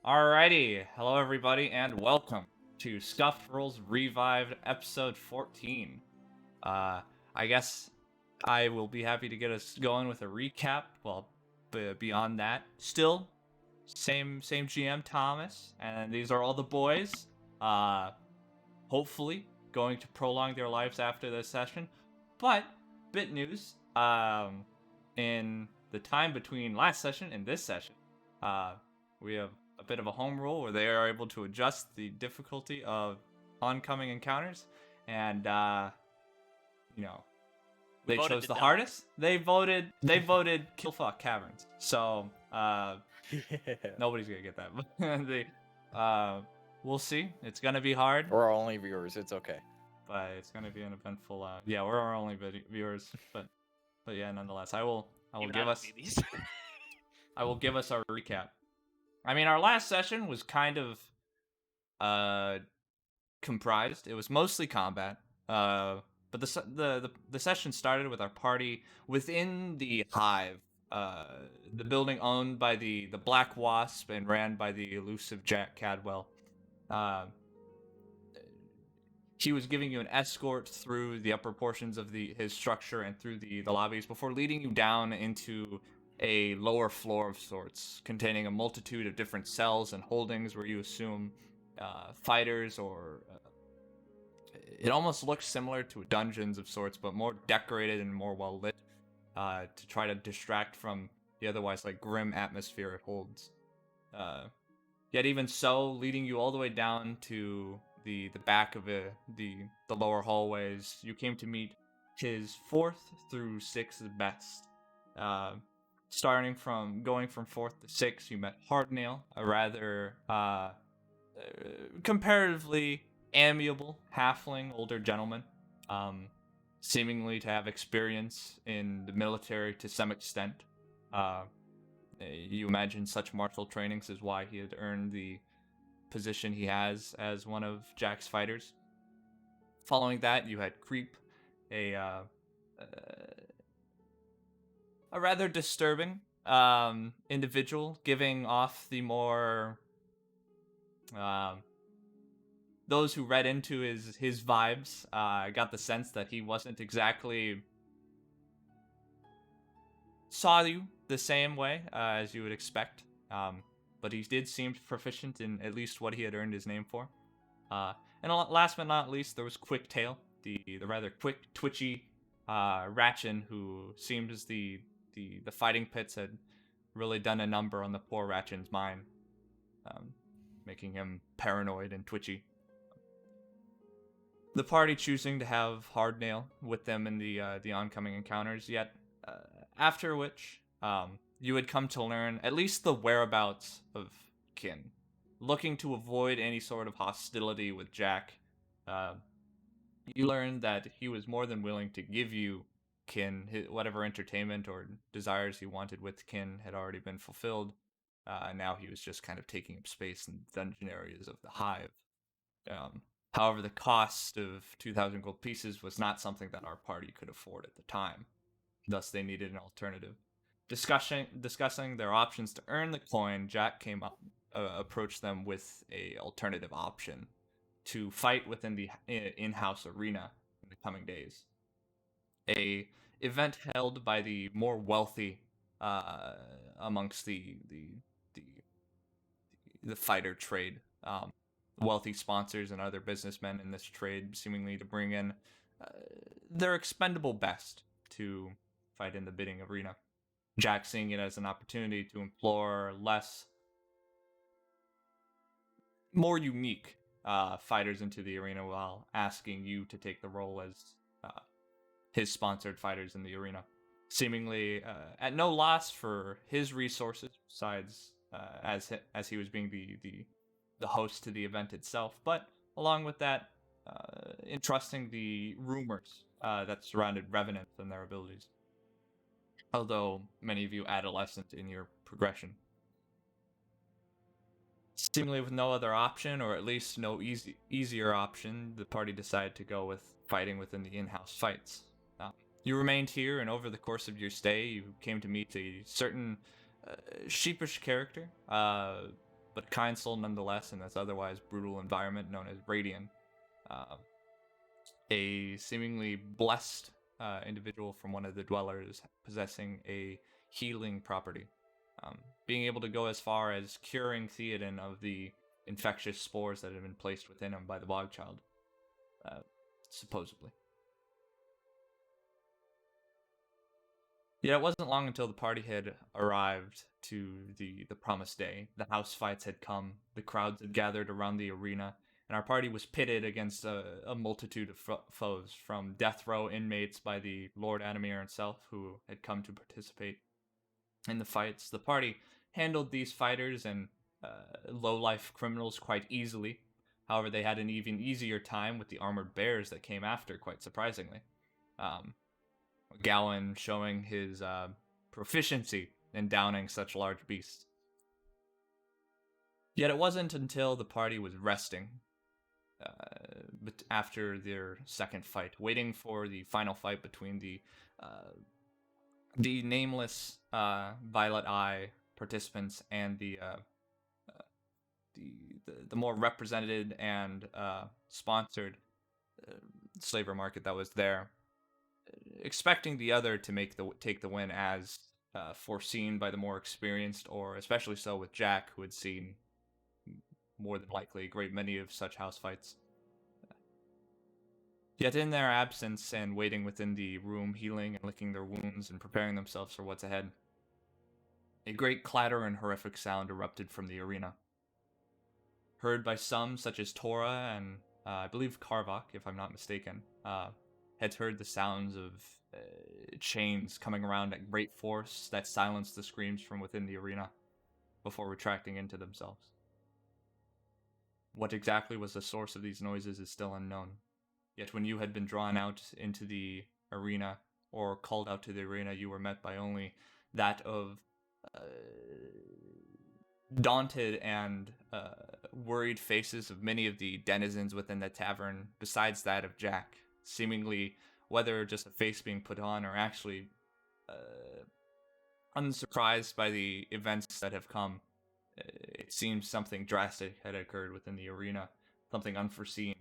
Alrighty, hello everybody, and welcome to Scuffed Rules Revived Episode 14. Uh, I guess I will be happy to get us going with a recap. Well, beyond that, still same GM Thomas, and these are all the boys. Uh, Hopefully going to prolong their lives after this session. But bit news, in the time between last session and this session, uh, we have a bit of a home rule where they are able to adjust the difficulty of oncoming encounters, and you know We they voted chose to the die. hardest. They voted Killfuck Caverns. So nobody's gonna get that. they, we'll see. It's gonna be hard. We're our only viewers. It's okay. But it's gonna be an eventful. Yeah, we're our only viewers, but yeah, nonetheless, I will Even give I don't us see these. I will give us our recap. I mean, our last session was kind of comprised. It was mostly combat. But the session started with our party within the hive, the building owned by the Black Wasp and ran by the elusive Jack Cadwell. He was giving you an escort through the upper portions of his structure and through the lobbies before leading you down into a lower floor of sorts, containing a multitude of different cells and holdings where you assume fighters or. It almost looks similar to dungeons of sorts, but more decorated and more well lit to try to distract from the otherwise like grim atmosphere it holds. Yet even so, leading you all the way down to the back of the lower hallways, you came to meet his fourth through sixth best. Starting from going from fourth to sixth, you met Hardnail, a rather comparatively amiable halfling older gentleman, seemingly to have experience in the military to some extent. You imagine such martial trainings is why he had earned the position he has as one of Jack's fighters. Following that, you had Creep, a rather disturbing individual, giving off the more those who read into his vibes got the sense that he wasn't exactly saw you the same way as you would expect. But he did seem proficient in at least what he had earned his name for. And last but not least, there was Quicktail, the rather quick, twitchy Ratchin, who seems the fighting pits had really done a number on the poor Ratchin's mind, making him paranoid and twitchy. The party choosing to have Hardnail with them in the oncoming encounters, yet after which you would come to learn at least the whereabouts of Kin, looking to avoid any sort of hostility with Jack. You learned that he was more than willing to give you Kin. Whatever entertainment or desires he wanted with Kin had already been fulfilled. Now he was just kind of taking up space in the dungeon areas of the hive. However, the cost of 2,000 gold pieces was not something that our party could afford at the time. Thus, they needed an alternative. Discussing their options to earn the coin, Jack came up, approached them with a alternative option to fight within the in-house arena in the coming days. A event held by the more wealthy amongst the fighter trade. Wealthy sponsors and other businessmen in this trade seemingly to bring in their expendable best to fight in the bidding arena. Jack seeing it as an opportunity to implore more unique fighters into the arena while asking you to take the role as his sponsored fighters in the arena. Seemingly at no loss for his resources, besides as he was being the host to the event itself, but along with that, entrusting the rumors that surrounded Revenants and their abilities. Although many of you adolescent in your progression. Seemingly with no other option, or at least no easier option, the party decided to go with fighting within the in-house fights. You remained here, and over the course of your stay, you came to meet a certain sheepish character, but kind soul nonetheless in this otherwise brutal environment known as Radian. Uh, a seemingly blessed individual from one of the dwellers possessing a healing property. Being able to go as far as curing Theoden of the infectious spores that had been placed within him by the Bogchild, supposedly. Yet it wasn't long until the party had arrived to the promised day. The house fights had come, the crowds had gathered around the arena, and our party was pitted against a multitude of foes, from death row inmates by the Lord Adamir himself, who had come to participate in the fights. The party handled these fighters and low-life criminals quite easily. However, they had an even easier time with the armored bears that came after, quite surprisingly. Gowan showing his proficiency in downing such large beasts. Yet it wasn't until the party was resting, but after their second fight, waiting for the final fight between the nameless Violet Eye participants and the more represented and sponsored slaver market that was there, expecting the other to take the win as foreseen by the more experienced, or especially so with Jack, who had seen more than likely a great many of such house fights. Yet in their absence and waiting within the room, healing and licking their wounds and preparing themselves for what's ahead, a great clatter and horrific sound erupted from the arena. Heard by some, such as Tora and I believe Karvok, if I'm not mistaken, had heard the sounds of chains coming around at great force that silenced the screams from within the arena before retracting into themselves. What exactly was the source of these noises is still unknown. Yet when you had been drawn out into the arena, or called out to the arena, you were met by only that of daunted and worried faces of many of the denizens within the tavern, besides that of Jack, seemingly whether just a face being put on or actually unsurprised by the events that have come. It seems something drastic had occurred within the arena, something unforeseen.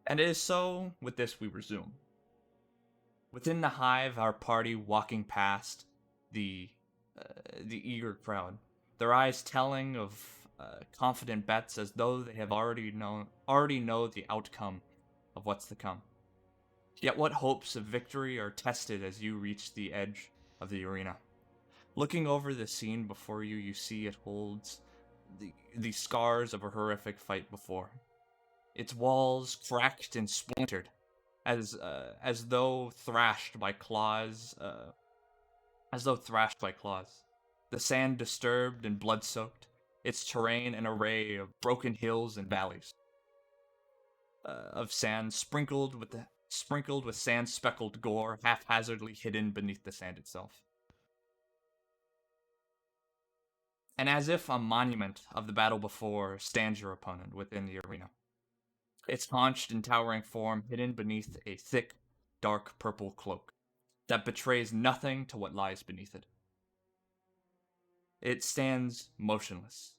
And it is so with this we resume. Within the hive, our party walking past the eager crowd, their eyes telling of confident bets as though they have already know the outcome of what's to come. Yet what hopes of victory are tested as you reach the edge of the arena. Looking over the scene before you, you see it holds the scars of a horrific fight before. Its walls cracked and splintered, as though thrashed by claws. The sand disturbed and blood-soaked. Its terrain an array of broken hills and valleys of sand sprinkled with sand-speckled gore, haphazardly hidden beneath the sand itself. And as if a monument of the battle before stands your opponent within the arena. Its haunched and towering form hidden beneath a thick, dark purple cloak that betrays nothing to what lies beneath it. It stands motionless.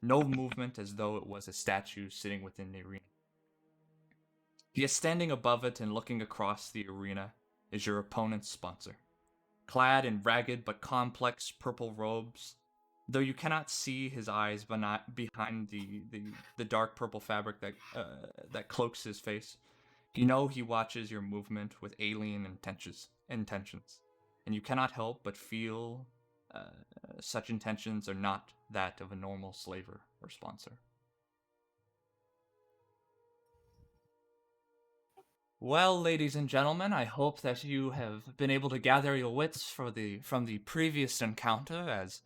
No movement, as though it was a statue sitting within the arena. Yet standing above it and looking across the arena is your opponent's sponsor. Clad in ragged but complex purple robes, though you cannot see his eyes behind the dark purple fabric that cloaks his face, you know he watches your movement with alien intentions, and you cannot help but feel such intentions are not that of a normal slaver or sponsor. Well, ladies and gentlemen, I hope that you have been able to gather your wits from the previous encounter, as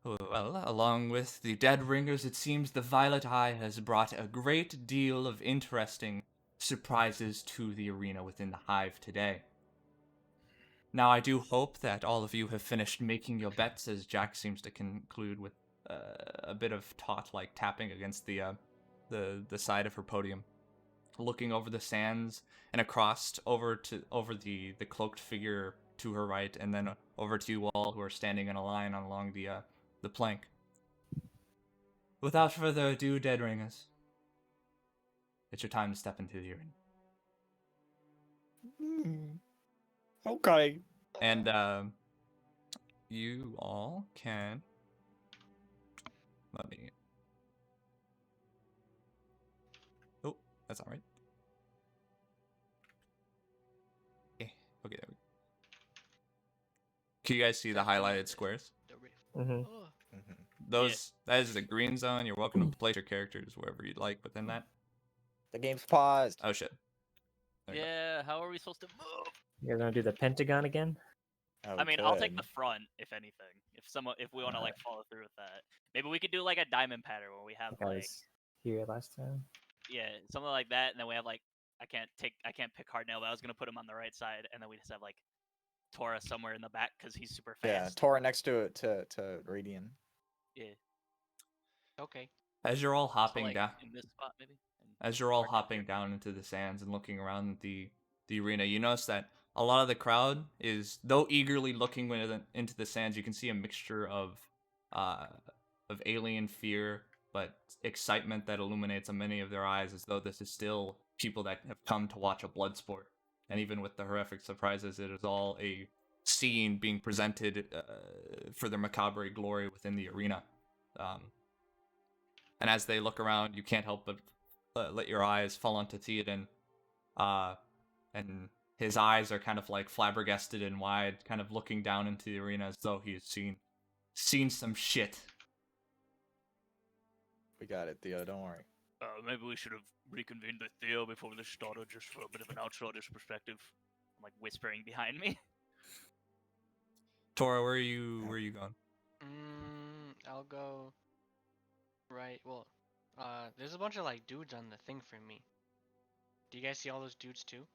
well, along with the Dead Ringers, it seems the Violet Eye has brought a great deal of interesting surprises to the arena within the hive today. Now, I do hope that all of you have finished making your bets, as Jack seems to conclude with a bit of taut-like tapping against the side of her podium, looking over the sands and across over the cloaked figure to her right, and then over to you all who are standing in a line along the plank. Without further ado, Dead Ringers, it's your time to step into the arena. Okay. And you all can. Let me. Oh, that's all right. Okay, there we go. Can you guys see the highlighted squares? Mm-hmm. That is the green zone. You're welcome to place your characters wherever you'd like within that. The game's paused. Oh shit. Yeah, how are we supposed to move? You're gonna do the pentagon again? Oh, I we mean, I'll take could. the front if anything. If we want to like follow through with that, maybe we could do like a diamond pattern where we have I like was here last time. something like that, and then we have like I can't pick Hardnail, but I was gonna put him on the right side, and then we just have like Tora somewhere in the back because he's super fast. Yeah, Tora next to Radian. Yeah. Okay. As you're all So, hopping like, down, in this spot maybe. And as you're all Hardnail hopping here. down into the sands and looking around the arena, you notice that a lot of the crowd is, though eagerly looking into the sands, you can see a mixture of alien fear, but excitement that illuminates on many of their eyes, as though this is still people that have come to watch a blood sport. And even with the horrific surprises, it is all a scene being presented for their macabre glory within the arena. And as they look around, you can't help but let your eyes fall onto Theoden. And his eyes are kind of like flabbergasted and wide, kind of looking down into the arena as though he has seen some shit. We got it, Theo. Don't worry. Maybe we should have reconvened with Theo before this started, just for a bit of an outsider's perspective. I'm like whispering behind me. Tora, where are you going? I'll go right. Well, there's a bunch of like dudes on the thing for me. Do you guys see all those dudes too?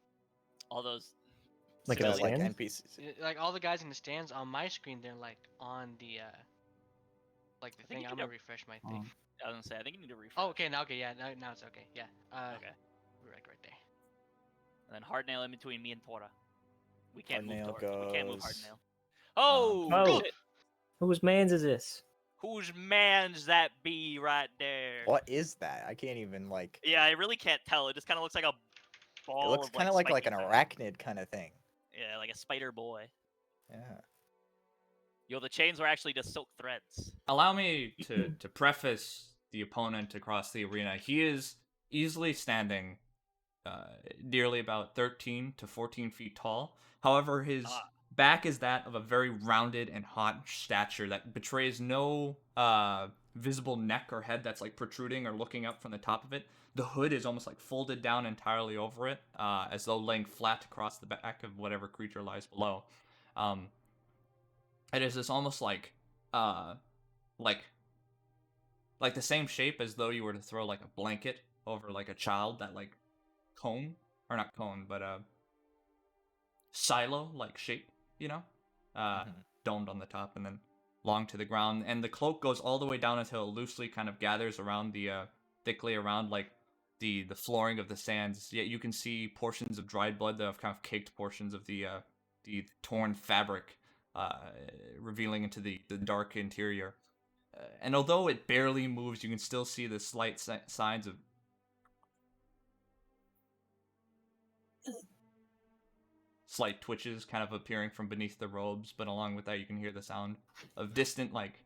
All those Like Yeah, in the like stands? NPCs. Like all the guys in the stands on my screen, they're like on the like the I think thing. you I'm need gonna to- refresh my thing. I was gonna say, I think you need to refresh. Oh, okay, now okay, yeah, now it's okay, yeah. Okay. We're like right there. And then Hardnail in between me and Tora. We can't move Hardnail Tora. We can't move goes, Hardnail. Oh, Oh. shit. Whose man's is this? Whose man's that be right there? What is that? I can't even like. Yeah, I really can't tell. It just kind of looks like a ball. It looks of, kind of like spiky an fur. arachnid kind of thing. Yeah, like a spider boy. Yeah. Yo, the chains were actually just silk threads. Allow me to preface the opponent across the arena. He is easily standing nearly about 13 to 14 feet tall. However, his back is that of a very rounded and hot stature that betrays no visible neck or head that's like protruding or looking up from the top of it. The hood is almost like folded down entirely over it, as though laying flat across the back of whatever creature lies below. It is this almost like the same shape as though you were to throw like a blanket over like a child, that like cone, or not cone, but silo like shape, you know, domed on the top and then long to the ground, and the cloak goes all the way down until it loosely kind of gathers around the thickly around like the flooring of the sands. Yet you can see portions of dried blood that have kind of caked portions of the torn fabric, revealing into the dark interior. And although it barely moves, you can still see the slight signs of slight twitches kind of appearing from beneath the robes, but along with that you can hear the sound of distant like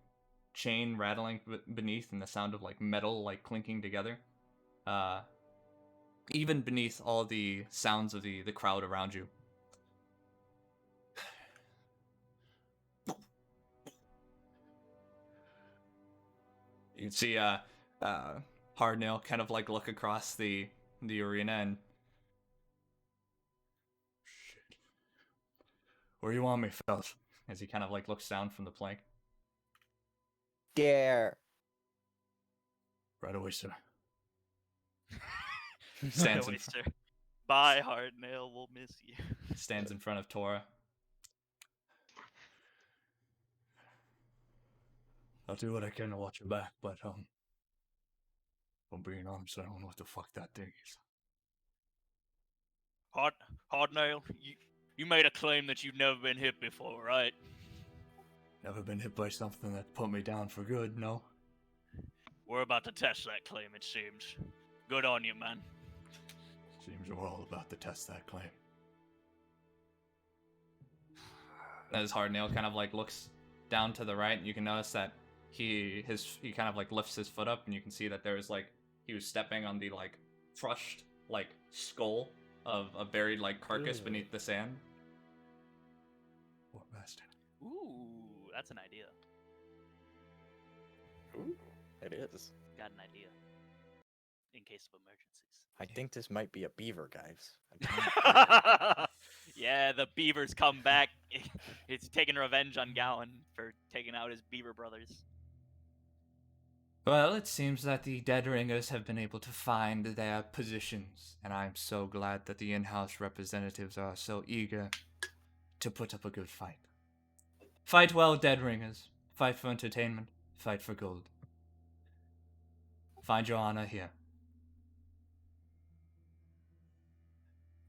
chain rattling beneath, and the sound of like metal like clinking together, even beneath all the sounds of the crowd around you. You can see Hardnail kind of like look across the arena and shit. Where you want me, fellas? As he kind of like looks down from the plank. Dare. Right away, sir. Right Stands away, in sir. Bye, Hardnail. We'll miss you. Stands in front of Tora. I'll do what I can to watch your back, but if I'm being honest, I don't know what the fuck that thing is. Hardnail, you made a claim that you've never been hit before, right? Never been hit by something that put me down for good, no. We're about to test that claim, it seems. Good on you, man. Seems we're all about to test that claim. As Hardnail kind of like looks down to the right, and you can notice that he kind of like lifts his foot up, and you can see that there's like he was stepping on the like crushed like skull of a buried like carcass Ew. beneath the sand. What bastard? Ooh, that's an idea. Ooh, it is. Got an idea. In case of emergencies. I think this might be a beaver, guys. I'm Yeah, the beavers come back. It's taking revenge on Gowan for taking out his beaver brothers. Well, it seems that the Dead Ringers have been able to find their positions, and I'm so glad that the in-house representatives are so eager to put up a good fight. Fight well, Dead Ringers. Fight for entertainment. Fight for gold. Find your honor here.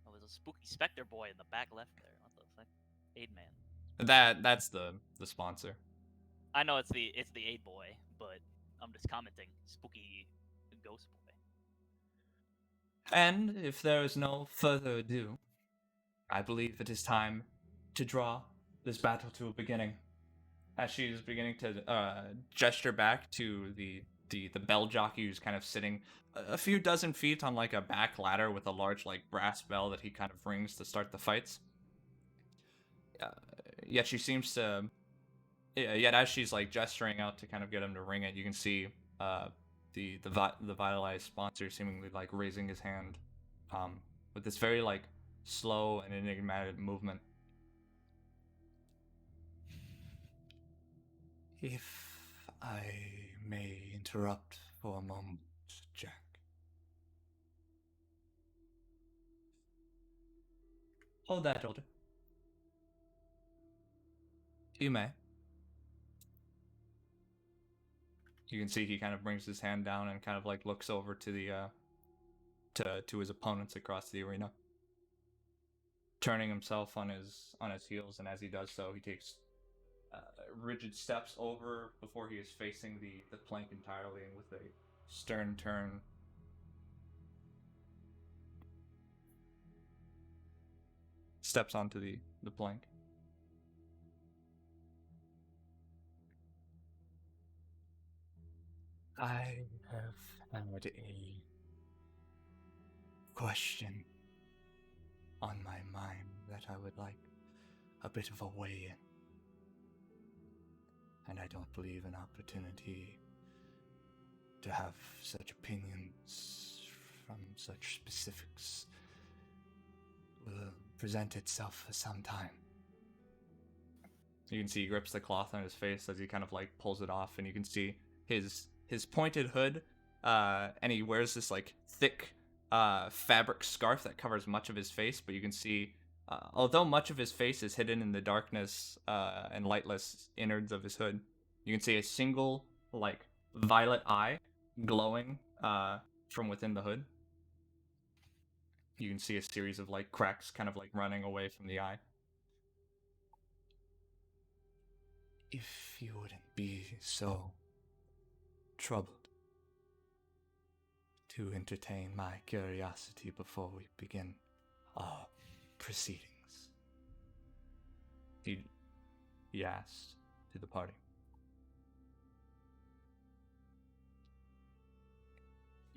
Oh, there's a spooky specter boy in the back left there. What the fuck? Aid man. That's the sponsor. I know it's the aid boy, but I'm just commenting. Spooky ghost boy. And if there is no further ado, I believe it is time to draw this battle to a beginning. As she is beginning to gesture back to the bell jockey who's kind of sitting a few dozen feet on like a back ladder with a large like brass bell that he kind of rings to start the fights. Yet she seems to. Yet as she's like gesturing out to kind of get him to ring it, you can see the vitalized sponsor seemingly like raising his hand, with this very like slow and enigmatic movement. If I may interrupt for a moment, Jack. Hold that, Older. You may. You can see he kind of brings his hand down and kind of like looks over to the to his opponents across the arena, turning himself on his heels, and as he does so, he takes rigid steps over before he is facing the plank entirely, and with a stern turn steps onto the plank. I have had a question on my mind that I would like a bit of a weigh in. And I don't believe an opportunity to have such opinions from such specifics will present itself for some time. You can see he grips the cloth on his face as he kind of like pulls it off, and you can see his pointed hood, and he wears this like thick fabric scarf that covers much of his face, but you can see although much of his face is hidden in the darkness and lightless innards of his hood, you can see a single like violet eye glowing from within the hood. You can see a series of like cracks kind of like running away from the eye. If you wouldn't be so troubled to entertain my curiosity before we begin our proceedings, he asked to the party.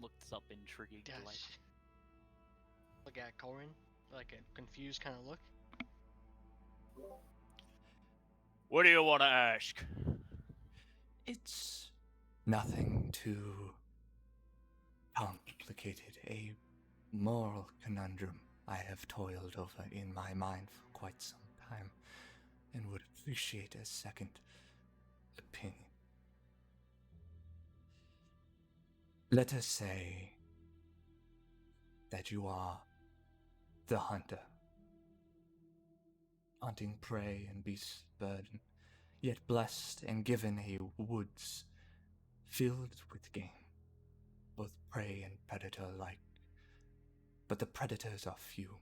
Looks up intrigued. Dash. Like, Look at Corin, like a confused kind of look. what do you want to ask? It's nothing too complicated. A moral conundrum I have toiled over in my mind for quite some time, and would appreciate a second opinion. Let us say that you are the hunter, hunting prey and beast burden, yet blessed and given a woods filled with game, both prey and predator alike. But the predators are few,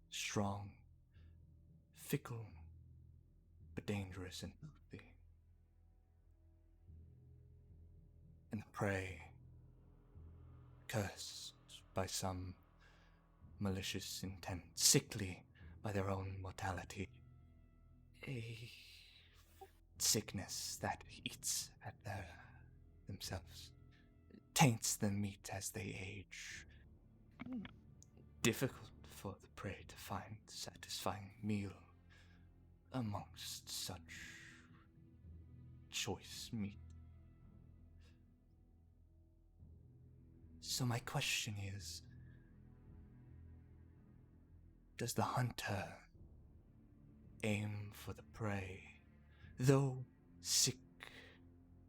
strong, fickle, but dangerous and filthy. And the prey, cursed by some malicious intent, sickly by their own mortality. A sickness that eats at themselves, taints the meat as they age. Difficult for the prey to find satisfying meal amongst such choice meat. So my question is, does the hunter aim for the prey? Though sick,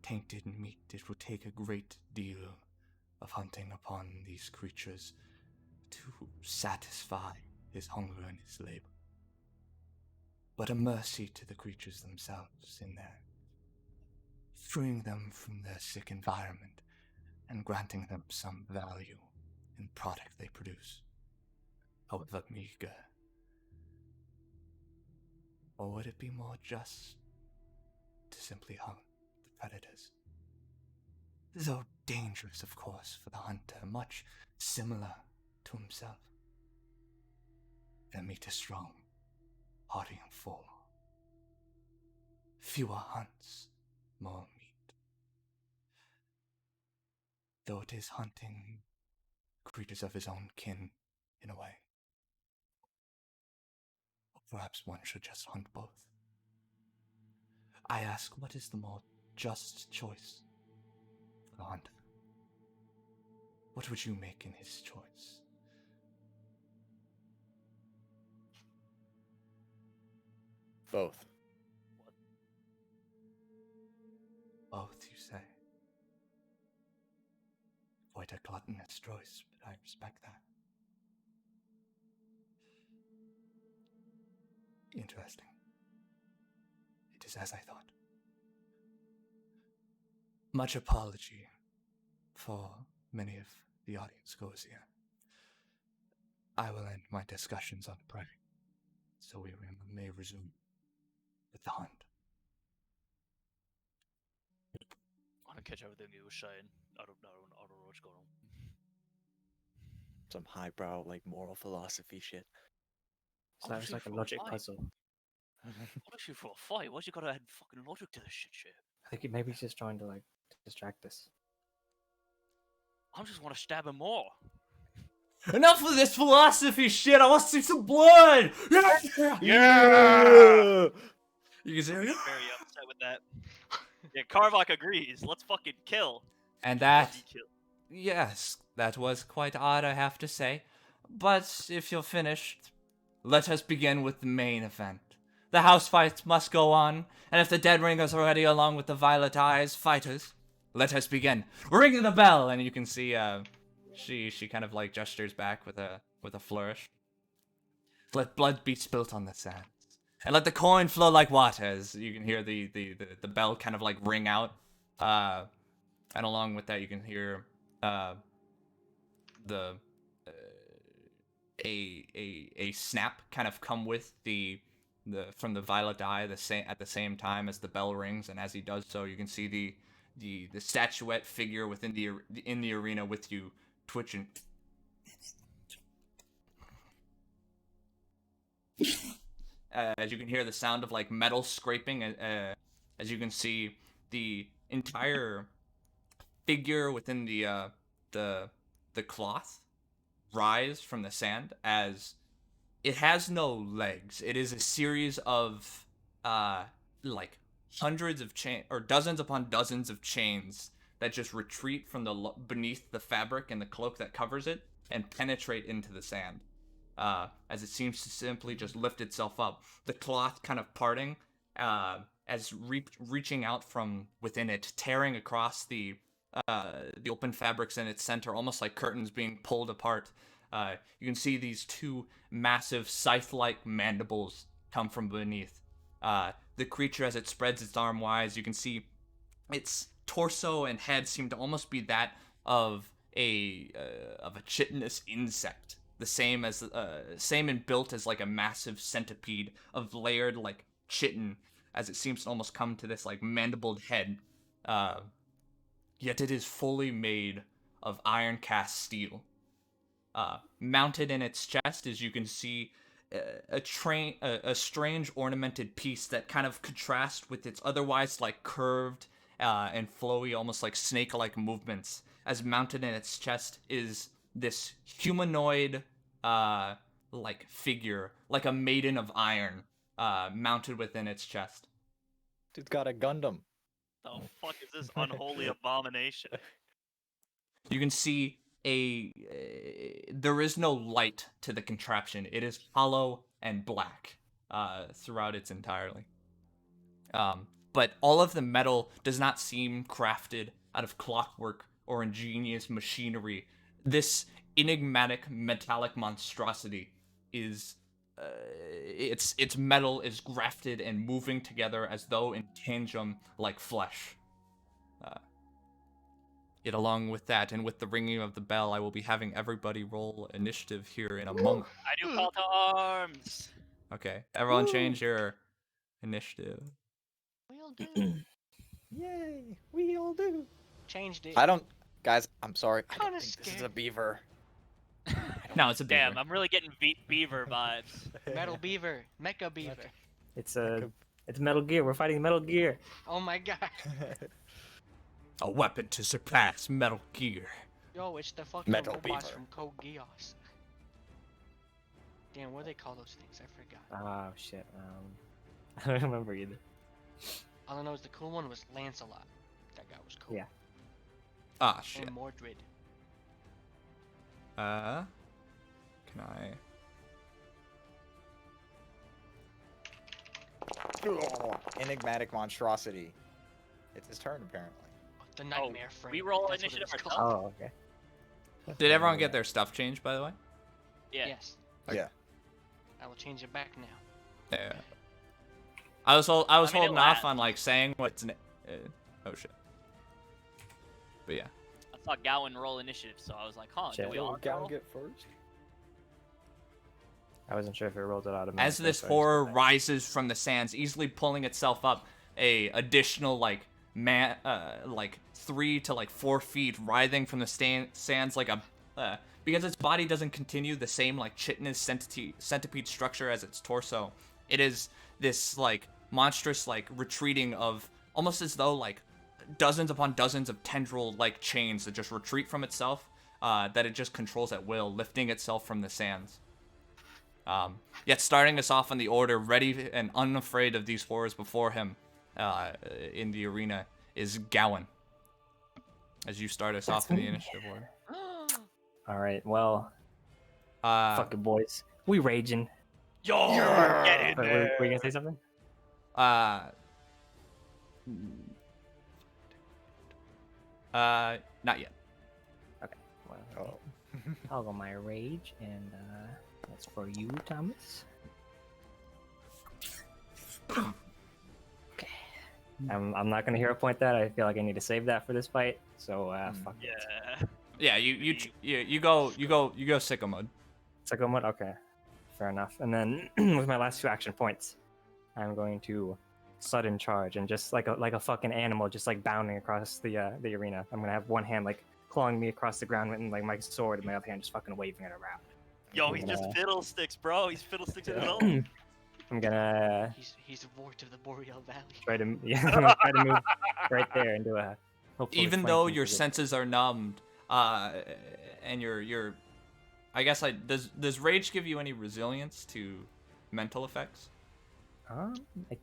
tainted meat, it will take a great deal of hunting upon these creatures to satisfy his hunger and his labor. But a mercy to the creatures themselves in there, freeing them from their sick environment and granting them some value in the product they produce, however meager. Or would it be more just to simply hunt the predators? Though dangerous, of course, for the hunter, much similar to himself. Their meat is strong, hearty and full. Fewer hunts, more meat. Though it is hunting creatures of his own kin, in a way. Or perhaps one should just hunt both. I ask, what is the more just choice for the hunter? What would you make in his choice? Both. Both, you say? Quite a gluttonous choice, but I respect that. Interesting. It is as I thought. Much apology for many of the audience goers here. I will end my discussions on the prey, so we may resume with the hunt. I want to catch everything you were saying. I don't know what's going on. Some highbrow, like, moral philosophy shit. So that was like a logic puzzle. Honestly, for a fight, why's you gotta add fucking logic to this shit? I think maybe he's just trying to like distract us. I just want to stab him more. Enough of this philosophy shit! I want to see some blood! Yeah! You can say, Very upset with that. Yeah, Karvak agrees. Let's fucking kill. and that, Bloody kill. yes, that was quite odd, I have to say. But if you're finished, let us begin with the main event. The house fights must go on, and if the dead ringers are ready along with the violet eyes fighters, let us begin. Ring the bell, and you can see she kind of like gestures back with a flourish. Let blood be spilt on the sands, and let the coin flow like water. As you can hear the bell kind of like ring out, and along with that you can hear the a snap kind of come with the from the violet eye at the same time as the bell rings, and as he does so, you can see the statuette figure within the arena with you twitching. As you can hear the sound of like metal scraping, as you can see the entire figure within the cloth rise from the sand, as it has no legs. It is a series of like hundreds of chain or dozens upon dozens of chains that just retreat from beneath the fabric and the cloak that covers it and penetrate into the sand. As it seems to simply just lift itself up, the cloth kind of parting, as reaching out from within it, tearing across the open fabrics in its center, almost like curtains being pulled apart. You can see these two massive scythe-like mandibles come from beneath. The creature, as it spreads its arm wide, you can see its torso and head seem to almost be that of a chitinous insect. The same in built as like a massive centipede of layered like chitin, as it seems to almost come to this like mandibled head. Yet it is fully made of iron cast steel. Mounted in its chest, as you can see, a strange ornamented piece that kind of contrasts with its otherwise like curved and flowy, almost like snake-like movements. As mounted in its chest is this humanoid like figure, like a maiden of iron, mounted within its chest. Dude's got a Gundam. The fuck is this unholy abomination? You can see there is no light to the contraption. It is hollow and black throughout its entirety. But all of the metal does not seem crafted out of clockwork or ingenious machinery. This enigmatic metallic monstrosity is its metal is grafted and moving together as though in tandem like flesh. Yet along with that, and with the ringing of the bell, I will be having everybody roll initiative here in a moment. I do call to arms. Okay, everyone change your initiative. We'll do. Yay! We all do. Changed it. I don't, guys. I'm sorry. I don't Kinda think this is a scared. beaver. No, it's a beaver. Damn, I'm really getting beaver vibes. Metal Beaver. Mecha Beaver. It's Metal Gear. We're fighting Metal Gear. Oh my god. A weapon to surpass Metal Gear. Yo, it's the fucking Metal robots Beaver. from Code Geass. Damn, what do they call those things? I forgot. Oh shit. I don't remember either. All I know is the cool one was Lancelot. That guy was cool. Yeah. Ah, shit. And Mordred. Can I? Enigmatic monstrosity. It's his turn apparently. The Nightmare Frame. we roll That's what it initiative was ourselves? called. Oh, okay. Did everyone get their stuff changed, by the way? Yeah. Yes. Yeah. I will change it back now. Yeah. I was holding it'll off add. on like saying what's oh shit. But yeah. I saw Gowan roll initiative, so I was like, huh, do Shit. we all roll? get first. I wasn't sure if it rolled it automatically. As this so I just horror did that. rises from the sands, easily pulling itself up a additional like 3 to like 4 feet, writhing from the sands like a because its body doesn't continue the same like chitinous centipede structure as its torso. It is this like monstrous like retreating of almost as though like dozens upon dozens of tendril like chains that just retreat from itself, that it just controls at will, lifting itself from the sands. Yet starting us off on the order, ready and unafraid of these horrors before him in the arena, is Gowan. As you start us off in the initiative order. All right. Well, fuck it, boys. We raging. Yo, get in Were there. you gonna say something? Not yet. Well, Oh. I'll go my rage, and that's for you, Thomas. Okay. I'm not gonna hero point that. I feel like I need to save that for this fight. So fuck it. Yeah. Yeah, you go sicko mode. Psycho mode. Okay. Fair enough. And then with my last 2 action points, I'm going to sudden charge and just like a fucking animal, just like bounding across the arena. I'm gonna have one hand like clawing me across the ground and like my sword, and my other hand just fucking waving it around. Yo, he's just fiddlesticks, bro. He's fiddlesticks in the middle. I'm gonna He's Vort of the Boreal Valley. try to I'm gonna try to move right there into a. hopefully Even though flanking your position. senses are numbed, and you're I guess does rage give you any resilience to mental effects? I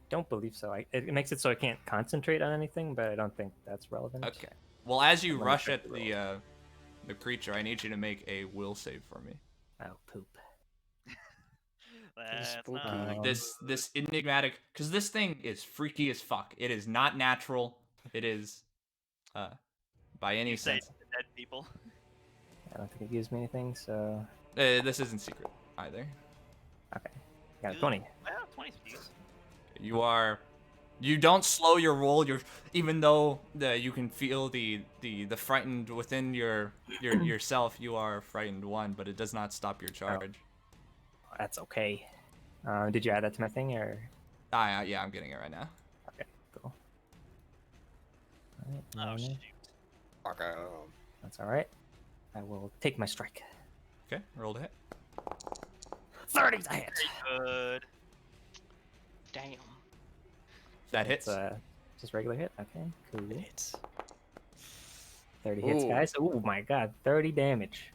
don't believe so. It makes it so I can't concentrate on anything, but I don't think that's relevant. Okay. Well, as you I'm rush gonna at the creature, I need you to make a will save for me. Oh poop. That's spooky. not... This enigmatic, because this thing is freaky as fuck. It is not natural. It is by any You say sense. to dead people. I don't think it gives me anything, so This isn't secret either. okay. Got a 20. Well, 20's decent. You don't slow your roll. Even though you can feel the frightened within yourself. You are frightened one, but it does not stop your charge. That's okay. Did you add that to my thing or? Yeah, I'm getting it right now. Oh Minor. shoot. Fuck 'em. That's all right. I will take my strike. Okay, roll to hit. 30's a hit. Good. Damn. That It's hits. just regular hit. Okay, cool. Hits. 30 hits, Ooh. guys. Oh my god, 30 damage.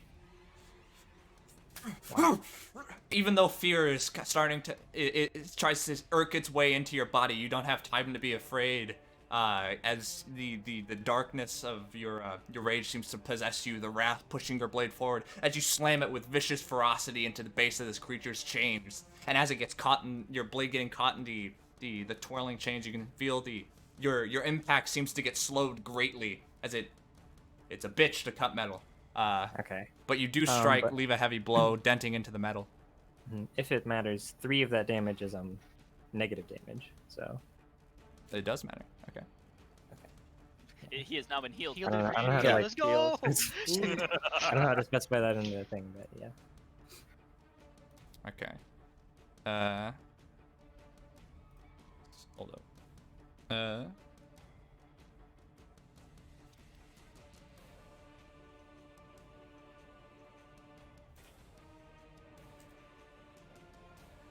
Even though fear is starting to, it tries to irk its way into your body, you don't have time to be afraid. As the darkness of your rage seems to possess you, the wrath pushing your blade forward as you slam it with vicious ferocity into the base of this creature's chains. And as it gets caught in your blade getting caught in the twirling chains, you can feel your impact seems to get slowed greatly as it's a bitch to cut metal. Okay. But you do strike, but- leave a heavy blow, denting into the metal. If it matters, 3 of that damage is negative damage. So It does matter. Okay. He has now been healed. Healed I don't it know- for I don't you. know how to, like, Let's go. I don't know how to specify that in the thing, but yeah. Okay. Hold up.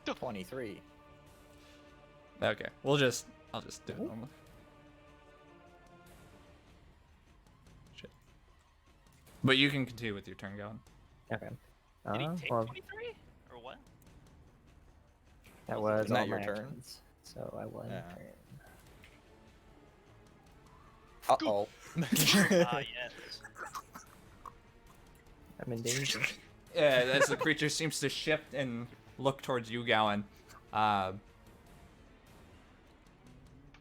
23. Okay. I'll just do it normally. Shit. But you can continue with your turn, Gavin. Okay. Did he take Well, 23 or what? that was Isn't that all your my turn? actions. So I won. Yeah. Turn. Uh-oh. Ah yes. I'm in danger. Yeah, as the creature seems to shift and look towards you, Gowan.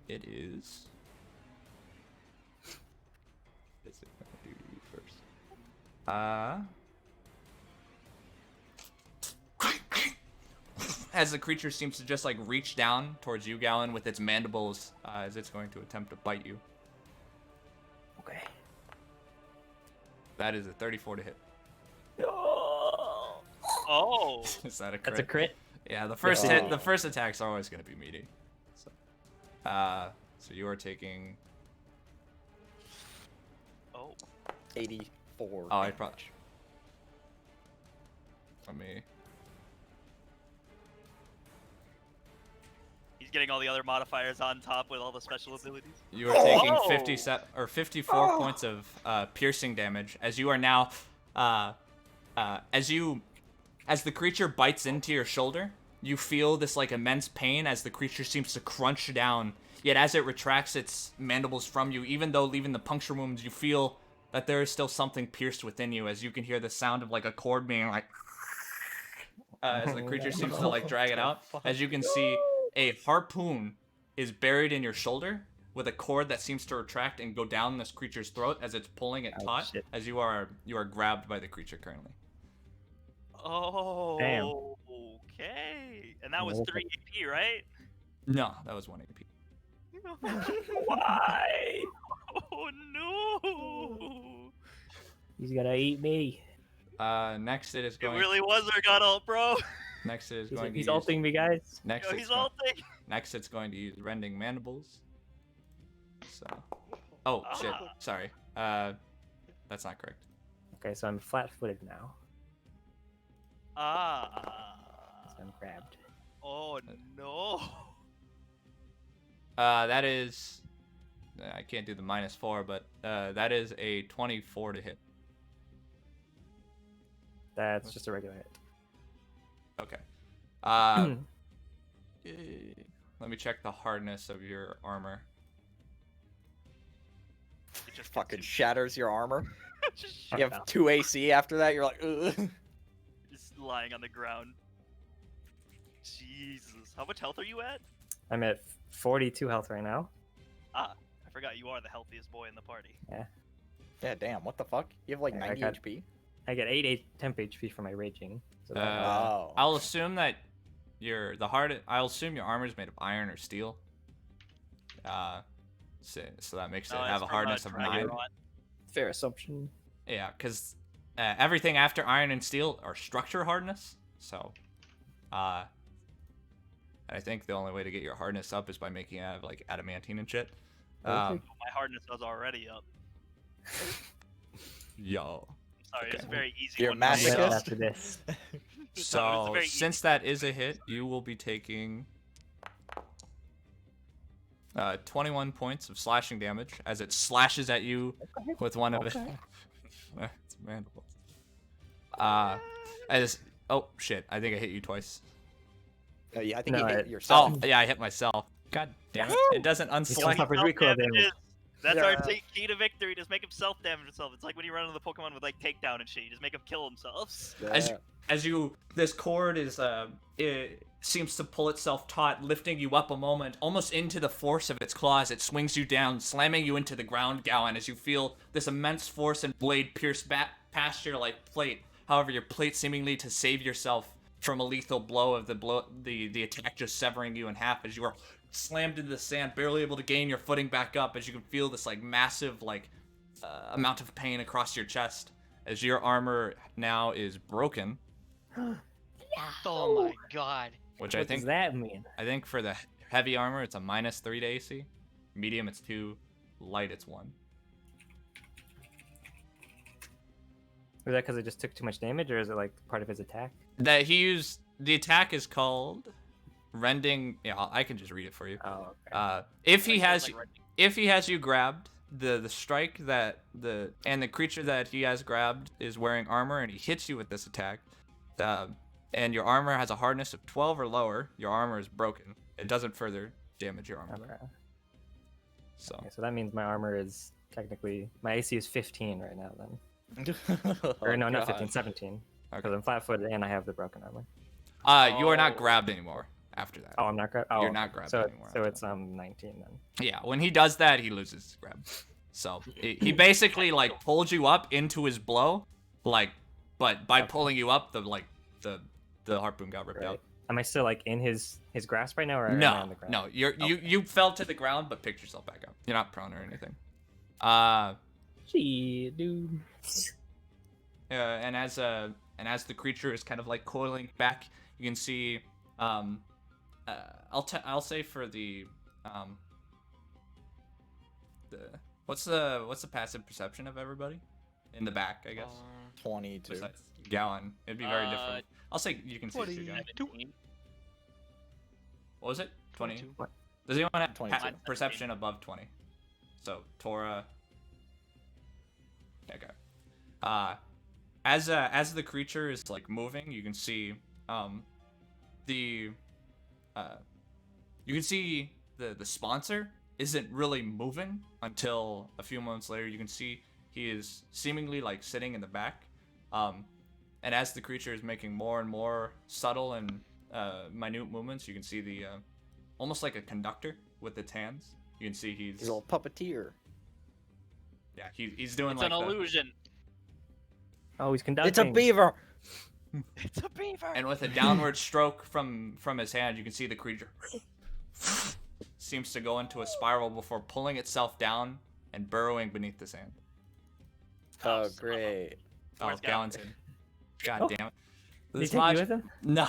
It is. Is it gonna do you first? As the creature seems to just like reach down towards you, Gowan, with its mandibles, as it's going to attempt to bite you. Okay. That is a 34 to hit. Oh. Is that a crit? That's a crit. Yeah, the first Yeah. hit, the first attack's always going to be meaty. So, so you are taking. Oh. 84. Oh, I probably. Let me. He's getting all the other modifiers on top with all the special abilities. You are taking Oh! 57 or 54 points of piercing damage as you are now, as the creature bites into your shoulder, you feel this like immense pain as the creature seems to crunch down. Yet as it retracts its mandibles from you, even though leaving the puncture wounds, you feel that there is still something pierced within you, as you can hear the sound of like a cord being like, as the creature seems to like drag it out. As you can see, a harpoon is buried in your shoulder with a cord that seems to retract and go down this creature's throat as it's pulling it Oh, taut. shit. As you are grabbed by the creature currently. Oh. Damn. Okay. And that was Nope. 3 AP, right? No, that was 1 AP. Why? Oh no. He's gonna eat me. Next it is It going. really was our god ult, bro. Next it is He's, going to he's use. ulting me, guys. Next, Yo, it's he's going, ulting. next it's going to use rending mandibles. So. Oh shit! Ah. Sorry. That's not correct. Okay, so I'm flat-footed now. Ah. So I'm grabbed. Oh no. That is. I can't do the -4, but that is a 24 to hit. That's just a regular hit. Okay. Let me check the hardness of your armor. It just Fucking consumes- shatters your armor. just, You have 2 AC after that, you're like, ugh. just lying on the ground. Jesus. How much health are you at? I'm at 42 health right now. Ah, I forgot you are the healthiest boy in the party. Yeah, damn, what the fuck? You have like Yeah, I 90 got- HP? I get 8 temp HP for my raging. So that Oh. I'll assume that I'll assume your armor is made of iron or steel. So that makes it No, have it's a from, hardness of 9. Dragon. fair assumption. Yeah, because everything after iron and steel are structure hardness. So, I think the only way to get your hardness up is by making it out of like adamantine and shit. Um, My hardness was already up. yo. Sorry, it's a Okay. very easy You're one. a I'm gonna masochist? after this. No, it's a So very easy since that is a hit, you will be taking 21 points of slashing damage as it slashes at you with one of its mandibles. As oh shit, I think I hit you twice. Yeah, I think No, you hit it- yourself. Oh yeah, I hit myself. God damn it! It doesn't He still unselect. suffers recoil damage. Self-damages. That's our Yeah. key to victory. Just make him self-damage himself. It's like when you run into the Pokemon with like takedown and shit. You just make them kill themselves. As you this cord is it seems to pull itself taut, lifting you up a moment, almost into the force of its claws. It swings you down, slamming you into the ground, Gowan, as you feel this immense force and blade pierce back past your like plate. However, your plate seemingly to save yourself from a lethal blow of the attack just severing you in half as you are slammed into the sand, barely able to gain your footing back up. As you can feel this like massive like amount of pain across your chest as your armor now is broken. Oh my god. Which What does that mean? I think for the heavy armor it's a -3 to AC. Medium it's 2. Light it's 1. Was that because it just took too much damage, or is it like part of his attack? That he used the attack is called rending. Yeah, I can just read it for you. Oh, okay. If he has Like, right- if he has you grabbed, the strike that the creature that he has grabbed is wearing armor and he hits you with this attack, and your armor has a hardness of 12 or lower, your armor is broken. It doesn't further damage your armor. Armor. So Okay, so that means my armor is technically my AC is 15 right now then. Or Oh, no, not God. 15, 17. Because I'm flat-footed and I have the broken armor. you are not Oh. grabbed anymore after that. Oh, I'm not grabbed. Oh, You're not grabbed so, anymore So after it's 19 then. Yeah, when he does that, he loses his grab. So he basically like pulled you up into his blow, like, but by pulling you up, the harpoon got ripped Right. out. Am I still like in his grasp right now, or am I on No, the ground? no, you fell to the ground, but picked yourself back up. You're not prone or anything. Gee, dude. And as the creature is kind of like coiling back, you can see, I'll say for the what's the passive perception of everybody in the back, I guess. 22. Besides Gowan, it'd be very Uh, different. I'll say you can see it too, Gowan. 17. What was it? 20. 22. What? Does anyone have 22. perception above 20? So Tora. Okay. As the creature is like moving, you can see the sponsor isn't really moving until a few moments later. You can see he is seemingly like sitting in the back. And as the creature is making more and more subtle and minute movements, you can see the almost like a conductor with its hands. You can see He's a little puppeteer. yeah, he's doing It's like an the, illusion. Oh, he's conducting. It's a beaver. It's a beaver. and with a downward stroke from his hand, you can see the creature seems to go into a spiral before pulling itself down and burrowing beneath the sand. Oh, great. Oh, Where's Gallon's Gallon? in. God Oh. damn it. Did he This take mod- you with him? No.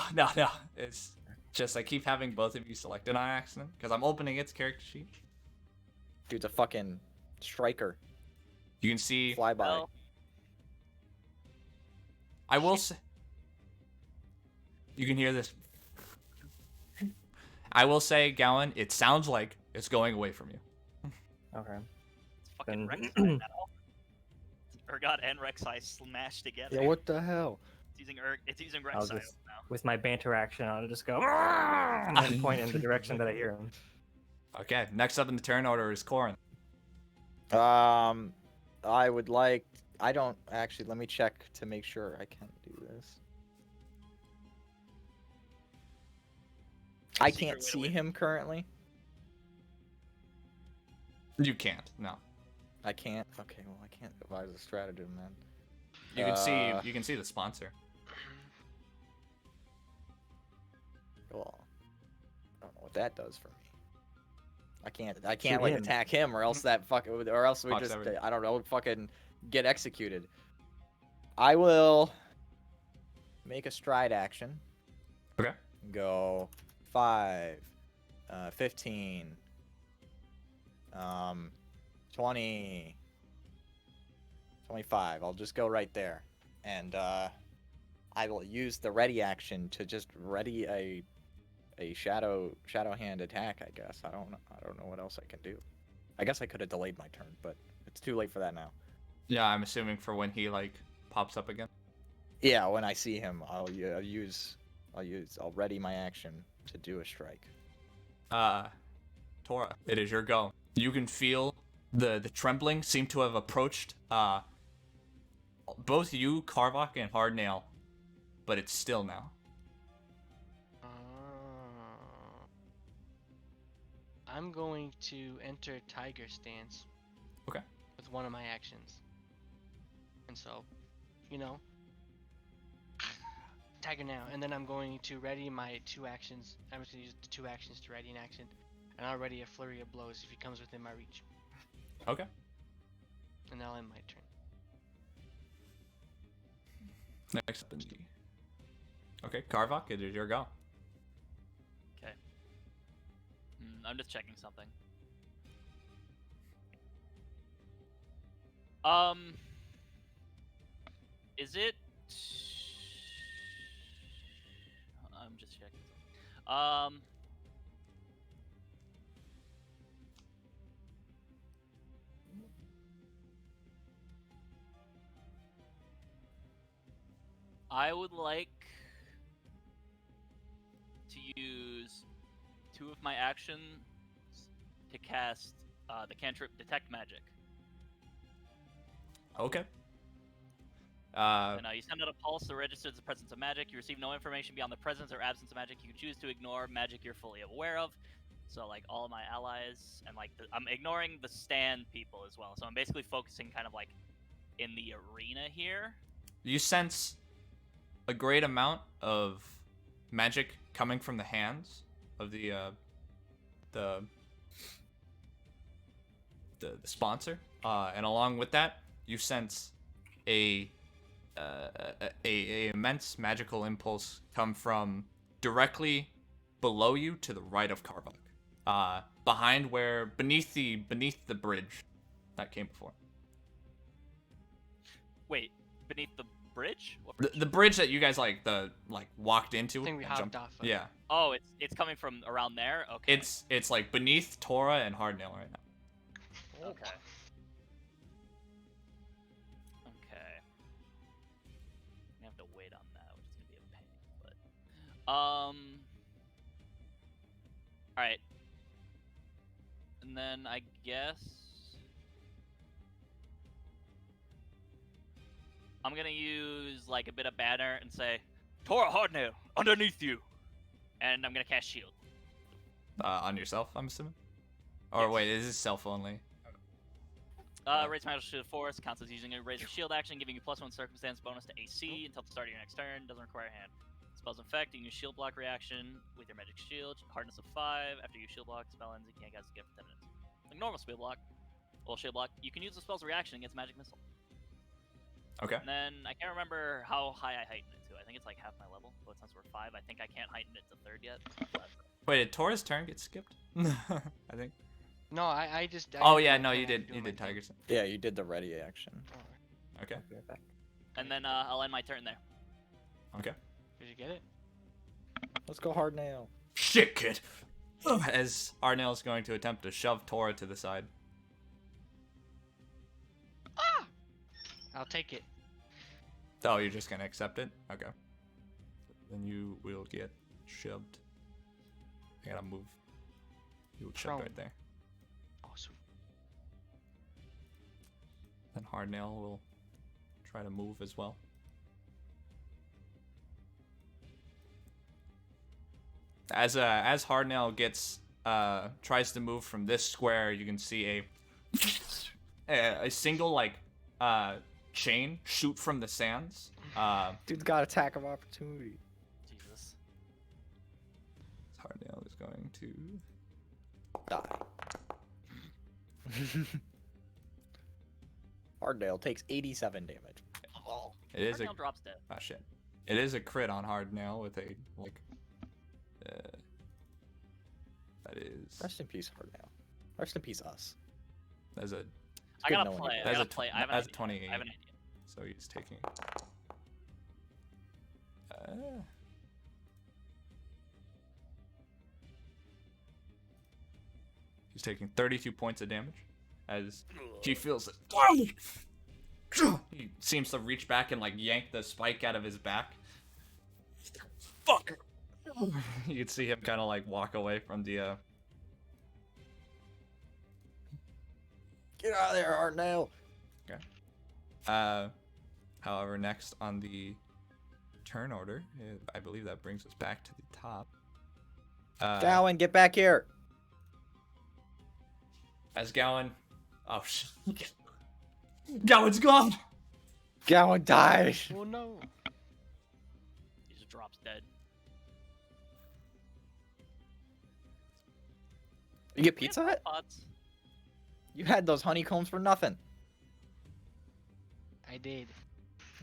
It's just I keep having both of you selected on accident because I'm opening its character sheet. Dude's a fucking striker. You can see. Flyby. Well, I will say. You can hear this. I will say, Gowan, it sounds like it's going away from you. Okay. it's fucking Then- Rek'Sai now. Urgot and Rek'Sai smashed together. Yeah, what the hell? It's using I'll Rek'Sai just- now. With my banter action, I'll just go and then point in the direction that I hear him. Okay, next up in the turn order is Corin. I would like. I don't actually. Let me check to make sure I can do this. I Secret can't way to see win. him currently. You can't. No. I can't. Okay, well, I can't devise a stratagem then. You can see. Uh, You can see the sponsor. Well, I don't know what that does for me. I can't Shoot like him. attack him, or else that fucking, or else we Fucks just, everything. I don't know, fucking get executed. I will make a stride action. Okay. Go 5, 15, 20, 25. I'll just go right there, and I will use the ready action to just ready a shadow hand attack. I guess I don't know what else I can do. I guess I could have delayed my turn, but it's too late for that now. Yeah, I'm assuming for when he like pops up again. Yeah, when I see him, I'll ready my action to do a strike. Tora, it is your go. You can feel the trembling seem to have approached both you, Karvok, and Hardnail, but it's still now. I'm going to enter Tiger Stance. Okay. With one of my actions. And so, you know, Tiger now. And then I'm going to ready my 2 actions. I'm just going to use the 2 actions to ready an action. And I'll ready a flurry of blows if he comes within my reach. Okay. And that'll end my turn. Next. Okay, Karvok, it is your go. Okay. I'm just checking something. Is it? I'm just checking something. I would like to use 2 of my actions to cast the cantrip Detect Magic. Okay. And you send out a pulse that registers the presence of magic. You receive no information beyond the presence or absence of magic. You can choose to ignore magic you're fully aware of. So, like, all of my allies, and, like, I'm ignoring the stand people as well. So I'm basically focusing kind of, like, in the arena here. You sense a great amount of magic coming from the hands of the sponsor, and along with that, you sense a immense magical impulse come from directly below you to the right of Karvok, beneath the bridge that came before. Wait, beneath the bridge? What The bridge that you guys walked into. I think we and hopped jumped. off of. Yeah. Oh, it's coming from around there. Okay. It's like beneath Tora and Hardnail right now. Okay. Okay. I have to wait on that, which is gonna be a pain. But all right. And then I guess I'm gonna use like a bit of banner and say, "Tora Hardnail, underneath you," and I'm gonna cast Shield. On yourself, I'm assuming. Or Yes. wait, is this self only? Raise magical shield force counts as using a raise a shield action, giving you +1 circumstance bonus to AC until the start of your next turn. Doesn't require a hand. Spells effect, you can use shield block reaction with your magic shield. Hardness of 5. After you shield block, spell ends. You can't cast it for 10 minutes. Like normal shield block. Well, shield block. You can use the spell's reaction against magic missile. Okay. And then I can't remember how high I heighten it to. I think it's like half my level. But since we're 5, I think I can't heighten it to 3rd yet. Wait, did Tora's turn get skipped? I think. No, I just. Oh did yeah, my no, turn you after did. doing You my did thing. Tiger's. Yeah, you did the ready action. Oh, Okay. Be right back. And then I'll end my turn there. Okay. did you get it? Let's go hard nail. Shit, kid. As Arnell is going to attempt to shove Tora to the side. I'll take it. Oh, you're just gonna accept it? Okay. Then you will get shoved. I gotta move. You will shove Prone. right there. Awesome. Then Hardnail will try to move as well. As Hardnail gets tries to move from this square, you can see a single chain shoot from the sands. Dude's got attack of opportunity. Jesus. Hardnail is going to Die. Hardnail takes 87 damage. Oh. It is Hardnail drops dead. ah shit. It is a crit on Hardnail with a that is Rest in peace, Hardnail. Rest in peace, us. As a I good gotta knowing play. you. I That's gotta a play. I have an that's a idea. 28. I have an idea. So he's taking. He's taking 32 points of damage as he feels it. He seems to reach back and like yank the spike out of his back. Fuck. You can see him kind of like walk away from the. Get out of there, Artnail. However, next on the turn order, I believe that brings us back to the top. Gowan, get back here. As Gowan, oh shit, Gowan's gone. Gowan died. Oh no. He just drops dead. You get We have Pizza Hut? robots. You had those honeycombs for nothing. I did.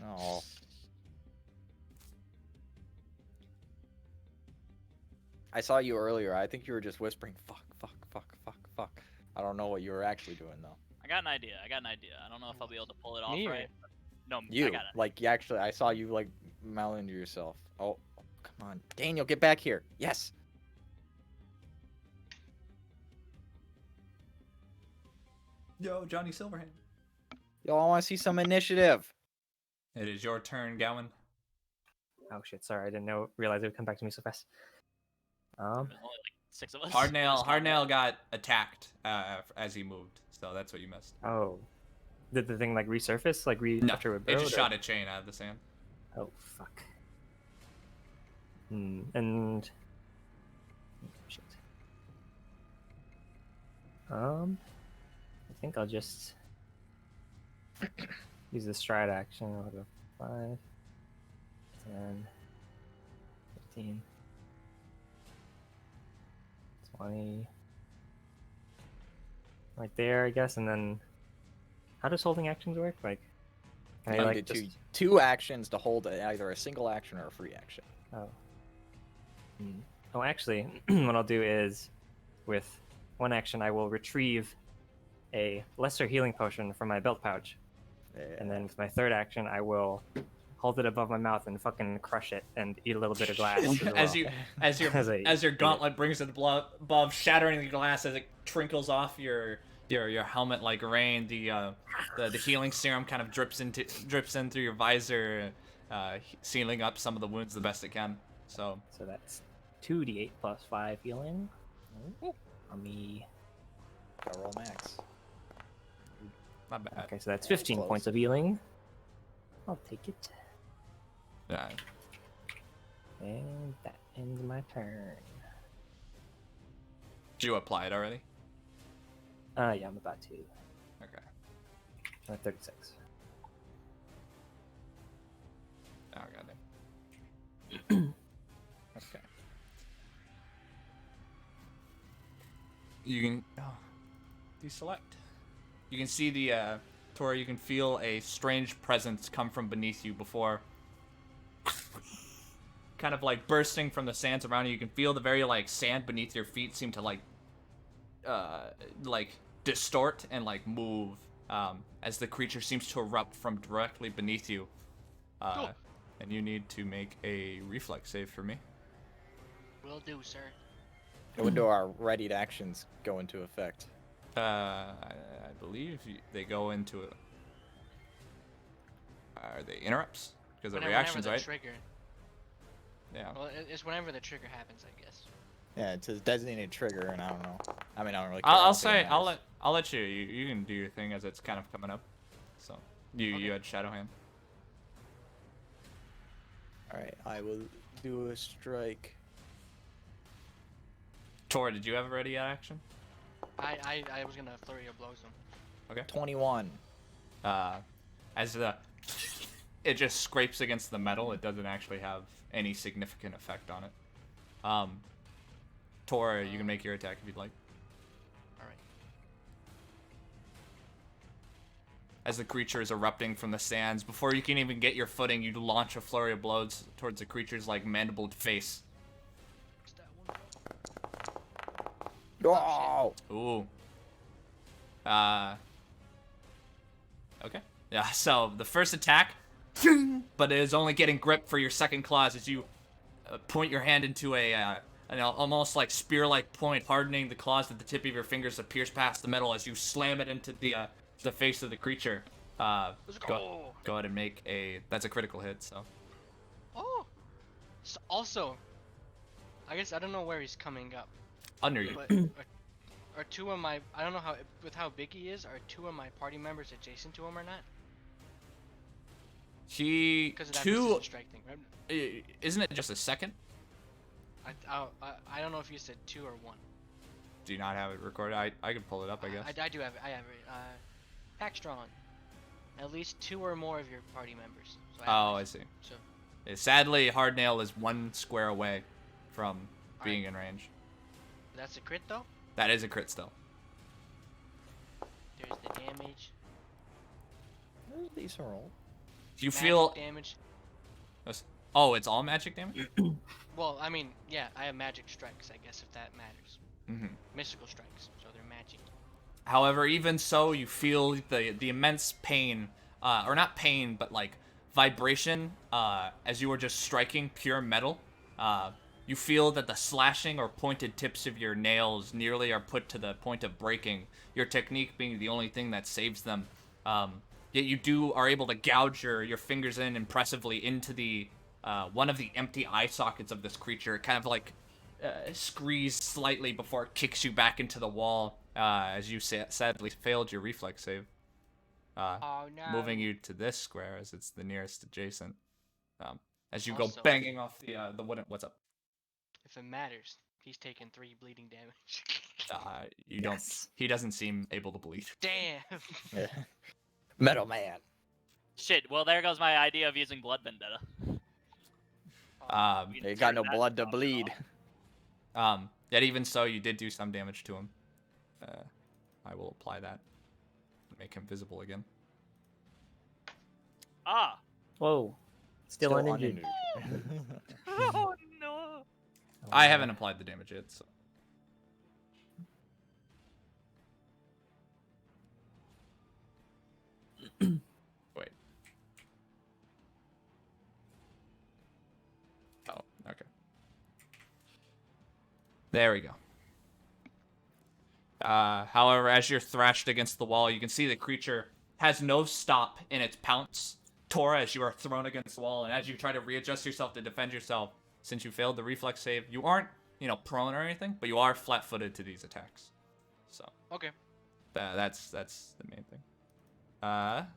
Oh. I saw you earlier. I think you were just whispering, fuck, fuck, fuck, fuck, fuck. I don't know what you were actually doing, though. I got an idea. I don't know if I'll be able to pull it off Me or- right. No, I You, got it. like, you actually, I saw you, like, mouthing to yourself. Oh, come on. Daniel, get back here. Yes. Yo, Johnny Silverhand. Yo, I want to see some initiative. It is your turn, Gowan. Oh shit! Sorry, I didn't realize it would come back to me so fast. There's only like 6 of us. Hardnail got attacked as he moved, so that's what you missed. Oh, did the thing like resurface? Like No, after it it just shot a chain out of the sand. Oh fuck. And shit. I think I'll just use the stride action. I'll go 5, 10, 15, 20. Right there, I guess, and then how does holding actions work? Like, can I You like did just... two actions to hold either a single action or a free action. Oh. Oh, actually, what I'll do is, with one action, I will retrieve a lesser healing potion from my belt pouch, and then with my third action, I will hold it above my mouth and fucking crush it and eat a little bit of glass. As, well. as your gauntlet brings it above, shattering the glass as it trickles off your helmet like rain. The healing serum kind of drips in through your visor, sealing up some of the wounds the best it can. So that's 2d8 plus 5 healing. On me. Gotta roll max. my bad. Okay, so that's 15 Close. points of healing. I'll take it. Yeah. And that ends my turn. Did you apply it already? Yeah, I'm about to. Okay. I'm at 36. Oh goddamn. Okay. You can deselect. You can see the Tora. You can feel a strange presence come from beneath you before, kind of like bursting from the sands around you. You can feel the very like sand beneath your feet seem to like distort and like move as the creature seems to erupt from directly beneath you. And you need to make a reflex save for me. Will do, sir. When do our readied actions go into effect? I believe they go into it. Are they interrupts? Because of reactions, whenever right? the trigger. Yeah. Well, it's whenever the trigger happens, I guess. Yeah, it's a designated trigger, and I don't know. I mean, I don't really. I'll don't think say it I'll matters. let you. You can do your thing as it's kind of coming up. So you had Shadow Hand. All right, I will do a strike. Tor, did you have a ready action? I was gonna flurry of blows him. Okay. 21. As it just scrapes against the metal, it doesn't actually have any significant effect on it. Tor, you can make your attack if you'd like. All right. As the creature is erupting from the sands, before you can even get your footing, you launch a flurry of blows towards the creature's like mandibled face. What's that one? Oh! Ooh. Okay. Yeah, so the first attack, but it is only getting grip for your second claws as you point your hand into an almost like spear-like point, hardening the claws at the tip of your fingers to pierce past the metal as you slam it into the face of the creature. Let's go. Go ahead and make that's a critical hit, so. Oh. So also, I guess I don't know where he's coming up, Under you. but are two of my I don't know how big he is. Are two of my party members adjacent to him or not? He Because of that two precision strike thing. Right? isn't it just a second? I don't know if you said 2 or 1. Do you not have it recorded? I can pull it up, I guess. I do have it. I have it. Pack strong. At least 2 or more of your party members. So I see. So Sadly, Hardnail is 1 square away from being in range. that's a crit though. That is a crit still. There's the damage. That was a decent roll. Do you Magic feel? damage? Oh, it's all magic damage. Well, I mean, yeah, I have magic strikes. I guess if that matters. Mm-hmm. Mystical strikes, so they're magic. However, even so, you feel the immense pain, or not pain, but like vibration, as you were just striking pure metal. You feel that the slashing or pointed tips of your nails nearly are put to the point of breaking. Your technique being the only thing that saves them. Yet you are able to gouge your fingers in impressively into the one of the empty eye sockets of this creature, kind of like squeeze slightly before it kicks you back into the wall. As you sadly failed your reflex save. Oh no. Moving you to this square as it's the nearest adjacent. As you Also- go banging off the wooden. What's up? If it matters, he's taking 3 bleeding damage. You don't. Yes. He doesn't seem able to bleed. Damn. Yeah. Metal Man. Shit. Well, there goes my idea of using blood vendetta. We They got no turned that blood to off and bleed. off. Yet even so, you did do some damage to him. I will apply that. Make him visible again. Ah. Whoa. Still uninjured. Oh no. I haven't applied the damage yet, so. Wait. Oh, okay. There we go. However, as you're thrashed against the wall, you can see the creature has no stop in its pounce. Tora, as you are thrown against the wall, and as you try to readjust yourself to defend yourself, since you failed the reflex save, you aren't, prone or anything, but you are flat-footed to these attacks. So Okay. that's the main thing.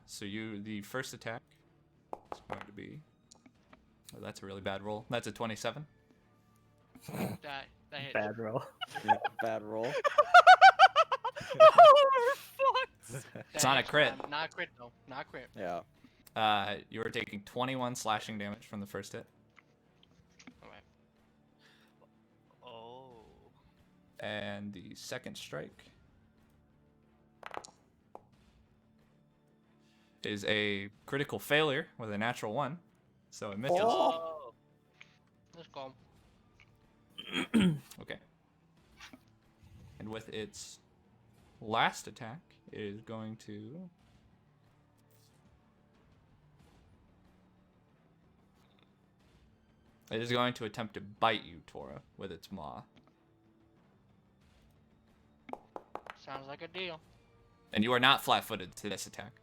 So the first attack is going to be. Oh, that's a really bad roll. That's a 27. That hit. Bad roll. Bad roll. Oh, fuck. It's not a hits, crit. Not crit though. Not crit. Yeah. You are taking 21 slashing damage from the first hit, Alright. Oh. and the second strike is a critical failure with a natural 1, so it misses. Oh. Let's go. Okay. And with its last attack, it is going to. It is going to attempt to bite you, Tora, with its maw. Sounds like a deal. And you are not flat-footed to this attack.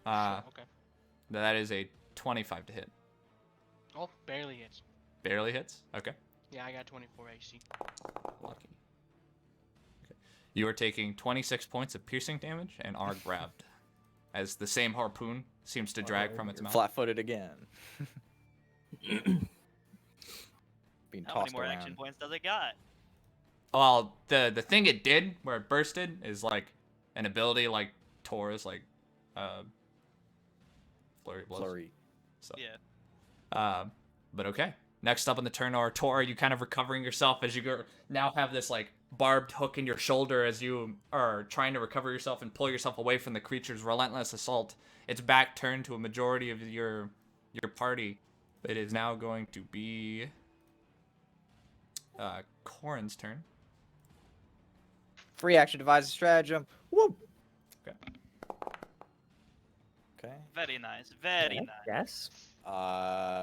Sure, okay. That is a 25 to hit. Oh, barely hits. Barely hits? Okay. Yeah, I got 24 AC. Lucky. Okay. You are taking 26 points of piercing damage and are grabbed, as the same harpoon seems to drag from its mouth. Flat-footed again. Being How many tossed more around. action points does it got? Well, the thing it did, where it bursted, is like an ability like Tor's, like Flurry of Blows. Flurry. So. Yeah. But okay. Next up on the turn, or Tor, you kind of recovering yourself as you now have this like barbed hook in your shoulder as you are trying to recover yourself and pull yourself away from the creature's relentless assault. Its back turned to a majority of your party. It is now going to be Corin's turn. Free action, devise a stratagem. Whoop. Okay. Very nice. Very Yeah, nice. Yes.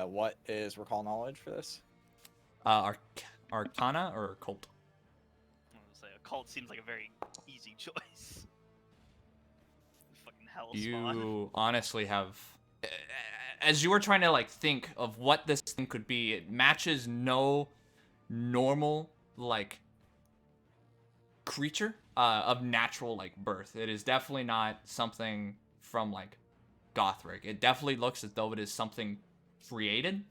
What is recall knowledge for this? Arcana or occult? I was gonna say occult seems like a very easy choice. Fucking hell spawn. You honestly have, as you were trying to like think of what this thing could be, it matches no normal like creature of natural like birth. It is definitely not something from like Gothric. It definitely looks as though it is something created.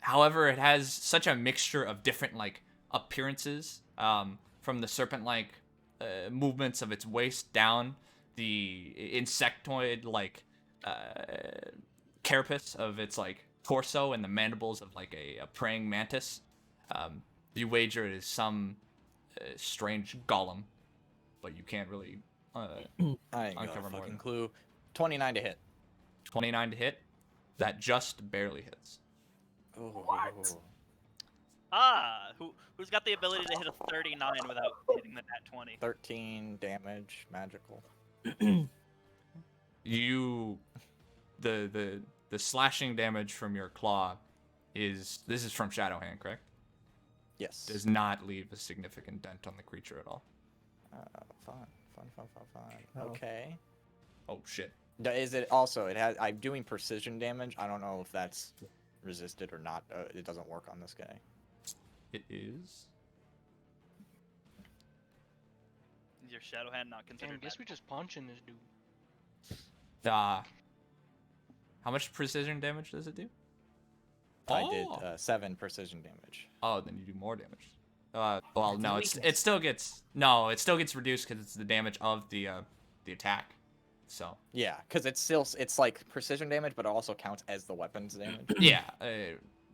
However, it has such a mixture of different like appearances, from the serpent-like movements of its waist down, the insectoid like carapace of its like torso, and the mandibles of like a praying mantis. You wager it is some strange golem, but you can't really I ain't got a uncover more fucking than- clue. 29 to hit. 29 to hit. That just barely hits. Oh. What? Who's got the ability to hit a 39 without hitting the nat 20? 13 damage, magical. You, the slashing damage from your claw this is from Shadowhand, correct? Yes. Does not leave a significant dent on the creature at all. Fun. Oh. Okay. Oh shit. Is it also? It has. I'm doing precision damage. I don't know if that's resisted or not. It doesn't work on this guy. It is. Is your shadow hand not Damn, considered? guess we just punching this dude. How much precision damage does it do? I did Oh. 7 precision damage. Oh, then you do more damage. Well, It's a no, weakness. it still gets reduced because it's the damage of the attack. So Yeah, because it's like precision damage, but it also counts as the weapons damage. yeah.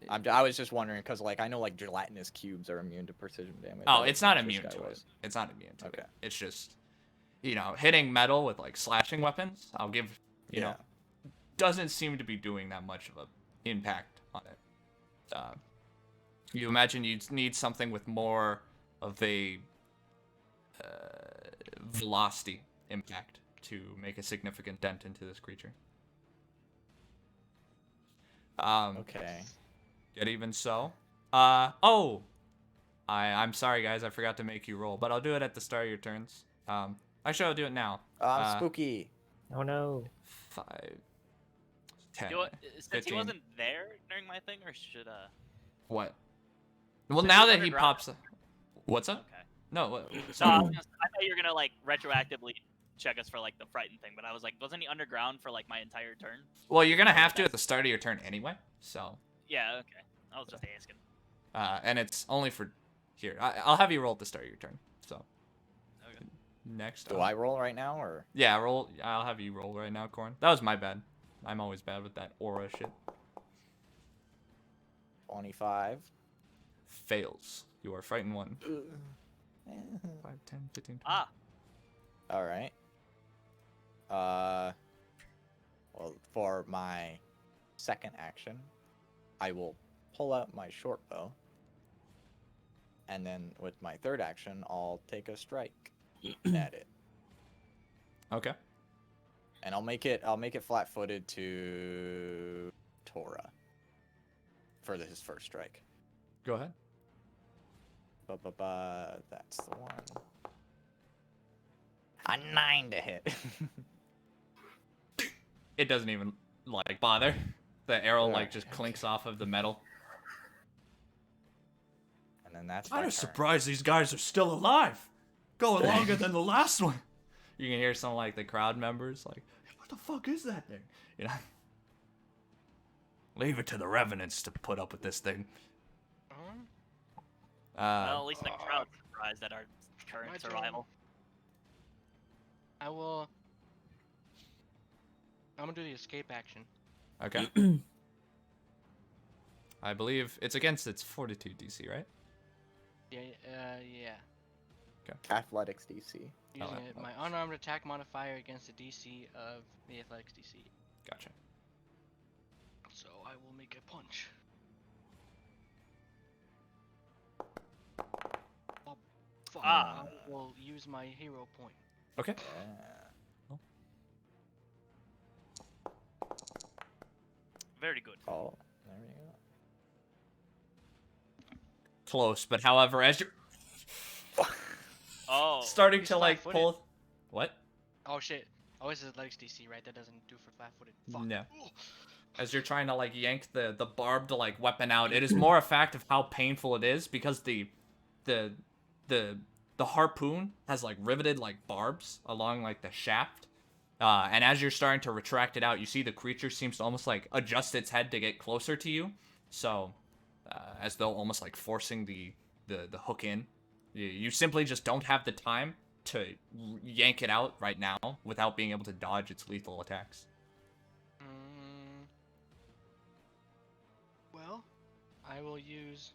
I was just wondering because like I know like gelatinous cubes are immune to precision damage. Oh, I it's wasn't not sure immune this guy to it. was. It's not immune to Okay. it. It's just, hitting metal with like slashing weapons. I'll give Yeah. doesn't seem to be doing that much of a impact on it. You imagine you'd need something with more of a velocity impact to make a significant dent into this creature. Okay. Yet even so, I'm sorry guys, I forgot to make you roll, but I'll do it at the start of your turns. Actually, I'll do it now. Spooky. Oh no. 5, 10. Since 15. he wasn't there during my thing, or should What? Well, Since now he's that he underground- pops. What's up? Okay. No. What? No, I, Sorry. was gonna, I thought you were gonna like retroactively check us for like the frightened thing, but I was like, wasn't he underground for like my entire turn? Well, you're gonna have to at the start of your turn anyway. So, Yeah, okay. I was just asking. and it's only for here. I'll have you roll at the start of your turn. So, Okay. next. Do I roll right now or? Yeah, roll. I'll have you roll right now, Corn. That was my bad. I'm always bad with that aura shit. 25. Fails. You are frightened 1. 5, 10, 15, 20. Ah, All right. Well, for my second action, I will pull out my short bow, and then with my third action, I'll take a strike at it, Okay. and I'll make it flat-footed to Tora for his first strike. Go ahead. That's the one. A 9 to hit. It doesn't even like bother. The arrow Yeah. like just clinks off of the metal. And then that's my turn. surprised these guys are still alive. Going longer than the last one. You can hear some like the crowd members like, what the fuck is that thing? You know. Leave it to the revenants to put up with this thing. well, at least the crowd's surprised at our current My turn. survival. I will. I'm gonna do the escape action. Okay. I believe it's against its fortitude DC, right? Yeah, yeah. Athletics DC. Using my unarmed attack modifier against the DC of the athletics DC. Gotcha. So I will make a punch. Fuck. Ah. I will use my hero point. Okay. Yeah. Very good. Oh, there we Close, but however, as you're go. Oh. starting he's to like flat-footed. pull, what? Oh shit. Oh, it's athletics DC, right? That doesn't do for flat-footed. Fuck. No. Ooh. As you're trying to like yank the barbed like weapon out, it is more a fact of how painful it is because the the harpoon has like riveted like barbs along like the shaft. And as you're starting to retract it out, you see the creature seems to almost like adjust its head to get closer to you. So, as though almost like forcing the hook in. You simply just don't have the time to yank it out right now without being able to dodge its lethal attacks. Well, I will use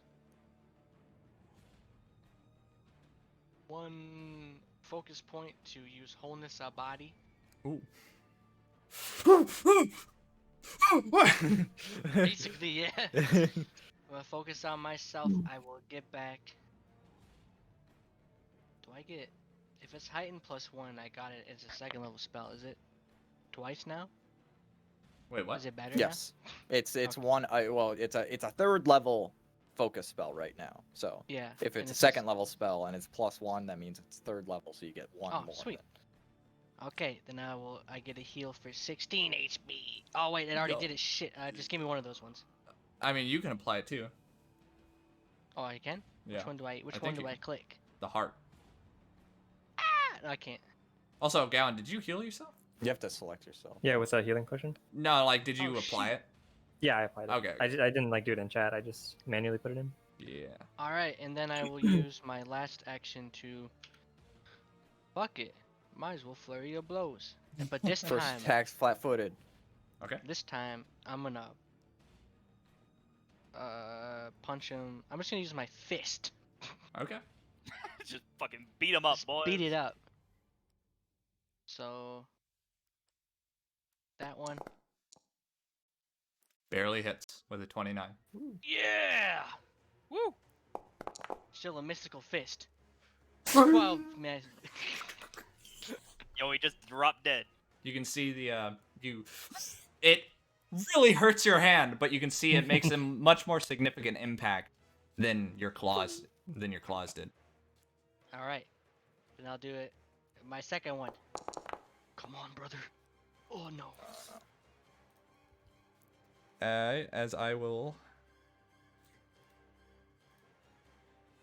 one focus point to use wholeness of body. Ooh. Basically, yeah. I'm gonna focus on myself. I will get back. Do I get? If it's heightened +1, I got it. It's a second level spell. Is it twice now? Wait, what? Is it better Yes, it's Okay. one. Well, it's a third level focus spell right now. So now? Yeah. if and it's a it says- second level spell and it's +1, that means it's third level, so you get one Oh, more. sweet. then. Okay, then I get a heal for 16 HP. Oh wait, it already Yo. did it. Shit. Just give me one of those ones. I mean, you can apply it too. Oh, I can. Yeah. Which one do I? Which I one think do you I can. click? The heart. Ah, no, I can't. Also, Gowan, did you heal yourself? You have to select yourself. Yeah, what's that healing question? No, like, did you Oh, apply shit. it? Yeah, I applied it. Okay. I didn't like do it in chat. I just manually put it in. Yeah. All right, and then I will use my last action to. Fuck it. Might as well flurry of blows. But this First time, attack's flat-footed. Okay. this time I'm gonna punch him. I'm just gonna use my fist. Okay. Just fucking beat him up, Just boys. beat it up. So that one. Barely hits with a 29. Yeah. Woo! Still a mystical fist. 12 man. Yo, he just dropped dead. You can see the it really hurts your hand, but you can see it makes a much more significant impact than your claws did. All right. Then I'll do it. My second one. Come on, brother. Oh no. As I will.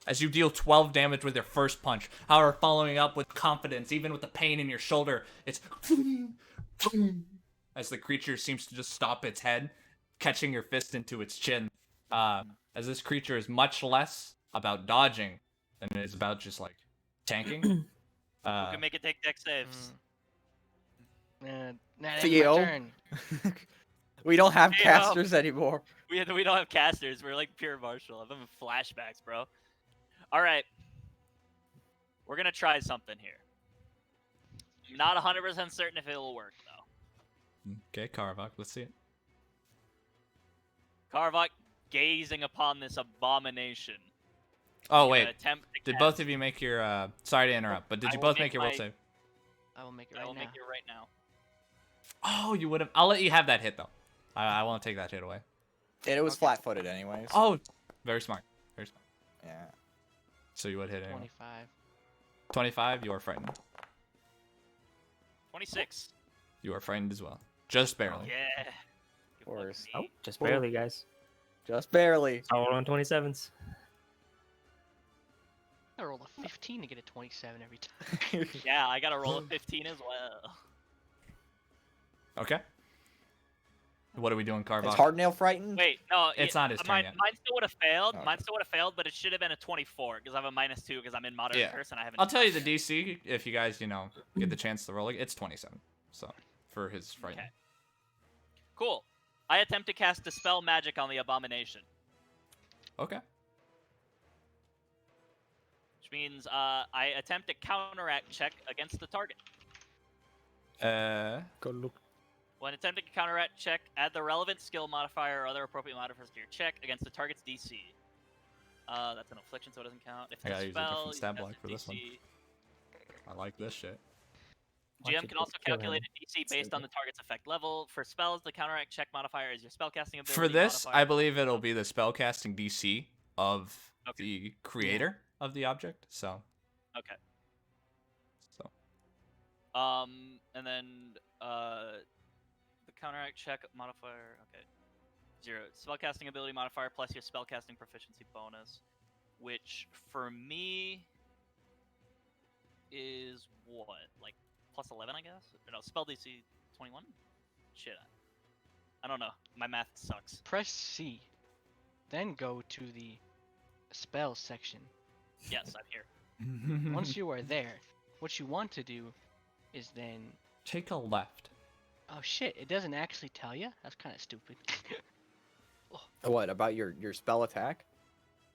As you deal 12 damage with your first punch, however, following up with confidence, even with the pain in your shoulder, it's as the creature seems to just stop its head, catching your fist into its chin. As this creature is much less about dodging than it is about just like tanking. Who can make it take deck saves? Nah, that's Theo? my turn. We don't have Theo. casters anymore. We don't have casters. We're like pure martial. I'm having flashbacks, bro. All right. We're gonna try something here. I'm not 100% certain if it'll work though. Okay, Karvak, let's see it. Karvak gazing upon this abomination. Oh Gonna wait, attempt to did cast- both of you make your? Sorry to interrupt, but did I you will both make make your will my- save? I will make it I right will now. make it right now. Oh, you would have. I'll let you have that hit though. I won't take that hit away. And it was Okay. flat-footed anyways. Oh, very smart. Very smart. Yeah. So you would hit anyway. 25. 25. You are frightened. 26. You are frightened as well. Just barely. Yeah. Of course. Oh, just barely, guys. Just barely. All on 27s. I roll a 15 to get a 27 every time. Yeah, I gotta roll a 15 as well. Okay. What are we doing, Is Karvak? Hardnail frightened? Wait, no. It's not his turn mine, yet. Mine still would have failed. Okay. Mine still would have failed, but it should have been a 24 because I have a -2 because I'm in Modern Yeah. Curse and I haven't. I'll tell you the DC if you guys, get the chance to roll it. It's 27. So, for his frightened. Okay. Cool. I attempt to cast Dispel Magic on the abomination, Okay. which means I attempt a counteract check against the target. Go look. When attempting a counteract check, add the relevant skill modifier or other appropriate modifiers to your check against the target's DC. That's an affliction, so it doesn't count. If I gotta it's a use a different spell, stat you block cast for a this one. DC. I like this shit. Watch GM it can also just kill calculate him. a DC based on the target's effect level. For spells, the counteract check modifier is your spellcasting ability For this, modifier. I believe it'll be the spellcasting DC of Okay. the creator of the object. So. Okay. So. And then the counteract check modifier. Okay. 0 spellcasting ability modifier plus your spellcasting proficiency bonus, which for me is what, like plus 11, I guess. No, spell DC 21. Shit, I don't know. My math sucks. Press C, then go to the spell section. Yes, I'm here. Once you are there, what you want to do is then. Take a left. Oh shit! It doesn't actually tell you. That's kind of stupid. What about your spell attack?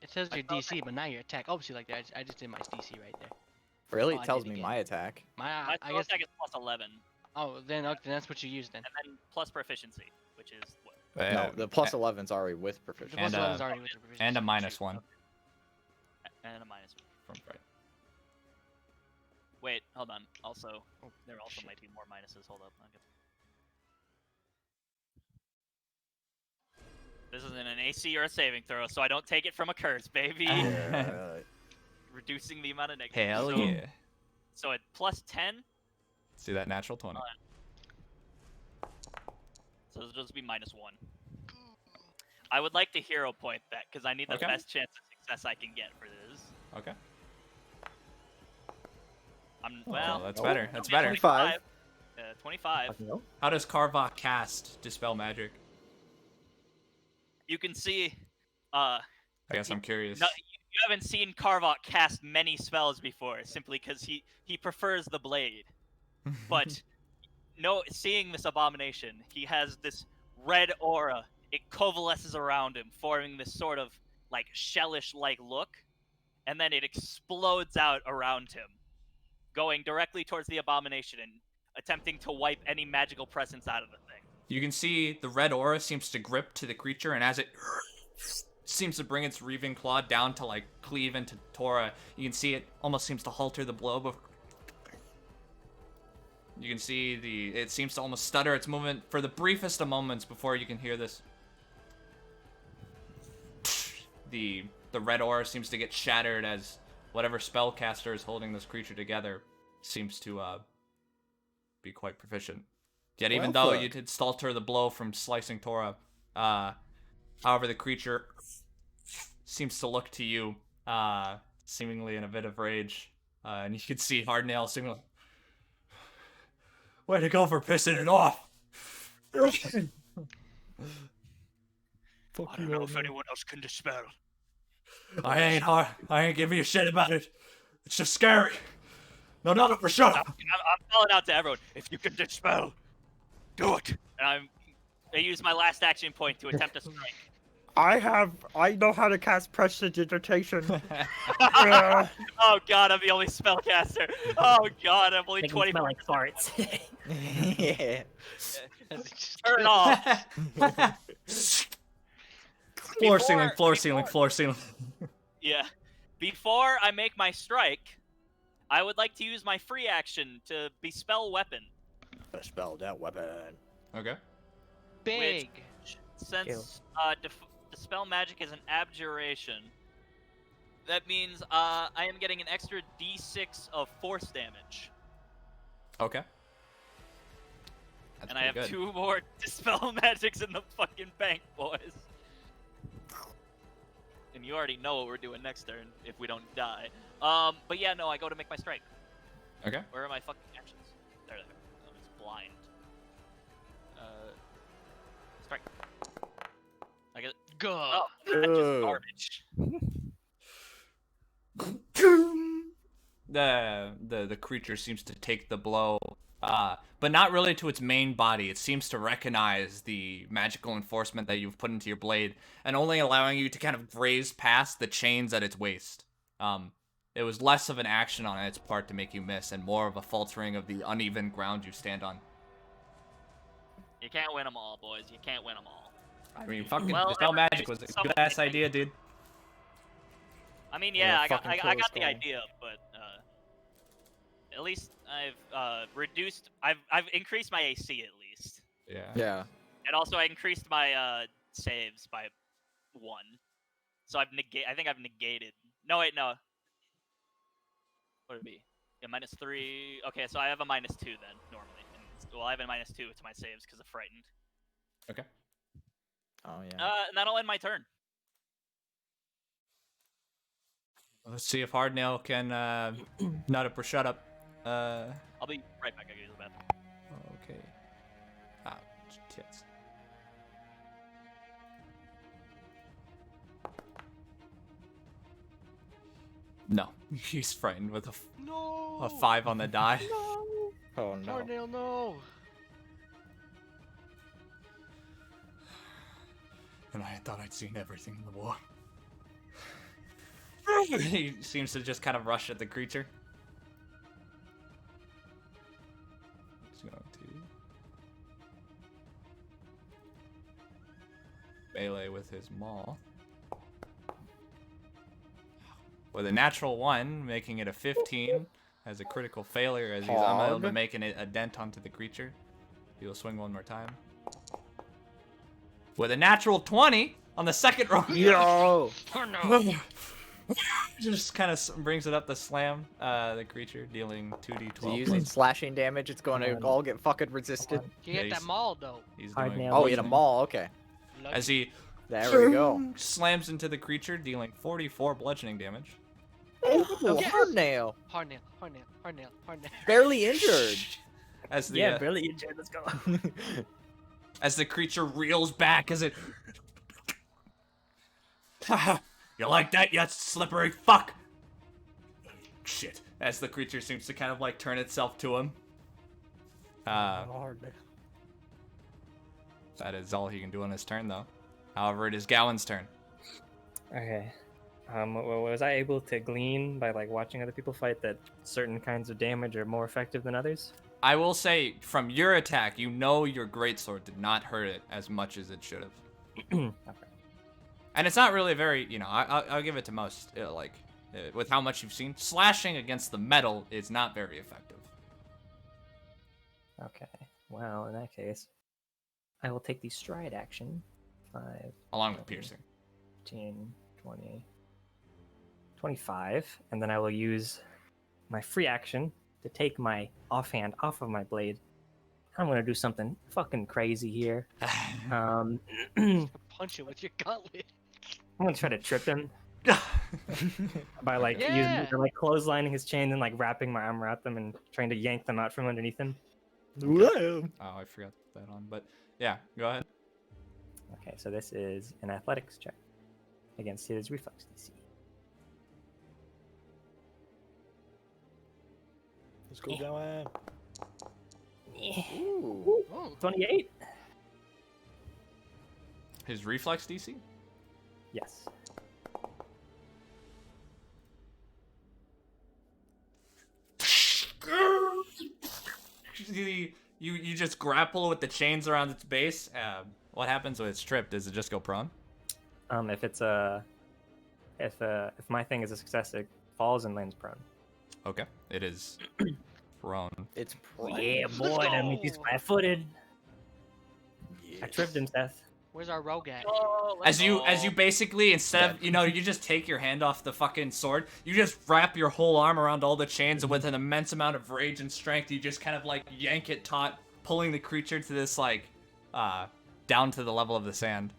It says My your spell DC, but not your attack. Obviously, like that. I just did my DC right there. Really, Oh, I it tells did me again. my attack. My, My I spell guess. attack is plus 11, Oh, then okay, that's what you use then. and then plus proficiency, which is what? No, the plus 11's already with The proficiency. plus And, 11's already with the proficiency. and a -1 And a minus. from right. Wait, hold on. Also, Oh, there also shit. might be more minuses. Hold up. Okay. This isn't an AC or a saving throw, so I don't take it from a curse, baby. Reducing the amount of negative. Hell so, yeah. So at plus 10, See that natural 20. so it'll just be -1. I would like to hero point that, because I need the Okay. best chance of success I can get for this. Okay. Well, that's oh, better. That's yeah, better. 25. 25. Fucking no. How does Karvok cast Dispel Magic? You can see, I guess I'm curious. no, you haven't seen Karvok cast many spells before, simply because he prefers the blade. But no, seeing this abomination, he has this red aura. It coalesces around him, forming this sort of like shellish-like look, and then it explodes out around him, going directly towards the abomination and attempting to wipe any magical presence out of the thing. You can see the red aura seems to grip to the creature, and as it seems to bring its reaving claw down to like cleave into Tora, you can see it almost seems to halter the blow. But you can see it seems to almost stutter its movement for the briefest of moments before you can hear this. The red aura seems to get shattered as whatever spellcaster is holding this creature together seems to be quite proficient. Yet even Well, though fuck. you did stulter the blow from slicing Tora, however the creature seems to look to you, seemingly in a bit of rage, and you can see Hardnail seemingly, way to go for pissing it off. I don't know if anyone else can dispel. I ain't giving a shit about it. It's just scary. No, not for sure. I'm calling out to everyone. If you can dispel, do it. And I use my last action point to attempt a strike. I know how to cast prestidigitation. Oh god, I'm the only spellcaster. Oh god, I'm only They can 20. smell like farts. Yeah. Turn off. Floor ceiling, Before- floor ceiling, floor ceiling. Yeah. Before I make my strike, I would like to use my free action to bespell weapon. Spell that weapon. Okay. Big. Since dispel magic is an abjuration, that means I am getting an extra d6 of force damage. Okay. That's And I have pretty good. 2 more dispel magics in the fucking bank, boys. And you already know what we're doing next turn if we don't die. But yeah, no, I go to make my strike. Okay. Where are my fucking actions? There they are. I'm just blind. Strike. I get. Go. Oh, that's just Ugh. garbage. The creature seems to take the blow, but not really to its main body. It seems to recognize the magical enforcement that you've put into your blade, and only allowing you to kind of graze past the chains at its waist. It was less of an action on its part to make you miss, and more of a faltering of the uneven ground you stand on. You can't win them all, boys. You can't win them all. I mean, fucking Well, dispel magic everybody's was a something good ass like- idea, dude. I mean, Yeah, yeah, I got fucking I kill got this the guy. idea, but at least I've reduced. I've increased my AC at least, Yeah. Yeah. and also I increased my saves by 1. So I think I've negated. No, wait, no. What would it be? Yeah, -3. Okay, so I have a -2 then normally. Well, I have a -2 to my saves because of frightened. Okay. Oh yeah. And that'll end my turn. Let's see if Hardnail can nut up or shut up. I'll be right back. I gotta use the bathroom. Okay. Ah, tits. No, he's frightened with No. a 5 on the die. No. Oh no. Hardnail, no. And I thought I'd seen everything in the war. He seems to just kind of rush at the creature. He's going to melee with his maul. With a natural 1, making it a 15, as a critical failure as he's unable to Hog. make a dent onto the creature. He will swing one more time. With a natural 20 on the second roll. Yo! Oh no. Just kind of brings it up to slam the creature, dealing Is he 2d12. using slashing damage? It's going to on. all get fucking resisted. You get Yeah, that maul though. He's Hard doing nail. Oh, he had a poisoning. maul. Okay. As he There we go. slams into the creature, dealing 44 bludgeoning damage. Ooh, Yes. hard nail. Hardnail, hardnail, hardnail, hardnail. Barely injured. As the Yeah, barely injured. Let's go. as the creature reels back, as it. You like that, you slippery fuck? Shit. As the creature seems to kind of like turn itself to him. Hard. That is all he can do on his turn, though. However, it is Gowan's turn. Okay. Was I able to glean by like watching other people fight that certain kinds of damage are more effective than others? I will say, from your attack, you know your greatsword did not hurt it as much as it should have. Okay. And it's not really very, I'll give it to most, with how much you've seen. Slashing against the metal is not very effective. Okay. Well, in that case, I will take the stride action. 5, Along with piercing. 15, 20, 25, and then I will use my free action to take my offhand off of my blade. I'm gonna do something fucking crazy here. I'm Punch it with your gauntlet. gonna try to trip him by like Yeah. using like clotheslining his chain and like wrapping my arm around them and trying to yank them out from underneath him. Oh, I forgot to put that on. But yeah, go ahead. Okay, so this is an athletics check against his reflex DC. Let's go going. Yeah. Ooh. Oh. 28. His reflex DC? Yes. You just grapple with the chains around its base. What happens when it's tripped? Does it just go prone? If it's if my thing is a success, it falls and lands prone. Okay, it is prone. It's prone. Yeah, boy, that means he's flat-footed. I tripped him, Seth. Where's our rogue at? Oh, As you basically, instead of you just take your hand off the fucking sword, you just wrap your whole arm around all the chains, and with an immense amount of rage and strength, you just kind of like yank it taut, pulling the creature to this down to the level of the sand.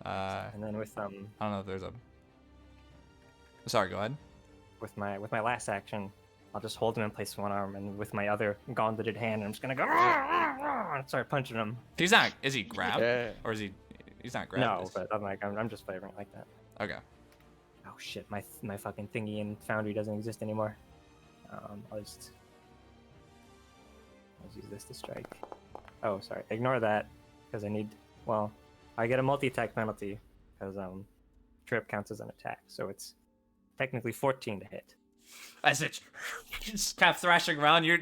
And then with I don't know if there's a. Sorry, go ahead. with my last action, I'll just hold him in place with one arm, and with my other gauntleted hand, I'm just gonna go and start punching him. He's not. Is he grabbed? Yeah. Or is he? He's not grabbed. No, is he? but I'm just flavoring it like that. Okay. Oh shit, my fucking thingy in Foundry doesn't exist anymore. I'll just use this to strike. Oh, sorry. Ignore that, because I get a multi-attack penalty, because trip counts as an attack, so it's technically 14 to hit. As it's just kind of thrashing around, you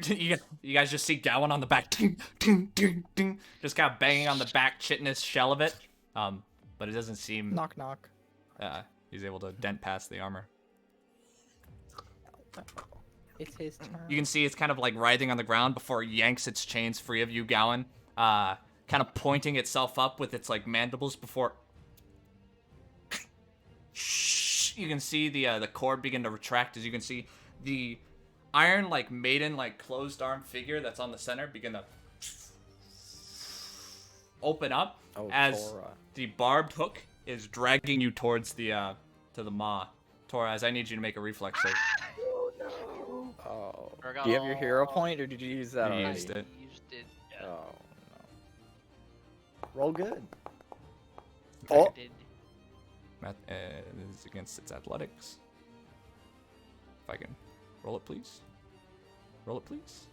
guys just see Gowan on the back, ding, ding, ding, ding, just kind of banging on the back chitinous shell of it. But it doesn't seem Knock knock. he's able to dent past the armor. It's his turn. You can see it's kind of like writhing on the ground before it yanks its chains free of you, Gowan. Kind of pointing itself up with its like mandibles before. You can see the cord begin to retract as you can see the iron like maiden like closed arm figure that's on the center begin to open up as Tora. the barbed hook is dragging you towards the to the maw. Tora, as I need you to make a reflex save. Oh. Forgot Do you have your hero all- point, or did you use that You already? used it. Used it. Yeah. Oh no. Roll good. I Oh. did. This is against its athletics. If I can roll it, please. Roll it, please.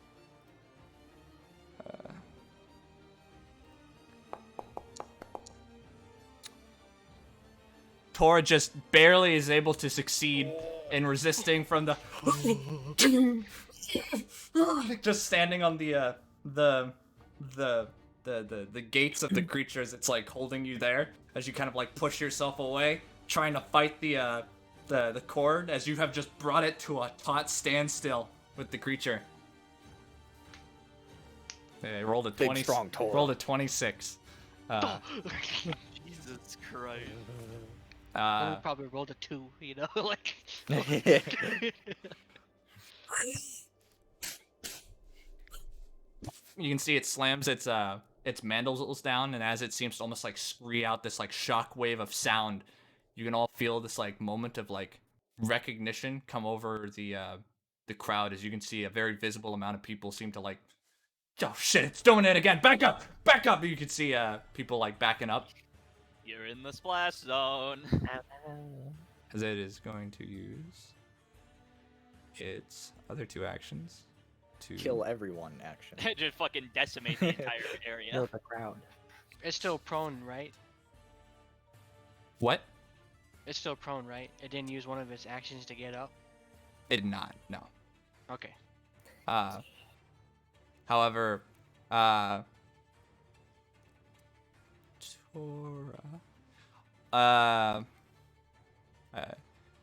Tora just barely is able to succeed in resisting from the just standing on the gates of the creatures. It's like holding you there as you kind of like push yourself away, trying to fight the cord as you have just brought it to a taut standstill with the creature. They rolled a Big, 20. strong Tora. Rolled a 26. Jesus Christ. I would probably rolled a 2, you know, like. You can see it slams its mandibles down, and as it seems to almost like scree out this like shock wave of sound, you can all feel this like moment of like recognition come over the crowd as you can see a very visible amount of people seem to like, oh shit, it's doing it again, back up, back up. You can see people like backing up You're in the splash zone. as it is going to use its other two actions to Kill everyone, action. Just fucking decimate the entire area. Kill the crowd. It's still prone, right? What? It's still prone, right? It didn't use one of its actions to get up. It did not, no. Okay. However, Tora,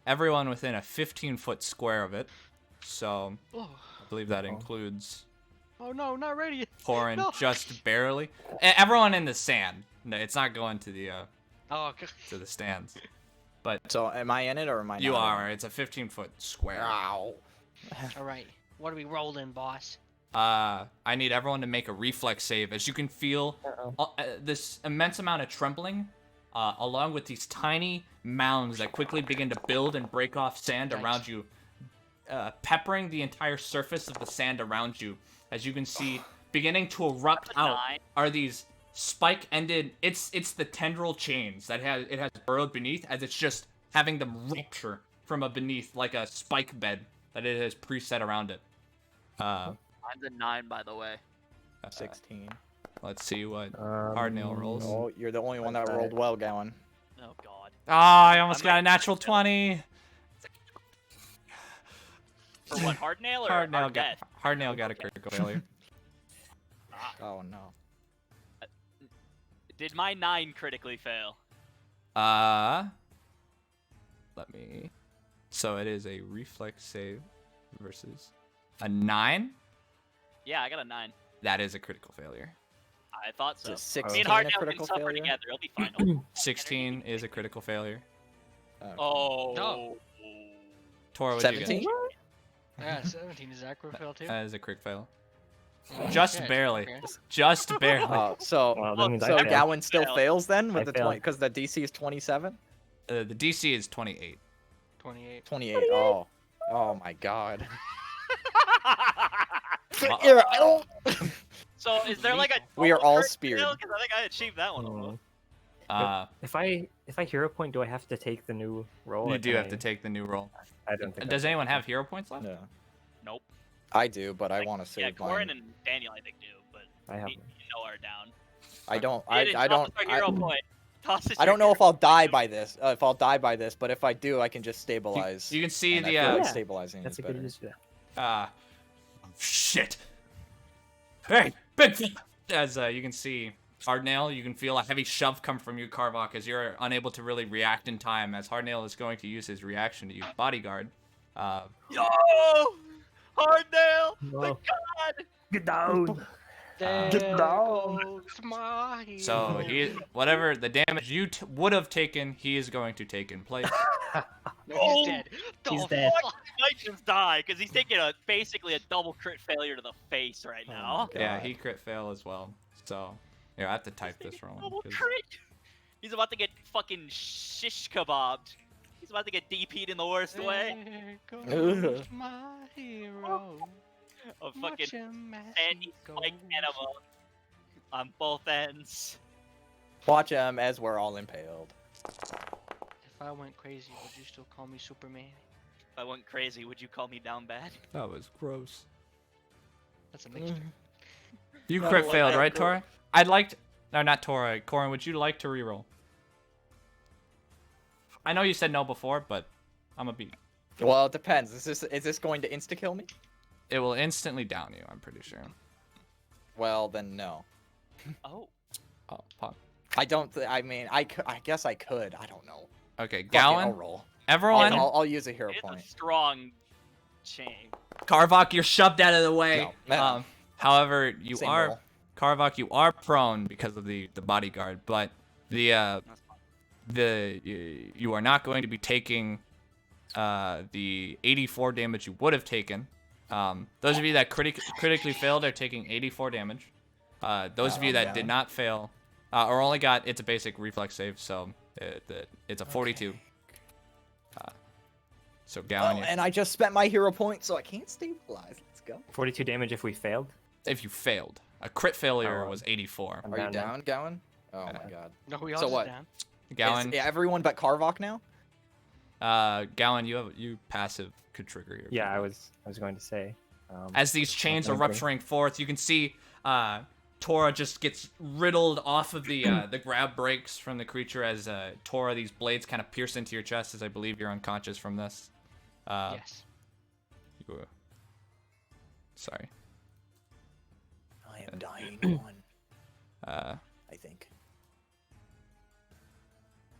everyone within a 15-foot square of it, so Oh, I believe that includes oh no, not ready. Torin No. just barely. Everyone in the sand. No, it's not going to the Oh, okay. to the stands. But So, am I in it or am I you not? are. It's a 15-foot square. Ow. All right. What are we rolling, boss? I need everyone to make a reflex save. As you can feel this immense amount of trembling, along with these tiny mounds that quickly begin to build and break off sand Nice. around you, peppering the entire surface of the sand around you. As you can see, beginning to erupt out Nine. are these spike-ended. It's the tendril chains that it has burrowed beneath, as it's just having them rupture from beneath like a spike bed that it has preset around it. Mine's a 9, by the way. 16. Let's see what hard nail rolls. Oh, you're the only one that Alright. rolled well, Gowan. Oh god. Ah, I almost I'm got a like- natural 20. For what, hard nail or Hard nail hard got death? hard nail got a critical failure. Oh no. Did my 9 critically fail? Let me. So it is a reflex save versus a 9. Yeah, I got a 9. That is a critical failure. I thought so. Is it Me 16 and hard a nail can critical suffer failure? together. It'll be fine. 16 is a critical failure. Okay. Oh. No. Tora, what'd you 17? get? Yeah, 17. Is that crit fail too? That is a crit fail. Oh, Just shit, barely. okay. Just barely. Oh, so Well, that means so I failed. Gowan still Failed. fails then I with the 20 failed. because the DC is 27. The DC is 28. 28. 28. Oh. Oh my God. Uh, Here, I don't- So is there like a We are double all crit speared. fail? 'Cause I think I achieved that one. Hmm. Uh, If I hero point, do I have to take the new roll? you or do can have to take the new roll. I don't think. Does anyone have hero points left? Yeah. Nope. I do, but I Like, want to Yeah, save Corin mine. and Daniel I think do, but I have. you know are down. I don't. Aiden, I toss don't. us our hero I, point. Toss us I your don't know if hero I'll die by this. If I'll die by this, but if I do, I can just stabilize. You can see and I the feel like Yeah. stabilizing That's is a good better. use for that. Shit. Hey, big. As you can see, Hardnail, you can feel a heavy shove come from you, Karvok, as you're unable to really react in time. As Hardnail is going to use his reaction to use Bodyguard, Yo! Hardnail! Whoa. Thank God! Get down. There down. goes my So hero. whatever the damage you would have taken, he is going to take in place. No, Oh! he's dead. He's The dead. fuck? Might just die because he's taking basically a double crit failure to the face right now. Yeah, God. he crit fail as well. So here I have to type this wrong. Double 'cause- crit. He's about to get fucking shish kebabbed. He's about to get DP'd in the worst way. There goes my hero. A fucking Watch him as sandy he spike goes. enema on both ends. Watch him as we're all impaled. If I went crazy, would you still call me Superman? If I went crazy, would you call me down bad? That was gross. That's a mixture. You No, crit like failed, that, right, Tor- Tora? I'd like to... No, not Tora. Corin, would you like to reroll? I know you said no before, but I'm a beat. Well, it depends. Is this going to insta kill me? It will instantly down you, I'm pretty sure. Well, then no. Oh, Oh, pop. I don't. I mean, I guess I could. I don't know. Okay, Fuck it, I'll Gowan, roll. everyone, I'll use a hero it's point. a strong chain. Carvok, you're shoved out of the way. No. However, you Same are roll. Carvok, you are prone because of the bodyguard, but you are not going to be taking the 84 damage you would have taken. Those of you that critically failed are taking 84 damage. Those of you that did not fail or only got, it's a basic reflex save, so it's a 42. So Gowan, And I just spent my hero point, so I can't stabilize. Let's go. 42 damage if we failed. if you failed, a crit failure Oh. was 84. I'm Are you now. down, Gowan? Oh my god. No, we all So just what? down. Gowan, Is everyone but Karvok now? Gowan, you passive could trigger your. Yeah, I was going to say. As these chains are Okay. rupturing forth, you can see Tora just gets riddled off of the grab breaks from the creature as Tora, these blades kind of pierce into your chest, as I believe you're unconscious from this. Yes. Sorry. I am dying one, Uh, I think.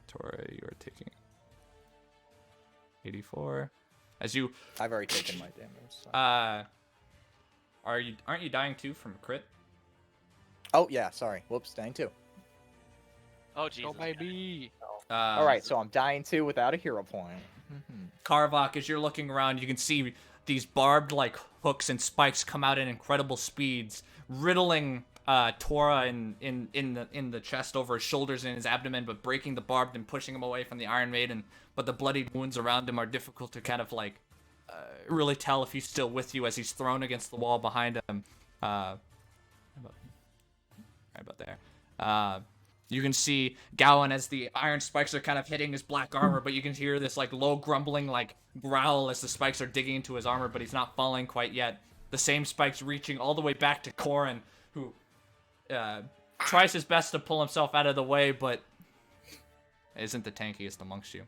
Tora, you are taking 84. As you I've already taken my damage. So. aren't you dying too from a crit? Oh yeah, sorry. Whoops, dying too. Oh Jesus. Go baby. All right, so I'm dying too without a hero point. Karvok, as you're looking around, you can see these barbed like hooks and spikes come out at incredible speeds, riddling Tora in the chest, over his shoulders and his abdomen, but breaking the barbed and pushing him away from the Iron Maiden. But the bloodied wounds around him are difficult to kind of like really tell if he's still with you as he's thrown against the wall behind him. Right about there. You can see Gowan as the iron spikes are kind of hitting his black armor, but you can hear this like low grumbling like growl as the spikes are digging into his armor, but he's not falling quite yet. The same spikes reaching all the way back to Corin, who tries his best to pull himself out of the way, but isn't the tankiest amongst you.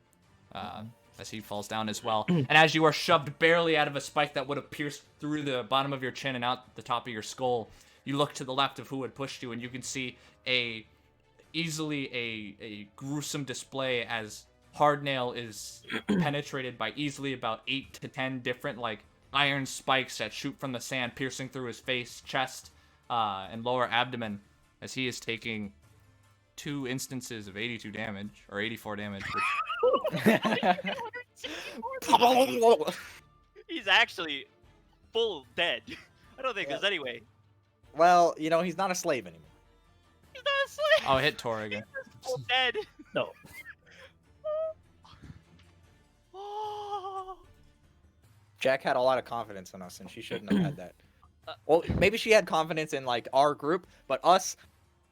As he falls down as well. And as you are shoved barely out of a spike that would have pierced through the bottom of your chin and out the top of your skull, you look to the left of who had pushed you, and you can see easily a gruesome display as Hardnail is penetrated by easily about 8 to 10 different like iron spikes that shoot from the sand, piercing through his face, chest, and lower abdomen, as he is taking 2 instances of 82 damage, or 84 damage, which He's actually full dead. I don't think there's any way. Well, you know, he's not a slave anymore. He's not a slave. I'll hit Tor again. He's full dead. No. Jack had a lot of confidence in us, and she shouldn't have had that. Well, maybe she had confidence in like our group, but us,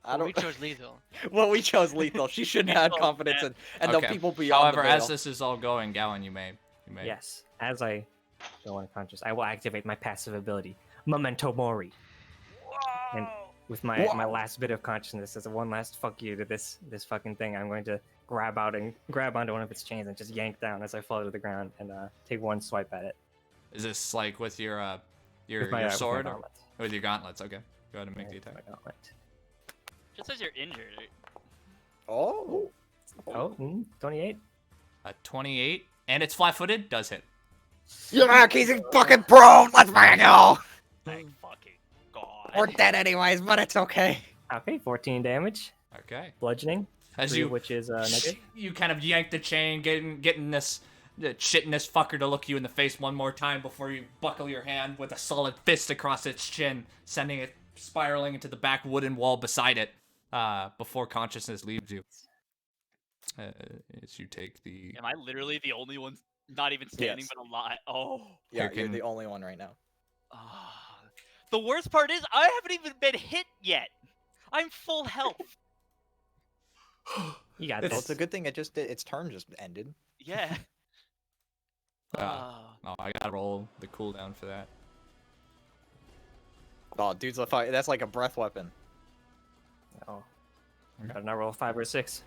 I We don't. chose lethal. Well, we chose lethal. She shouldn't have had confidence in, and the Okay. people beyond However, the as veil. this is all going, Gowan, you may. Yes. As I go unconscious, I will activate my passive ability, Memento Mori. And with my last bit of consciousness, as a one last fuck you to this fucking thing, I'm going to grab onto one of its chains and just yank down as I fall to the ground and take one swipe at it. Is this like with your With my sword or gauntlet. with your gauntlets? Okay, go ahead and make the With my attack. gauntlet. Just says you're injured. Oh. 28. 28, and it's flat-footed. Does hit. Yeah, he's fucking prone. Let's fucking go. Thank fucking god. We're dead anyways, but it's okay. Okay, 14 damage. Okay. Bludgeoning. As 3 you of which is negative. you kind of yank the chain, getting this shitting this fucker to look you in the face one more time before you buckle your hand with a solid fist across its chin, sending it spiraling into the back wooden wall beside it. Before consciousness leaves you. As you take the. Am I literally the only one not even standing Yes. but alive? Oh. Yeah, Here you're can- the only one right now. Ah. The worst part is I haven't even been hit yet. I'm full health. You got It's- Well, it's a this. good thing its turn just ended. Yeah. Oh, I gotta roll the cooldown for that. Oh, dude's a fight. That's like a breath weapon. Oh. Gotta now roll 5 or 6.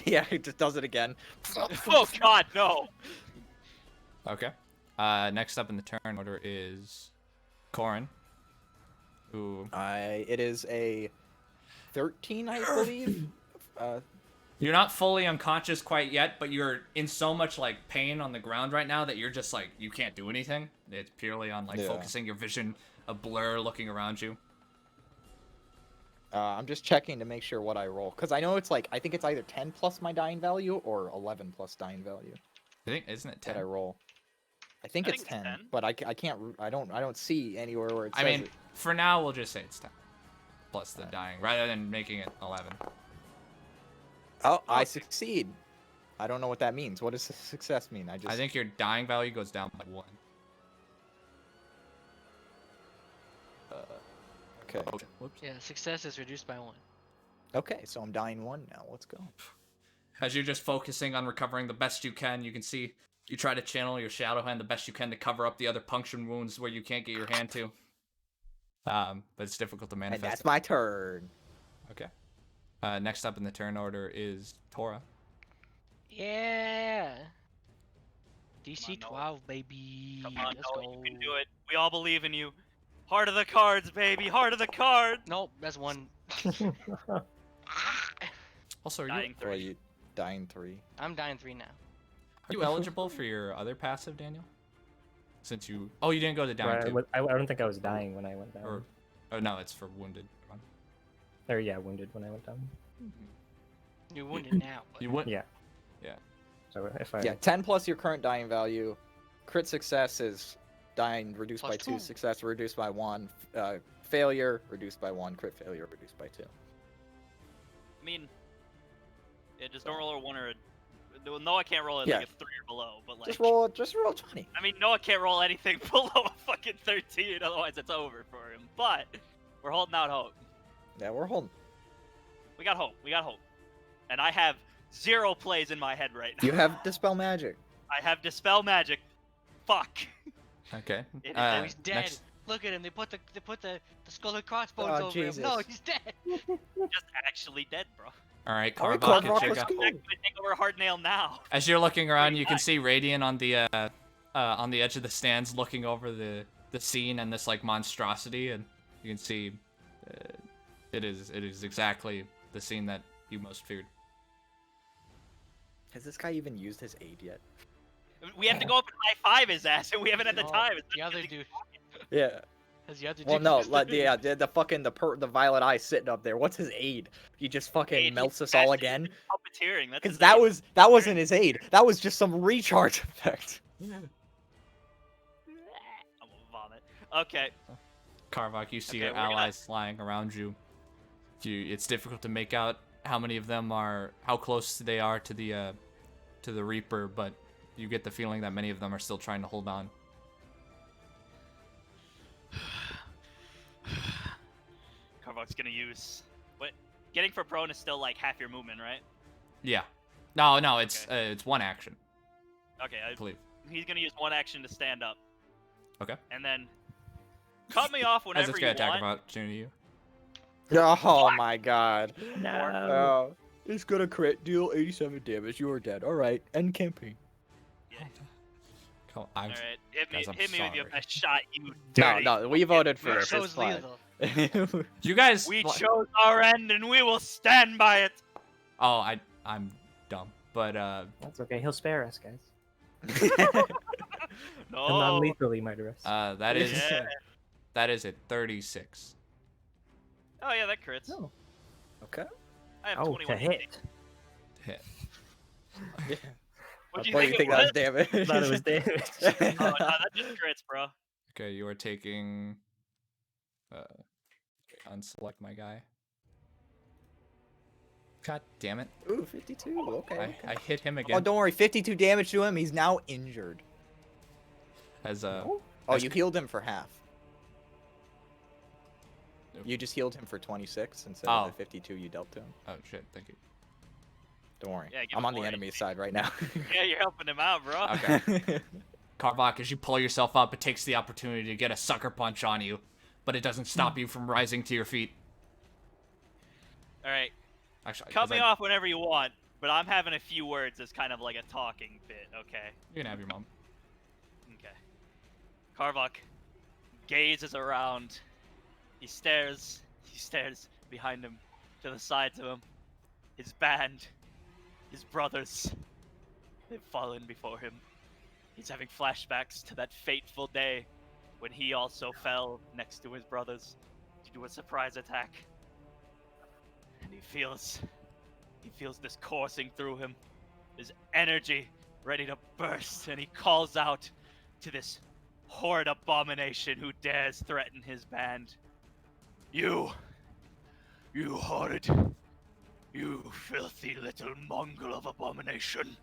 Yeah, he just does it again. Oh god, no. Okay. Next up in the turn order is Corin. Who It is a 13, I believe. you're not fully unconscious quite yet, but you're in so much like pain on the ground right now that you're just like you can't do anything. It's purely on like Yeah. focusing your vision, a blur looking around you. I'm just checking to make sure what I roll, because I know it's like I think it's either 10 plus my dying value or 11 plus dying value I think isn't it that I 10? roll. I think I it's think it's 10, 10. but I can't. I don't see anywhere where it says I mean, it. for now we'll just say it's 10 plus the Alright. dying, rather than making it 11. Oh, I succeed. I don't know what that means. What does success mean? I think your dying value goes down by 1. Okay. Oh, whoops. Yeah, success is reduced by 1. Okay, so I'm dying 1 now. Let's go. As you're just focusing on recovering the best you can see you try to channel your shadow hand the best you can to cover up the other punctured wounds where you can't get your hand to. But it's difficult to And manifest. that's my turn. Okay. Next up in the turn order is Tora. Yeah. DC Come on, Noah. 12, baby. Come on, Let's Noah, go. you can do it. We all believe in you. Heart of the cards, baby. Heart of the cards. Nope, that's 1. Also, are Dying Well, 3. you dying 3. I'm dying 3 now. you eligible for your other passive, Daniel? Since you... Oh, you didn't go to dying too. I don't think I was dying when I went down. Or... Oh, no, it's for wounded. Never mind. Or yeah, wounded when I went down. You're wounded now. But... You went... Yeah. So if I Yeah, 10 plus your current dying value. Crit success is dying reduced Plus by 2. 2. Success reduced by 1. Failure reduced by 1. Crit failure reduced by 2. I mean, yeah, just don't roll a 1 or a... Well, Noah can't roll it Yeah. like a 3 or below, but like... Just roll 20. I mean, Noah can't roll anything below a fucking 13, otherwise it's over for him. But, we're holding out hope. Yeah, we're holding. We got hope. We got hope. And I have 0 plays in my head right now. You have Dispel Magic. I have Dispel Magic. Fuck. Okay. It- Oh, he's dead. next- Look at him. They put the skull and crossbones Oh, over Jesus. him. No, he's dead. Just actually dead, bro. All right, Alright, Carvok, Carvok, it's your let's go. go. I'm gonna take over Hard Nail now. As you're looking around, you can back. see Radiant on the edge of the stands, looking over the scene and this like monstrosity, and you can see it is exactly the scene that you most feared. Has this guy even used his aid yet? We have to go up and high five his ass, and we haven't had the No, time. It's The other dude. Yeah. Has the other Well, dude no, used like it? yeah, the fucking the violet eye sitting up there. What's his aid? He just fucking Aid, melts he's us all fast, again. Puppeteering. That's Because his name. that wasn't his aid. That was just some recharge effect. I'm gonna vomit. Okay. Carvok, you see Okay, your we're gonna- allies flying around you. It's difficult to make out how many of them are, how close they are to the Reaper, but you get the feeling that many of them are still trying to hold on. Carvok's gonna use. What? Getting for prone is still like half your movement, right? Yeah. No, it's one action, Okay, I believe. he's gonna use 1 action to stand up. Okay. And then cut me off As whenever it's you gonna attack want. of opportunity. Oh my god. No. Oh, it's gonna crit, deal 87 damage. You are dead. All right, end campaign. Yeah. Come on, All right, hit me, Guys, I'm with your sorry. best shot, you No, dirty. no, we voted We for it. chose It's fine. lethal. you guys. We chose our end, and we will stand by it. Oh, I'm dumb, but That's okay. He'll spare us, guys. No. non-lethally murderous. That is Yeah. that is a 36. Oh yeah, that crits. No. Okay. I have Oh, 21 to hit. hit. Hit. Yeah. What do What you think it was? that was damage? I thought it was damage. Oh, no, that just crits, bro. Okay, you are taking. Unselect my guy. God damn it! Ooh, 52. Okay. I hit him Oh, again. don't worry. 52 damage to him. He's now injured. As Oh, As- you healed him for half. Nope. You just healed him for 26 instead Oh. of the 52 you dealt to him. Oh shit! Thank you. Don't worry. Yeah, give I'm him on the more enemy HP. side right now. Yeah, you're helping him out, bro. Okay. Karvok, as you pull yourself up, it takes the opportunity to get a sucker punch on you, but it doesn't stop you from rising to your feet. All right, Actually, cut 'cause me off whenever you want, but I'm having a few words as kind of like a talking bit, okay? You can have your mom. Okay. Karvok gazes around. He stares behind him, to the sides of him. His band, his brothers, they've fallen before him. He's having flashbacks to that fateful day when he also fell next to his brothers to do a surprise attack. And he feels this coursing through him, his energy ready to burst, and he calls out to this horrid abomination who dares threaten his band. You horrid, you filthy little mongrel of abomination.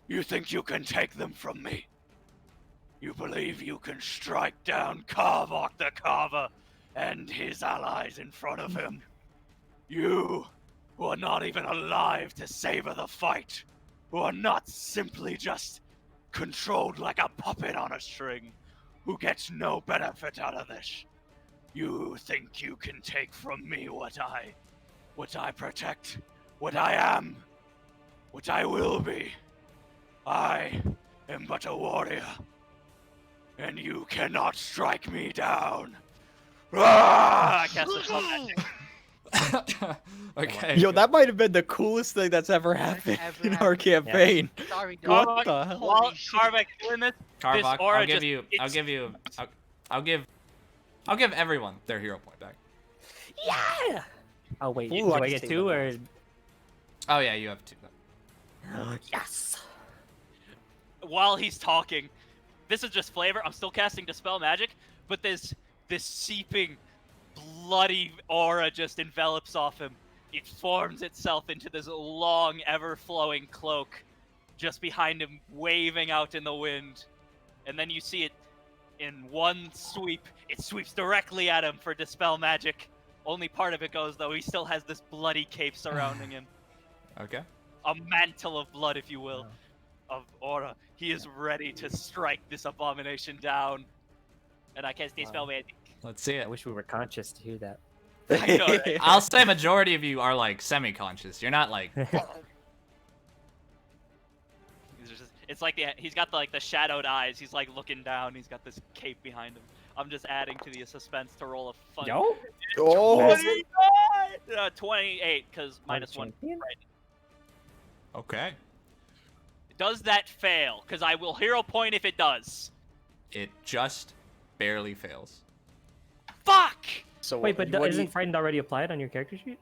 You think you can take them from me? You believe you can strike down Karvok the Carver and his allies in front of him? You, who are not even alive to savor the fight, who are not simply just controlled like a puppet on a string, who gets no benefit out of this. You think you can take from me what I protect, what I am, what I will be. I am but a warrior, and you cannot strike me down. Ah! I cast a spell magic. Okay. Yo, that might have been the coolest thing that's ever happened Ever in our happened. campaign. Sorry, What dog. the hell? While Holy shit. Karvak doing this, Karvok, aura I'll give just- you. I'll it's- give you. I'll give everyone their hero point back. Yeah. Oh wait, Ooh, do I I just get take two them or? Oh yeah, you have two. Yes. while he's talking, this is just flavor. I'm still casting Dispel Magic, but this seeping, bloody aura just envelops off him. It forms itself into this long, ever-flowing cloak just behind him, waving out in the wind. And then you see it in one sweep. It sweeps directly at him for Dispel Magic. Only part of it goes, though. He still has this bloody cape surrounding him. Okay. A mantle of blood, if you will, of aura. He is ready to strike this abomination down. And I cast Dispel Magic. Let's see I it. wish we were conscious to hear that. I know, right? I'll say majority of you are like semi-conscious. You're not like. It's like he's got the shadowed eyes. He's like looking down. He's got this cape behind him. I'm just adding to the suspense to roll a fun. Yo. Oh, 28, because minus one. champion? Right. Okay. Does that fail? Because I will hero point if it does. It just barely fails. Fuck! so Wait, but what do you- isn't frightened already applied on your character sheet?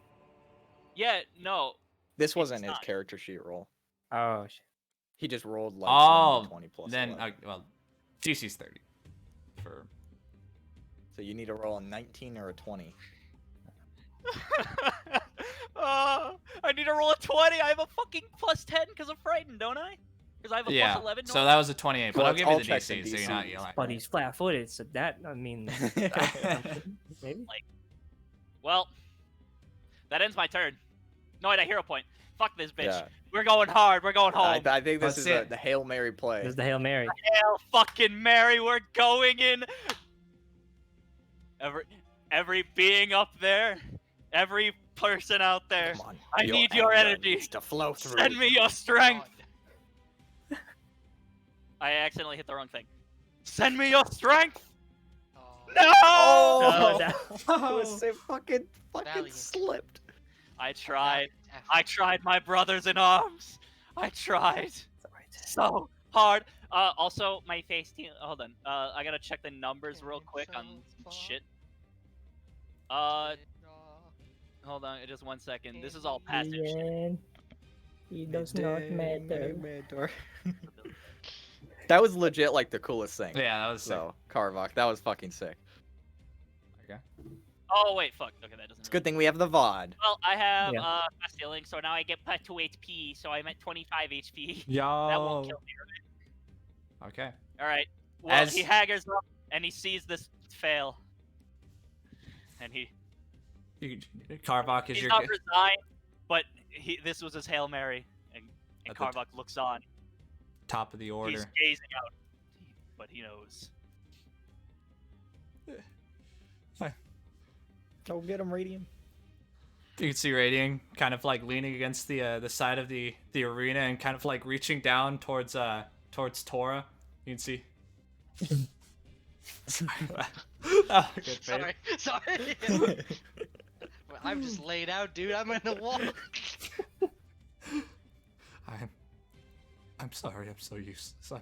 Yeah, no. this wasn't it's his not. character sheet roll. Oh shit. He just rolled like Oh, 20 plus then 11. well, DC's 30. For So you need to roll a 19 or a 20. I need to roll a 20. I have a fucking plus 10 because of frightened, don't I? Because I have a yeah. plus 11. So that was a 28, but Well, I'll it's give you all the checks in DC, so you're not DC. yelling. But he's flat-footed, so that I mean, maybe. Well, that ends my turn. No, wait, I hero point. Fuck this bitch. Yeah. We're going hard. We're going home. I think this Let's is see it. the Hail Mary play. There's the Hail Mary. Hell fucking Mary, we're going in. Every being up there, every person out there, Come on. I need your anger energy. needs to flow through. send me your strength. I accidentally hit the wrong thing. Send me your strength. Oh. No! Oh, No, it was so fucking Valiant. slipped. I tried. Effort. I tried, my brothers in arms. I tried It's alright. so hard. Also, my face team. Hold on. I gotta check the numbers real quick on some shit. Hold on, just 1 second. This is all passive shit. He does not matter. That was legit like the coolest thing. Yeah, that was sick. So Carvok, that was fucking sick. Okay. Oh wait, fuck. Okay, that doesn't. It's a good thing we have the VOD. Well, I have Yeah. fast healing, so now I get back to HP. So I'm at 25 HP. Yo. That won't kill me, right? Okay. All right. Well, he haggers up and he sees this fail, and Carvok is he's your. not resigned, but this was his Hail Mary, and At the Carvok looks on. Top of the order. He's gazing out, but he knows. Go get him, Radium. You can see Radiant kind of like leaning against the side of the arena and kind of like reaching down towards Tora. You can see. Oh, good face. Sorry. Well, I'm just laid out, dude. I'm in the wall. I'm sorry. I'm so useless.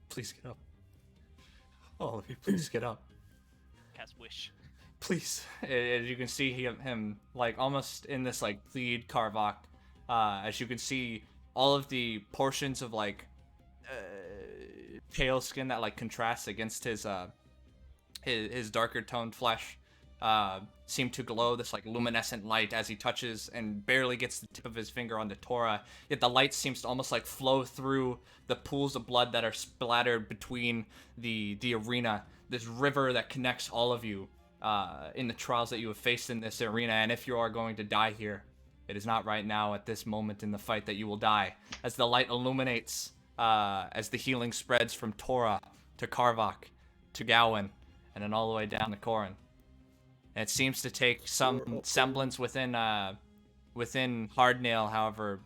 Please get up. All of you, please get up. Cast wish. Please. As you can see him like almost in this like plead Carvok. As you can see all of the portions of like pale skin that like contrasts against his darker toned flesh seem to glow this like luminescent light as he touches and barely gets the tip of his finger onto Tora. Yet the light seems to almost like flow through the pools of blood that are splattered between the arena, this river that connects all of you in the trials that you have faced in this arena. And if you are going to die here, it is not right now at this moment in the fight that you will die, as the light illuminates as the healing spreads from Tora to Carvok to Gowan and then all the way down to Corrin. And it seems to take some semblance within Hardnail, however,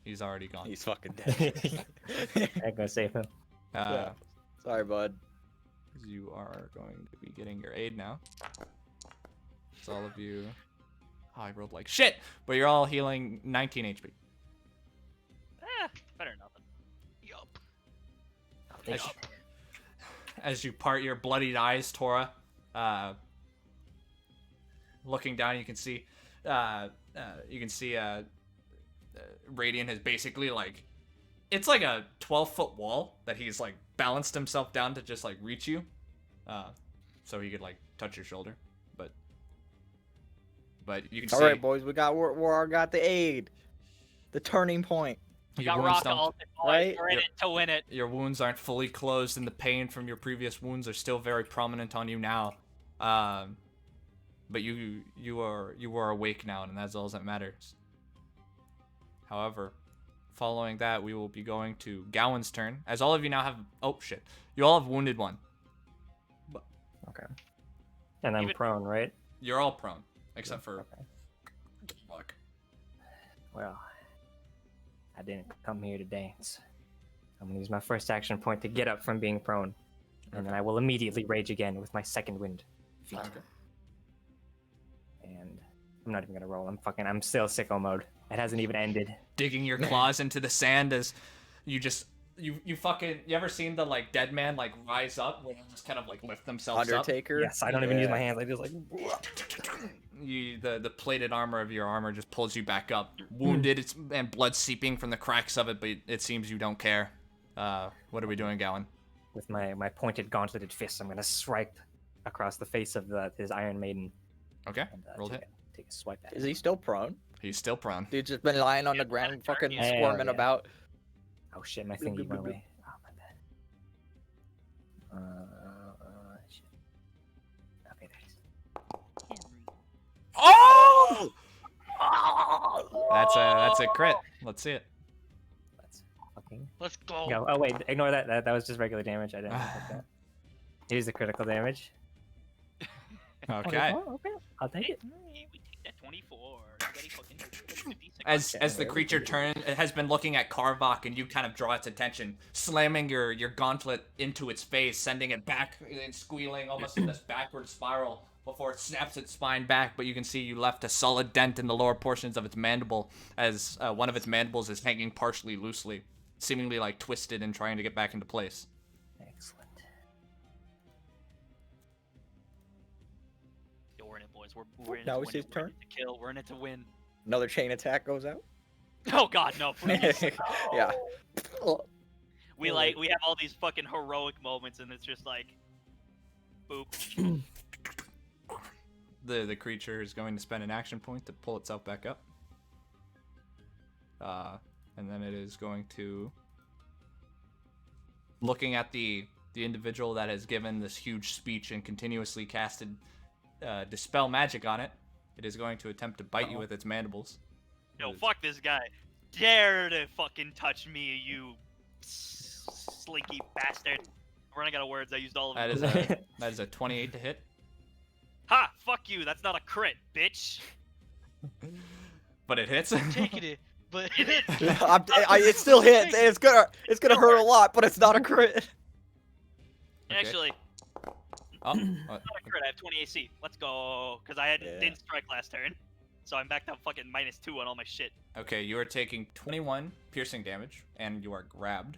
he's already gone. He's fucking dead. I'm gonna save him. Yeah. Sorry, bud. You are going to be getting your aid now. So all of you... Oh, I rolled like shit! But you're all healing 19 HP. Better than nothing. Yup. As you part your bloodied eyes, Tora, looking down, you can see Radiant has basically like, it's like a 12-foot wall that he's like balanced himself down to just like reach you, so he could like touch your shoulder, but you can see. All right, boys, we got got the aid, the turning point. We Your got wounds rock don't- ultimate, boys. right? We're in Yep. it to win it. Your wounds aren't fully closed, and the pain from your previous wounds are still very prominent on you now. But you are awake now, and that's all that matters. However, following that, we will be going to Gowan's turn, as all of you now have. Oh shit! You all have wounded one. Okay. And I'm Even- prone, right? You're all prone, except for. Okay. Fuck. Well, I didn't come here to dance. I'm gonna use my first action point to get up from being prone, and then I will immediately rage again with my second wind feat. Okay. And I'm not even gonna roll. I'm still sicko mode. It hasn't even ended. Digging your claws into the sand as you just. You ever seen the like dead man like rise up when they just kind of like lift themselves up? Undertaker. Yes, I don't even use my hands. I just like. The plated armor of your armor just pulls you back up, wounded, and blood seeping from the cracks of it, but it seems you don't care. What are we doing, Gowan? With my pointed gauntleted fist, I'm gonna swipe across the face of his Iron Maiden. Okay, And, roll take hit. take a swipe at Is it. he still prone? He's still prone. Dude's just been lying on the ground, fucking Hell squirming yeah. about. Oh shit, my thingy went away. Oh my bad. Shit. Okay, there it is. Oh! That's a crit. Let's see it. Let's fucking Let's go. go. Oh wait, ignore that. That was just regular damage. I didn't take that. Here's the critical damage. Okay. Oh, okay. I'll take it. Hey, we take that 24. You gotta fucking as the creature has been looking at Karvok, and you kind of draw its attention, slamming your gauntlet into its face, sending it back and squealing almost in this backward spiral before it snaps its spine back. But you can see you left a solid dent in the lower portions of its mandible, as one of its mandibles is hanging partially loosely, seemingly like twisted and trying to get back into place. Excellent. Yo, we're in it, boys. We're in it Now to it's win. his We're in turn. it to kill. We're in it to win. Another chain attack goes out. Oh God, no! Please. Yeah. We have all these fucking heroic moments, and it's just like, boop. The creature is going to spend an action point to pull itself back up. And then it is going to, looking at the individual that has given this huge speech and continuously casted dispel magic on it, it is going to attempt to bite you with its mandibles. Yo, fuck this guy. Dare to fucking touch me, you slinky bastard. I'm running out of words. I used all of them. That is a 28 to hit. Ha! Fuck you. That's not a crit, bitch. But it hits. Taking it, but It still hits. It's gonna hurt a lot, but it's not a crit. Okay. Actually, Oh, not a crit. I have 20 AC. Let's go. Because I didn't strike last turn. So I'm back to fucking -2 on all my shit. okay, you are taking 21 piercing damage, and you are grabbed.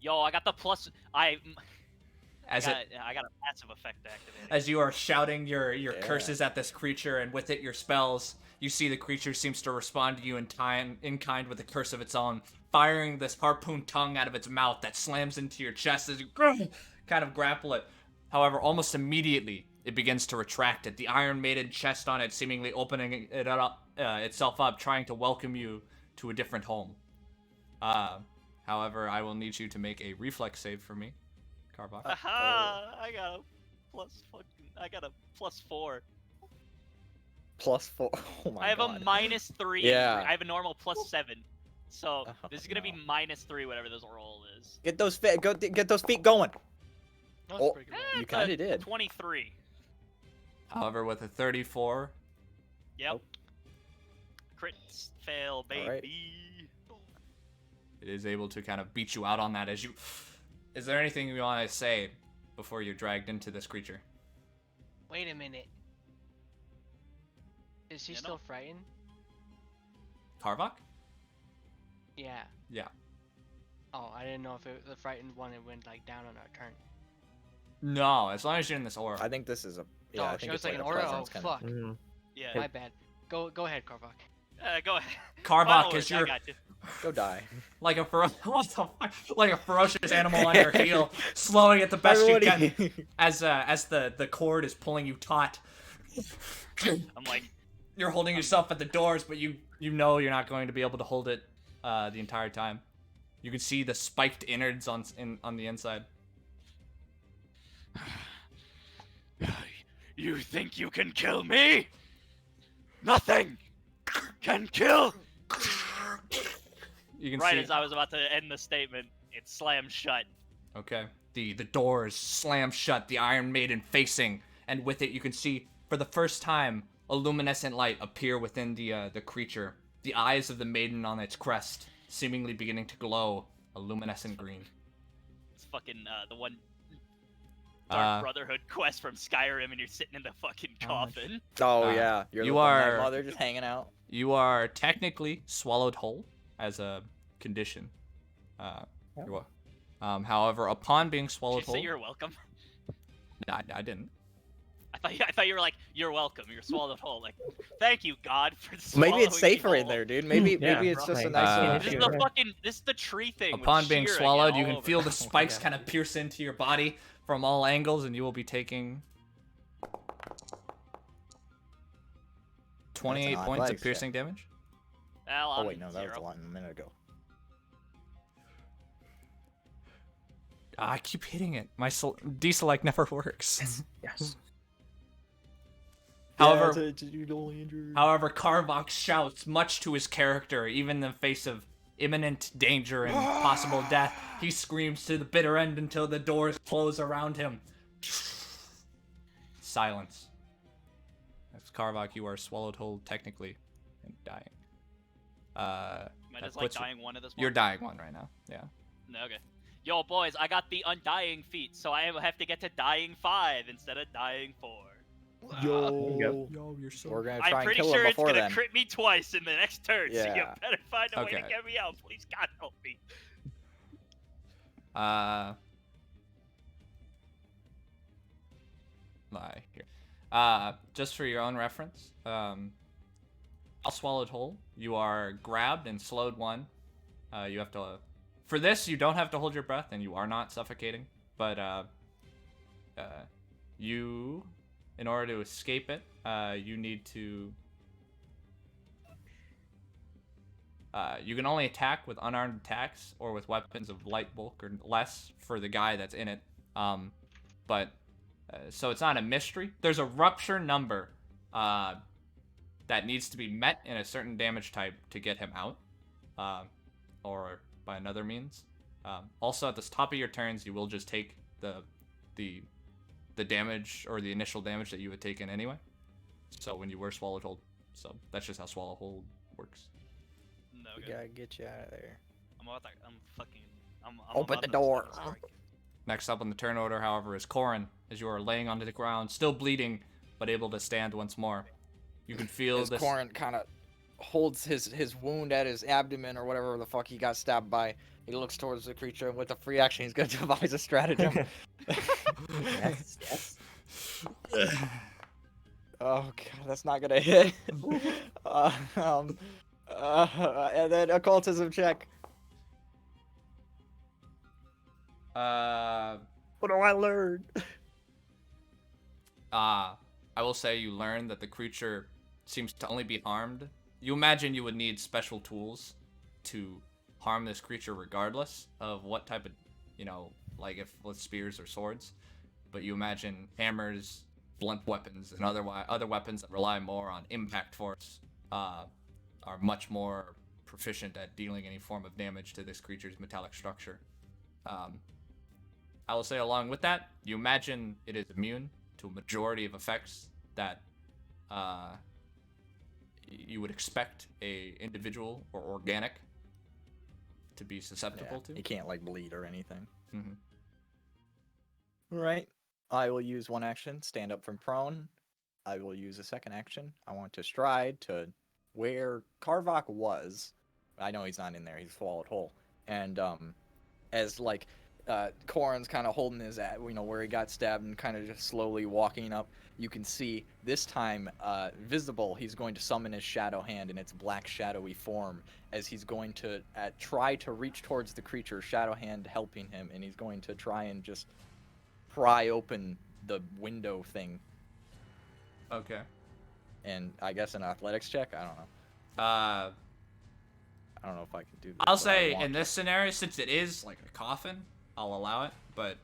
Yo, I got the plus. I As got a passive effect activated. As you are shouting your curses at this creature, and with it your spells, you see the creature seems to respond to you in kind with a curse of its own, firing this harpoon tongue out of its mouth that slams into your chest as you kind of grapple it. However, almost immediately, it begins to retract it, the Iron Maiden chest on it seemingly opening it up, itself up, trying to welcome you to a different home. However, I will need you to make a reflex save for me, Karvok. Aha! I got a +4. +4. Oh my I have god. a -3. Yeah. I have a normal +7. So Oh, this is gonna be no. -3, whatever this roll is. Get those get those feet going. That's Oh. pretty good. You It's kinda a did. 23. However, with a 34, Yep. Oh. Crits fail, Alright. baby. it is able to kind of beat you out on that as you... Is there anything you want to say before you're dragged into this creature? Wait a minute. Is he You know? still frightened? Karvok? Yeah. Yeah. Oh, I didn't know if the frightened one it went like down on our turn. No, as long as you're in this aura. I think this is a. Yeah, oh, I she think was it's like like an a aura. Oh presence kinda. fuck. Mhm. Yeah. My bad. Go ahead, Korvok. Go ahead. Karvok, Final as words, I you're got you. Go die. like a what the fuck? Like a ferocious animal on your heel, slowing it the best you can Everybody- as the cord is pulling you taut. I'm like, You're holding yourself at the doors, but you know you're not going to be able to hold it the entire time. You can see the spiked innards on the inside. you think you can kill me? Nothing can kill. You can Right see. as I was about to end the statement, it slammed shut. Okay. The doors slam shut, the Iron Maiden facing, and with it you can see for the first time a luminescent light appear within the creature. The eyes of the maiden on its crest seemingly beginning to glow a luminescent green. It's fucking the one Dark Uh, Brotherhood quest from Skyrim, and you're sitting in the fucking coffin. Oh Uh, yeah, your you little night are- mother just hanging out. You are technically swallowed whole as a condition. You're however, upon being Did swallowed you say whole, you're welcome? No, I didn't. I thought you were like, you're welcome. You're swallowed whole. Like, thank you, God, for Maybe swallowing it's safer me in whole. there, dude. Maybe Yeah, it's just a right. nice little. Uh, This is Sure. the fucking. This is the tree thing. with Upon being shear again swallowed, you all can over. feel the spikes yeah. kind of pierce into your body from all angles, and you will be taking 28 odd points of legs, piercing damage. Well, Oh I'm wait, no, that was 0. a lot a minute ago. I keep hitting it. My deselect never works. Yes. However, However, However, Karvok shouts, much to his character, even in the face of imminent danger and possible death. He screams to the bitter end until the doors close around him. Silence. As Karvok, you are swallowed whole technically and dying. Am I That just like puts you- dying one at this point? You're dying one right now. Yeah. No, okay. Yo, boys, I got the undying feat, so I have to get to dying 5 instead of dying 4. Yo, you're so. we're gonna try I'm and pretty kill sure him it's before gonna then. crit me twice in the next turn, so you Yeah. better find a way to Okay. get me out. Please, God help me. Lie here. Just for your own reference, I'll swallowed whole. You are grabbed and slowed 1. You have to. For this, you don't have to hold your breath, and you are not suffocating. But you, in order to escape it, you need to. You can only attack with unarmed attacks or with weapons of light bulk or less for the guy that's in it. So it's not a mystery. There's a rupture number that needs to be met in a certain damage type to get him out, or by another means. Also, at the top of your turns, you will just take the damage or the initial damage that you had taken anyway. So when you were swallowed whole, so that's just how swallow hold works. No, We okay. gotta get you out of there. I'm Open about the to door. start a strike. Next up on the turn order, however, is Korin, as you are laying onto the ground, still bleeding, but able to stand once more. You can feel As this. Corin kind of holds his wound at his abdomen or whatever the fuck he got stabbed by. He looks towards the creature, and with a free action, he's gonna devise a stratagem. Yes. Oh god, that's not gonna hit. And then occultism check. What do I learn? I will say you learn that the creature seems to only be harmed. You imagine you would need special tools to harm this creature regardless of what type of, like if with spears or swords. But you imagine hammers, blunt weapons, and other weapons that rely more on impact force are much more proficient at dealing any form of damage to this creature's metallic structure. I will say along with that, you imagine it is immune to a majority of effects that you would expect a individual or organic to be susceptible He to. can't like bleed or anything. Mm-hmm. Right. I will use one action, stand up from prone. I will use a second action. I want to stride to where Karvok was. I know he's not in there. He's swallowed whole. And as like Corin's kind of holding his where he got stabbed and kind of just slowly walking up, you can see this time visible. He's going to summon his shadow hand in its black shadowy form as he's going to try to reach towards the creature. Shadow hand helping him, and he's going to try and just pry open the window thing. Okay. And I guess an athletics check. I don't know. I don't know if I can do this. I'll but I say want in this scenario, since it is like a coffin, I'll allow it. But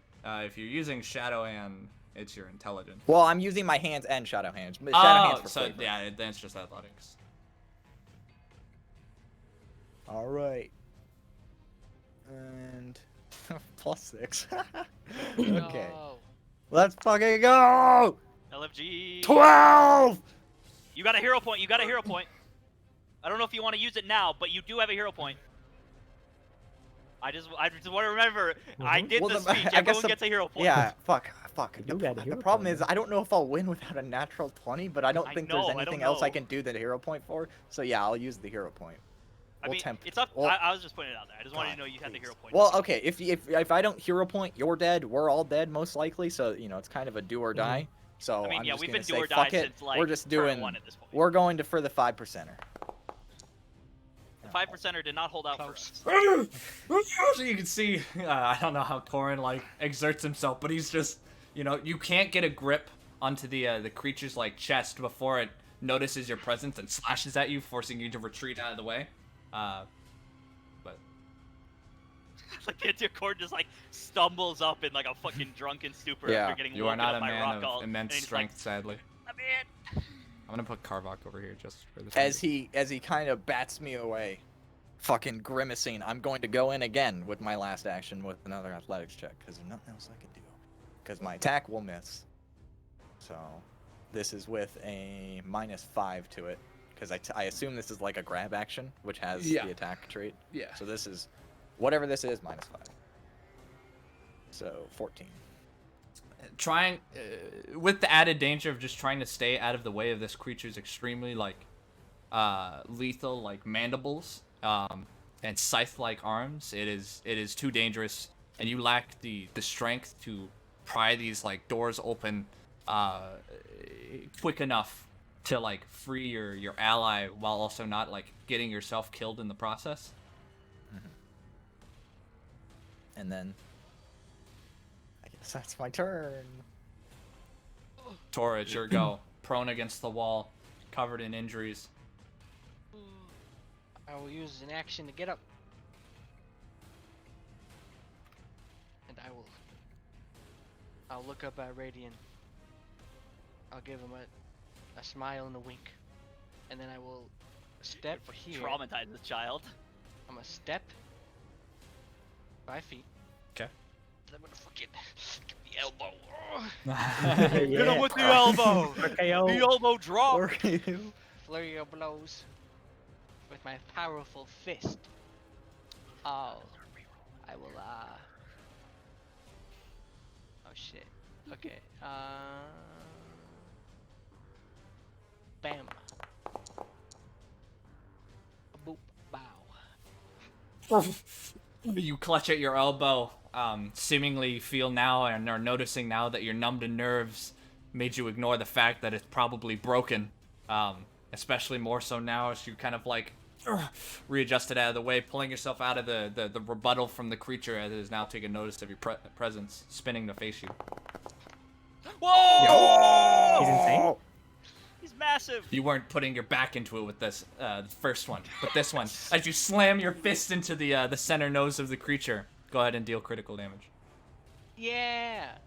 if you're using shadow hand, it's your intelligence. Well, I'm using my hands and shadow hands. Shadow hands for so flavor. yeah, then it's just athletics. All right. And +6. Okay. No. Let's fucking go! LFG. 12! You got a hero point. You got a hero point. I don't know if you want to use it now, but you do have a hero point. I just want to remember, I did Well, the the- speech. I guess Everyone the- gets a hero point. Yeah, fuck. You got a hero The problem point, is, man. I don't know if I'll win without a natural 20, but I don't I think know, I there's don't anything else I know. can do the hero point for. So yeah, I'll use the hero point. I mean, tempt- it's up. well- I was just putting it out there. I just wanted God, to know you had the please. hero point. Well, okay, if I don't hero point, you're dead. We're all dead most likely. So it's kind of a do or die. So I mean, I'm yeah, just we've gonna been say, do or die fuck it. since like We're just turn doing. 1 at this point. We're going for the 5%er. The 5%er did not hold out for us. So you can see, I don't know how Corin exerts himself, but he's just, you can't get a grip onto the creature's chest before it notices your presence and slashes at you, forcing you to retreat out of the way. But Like Cord just stumbles up in a fucking drunken stupor Yeah. after getting you are woken not up a by man Rockall, of and immense he's strength, sadly. Like, I'm in. I'm gonna put Karvok over here just for this. As he kind of bats me away, fucking grimacing, I'm going to go in again with my last action with another athletics check because there's nothing else I can do. Because my attack will miss. So this is with a -5 to it, because I assume this is like a grab action, which has Yeah. the attack trait. Yeah. So this is, whatever this is, -5. So 14. Trying with the added danger of just trying to stay out of the way of this creature's extremely like lethal like mandibles and scythe-like arms. It is too dangerous, and you lack the strength to pry these like doors open quick enough to like free your ally while also not like getting yourself killed in the process. And then I guess that's my turn. Tora, it's your go. Prone against the wall, covered in injuries. I will use an action to get up. And I'll look up at Radiant. I'll give him a smile and a wink. And then I will step here. Traumatize the child. I'm gonna step 5 feet. Okay. I'm gonna fucking give the elbow. Hit him with the elbow. RKO. The elbow drop. Flurry of blows with my powerful fist. Oh, I will. Oh shit. Okay. Bam. Boop. Bow. You clutch at your elbow, seemingly feel now and are noticing now that your numbed nerves made you ignore the fact that it's probably broken. Especially more so now as you kind of like readjusted out of the way, pulling yourself out of the rebuttal from the creature as it is now taking notice of your presence, spinning to face you. Whoa! He's insane. He's massive. You weren't putting your back into it with this first one, but this one, as you slam your fist into the center nose of the creature, go ahead and deal critical damage. Yeah.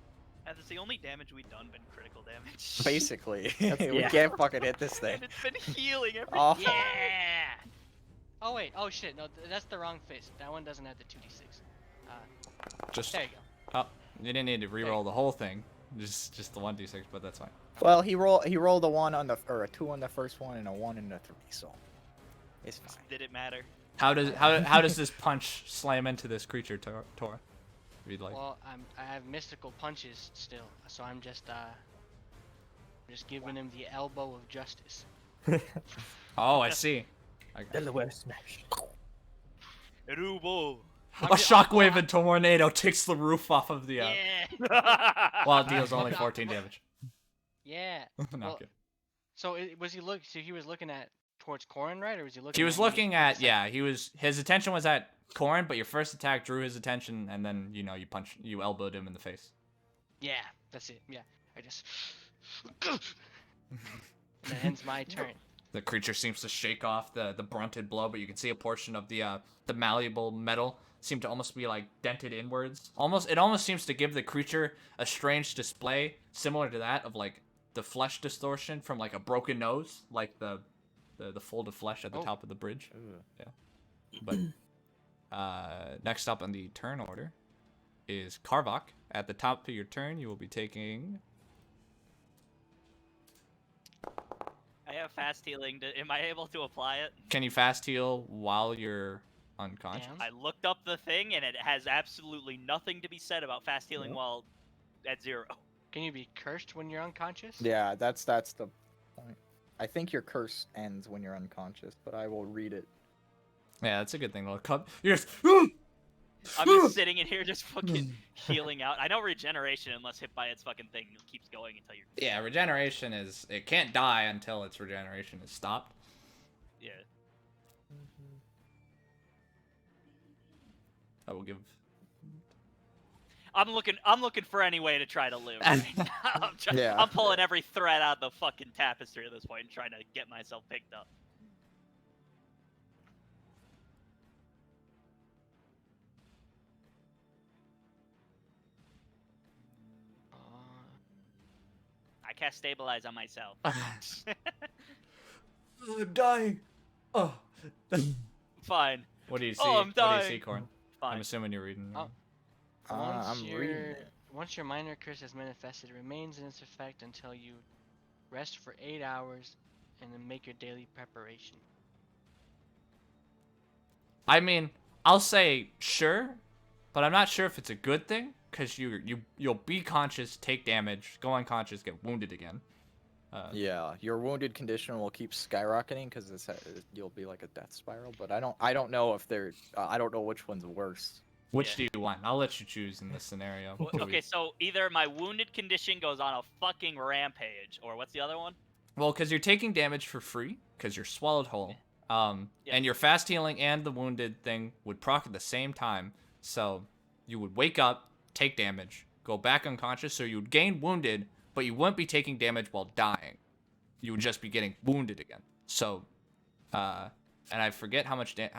That's the only damage we've done been critical damage. Basically, we yeah. can't fucking hit this thing. And it's been healing every Oh. time. Yeah. Oh wait. Oh shit. No, that's the wrong fist. That one doesn't have the 2d6. Just There you go. oh, you didn't need to re-roll the whole thing, just the 1d6, but that's fine. Well, he rolled a 1 on the, or a 2 on the first one and a 1 in the 3, so it's fine. Did it matter? How does this punch slam into this creature, Tora? If you'd like. Well, I have mystical punches still, so I'm just giving him the elbow of justice. Oh, I see. Delaware smash. Erubo. A shockwave and tornado takes the roof off of the. Yeah. While it deals only 14 damage. Yeah. No, Well, okay. So was he look? So he was looking at towards Corin, right? Or was he looking? He was at me? looking at his attention was at Corrin, but your first attack drew his attention, and then you elbowed him in the face. Yeah, that's it. Yeah, I just. And that ends my turn. The creature seems to shake off the brunted blow, but you can see a portion of the malleable metal seem to almost be like dented inwards. It almost seems to give the creature a strange display similar to that of like the flesh distortion from like a broken nose, like the fold of flesh at the top of the bridge. Ooh. Yeah. But next up on the turn order is Karvok. At the top of your turn, you will be taking. I have fast healing. Am I able to apply it? Can you fast heal while you're unconscious? Damn. I looked up the thing, and it has absolutely nothing to be said about fast healing while at 0. Can you be cursed when you're unconscious? Yeah, that's the point. I think your curse ends when you're unconscious, but I will read it. Yeah, that's a good thing to look up. You're just. I'm just sitting in here just fucking healing out. I know regeneration, unless hit by its fucking thing, keeps going until you're... Yeah, regeneration it can't die until its regeneration is stopped. Yeah. I will give. I'm looking for any way to try to live right now. Yeah. I'm pulling every thread out of the fucking tapestry at this point and trying to get myself picked up. I cast stabilize on myself. I'm dying. Oh. Fine. What do you see? Oh, I'm What do you dying. see, Corn? I'm Fine. assuming you're reading. Oh. Once I'm reading your it. once your minor curse has manifested, it remains in its effect until you rest for 8 hours, and then make your daily preparation. I mean, I'll say sure, but I'm not sure if it's a good thing because you'll be conscious, take damage, go unconscious, get wounded again. Yeah, your wounded condition will keep skyrocketing because you'll be like a death spiral. But I don't know if they're I don't know which one's worse. Which Yeah. do you want? I'll let you choose in this scenario. Okay, so either my wounded condition goes on a fucking rampage, or what's the other one? Well, because you're taking damage for free, because you're swallowed whole. Yeah. And your fast healing and the wounded thing would proc at the same time. So you would wake up, take damage, go back unconscious, so you would gain wounded, but you wouldn't be taking damage while dying. You would just be getting wounded again. So, and I forget how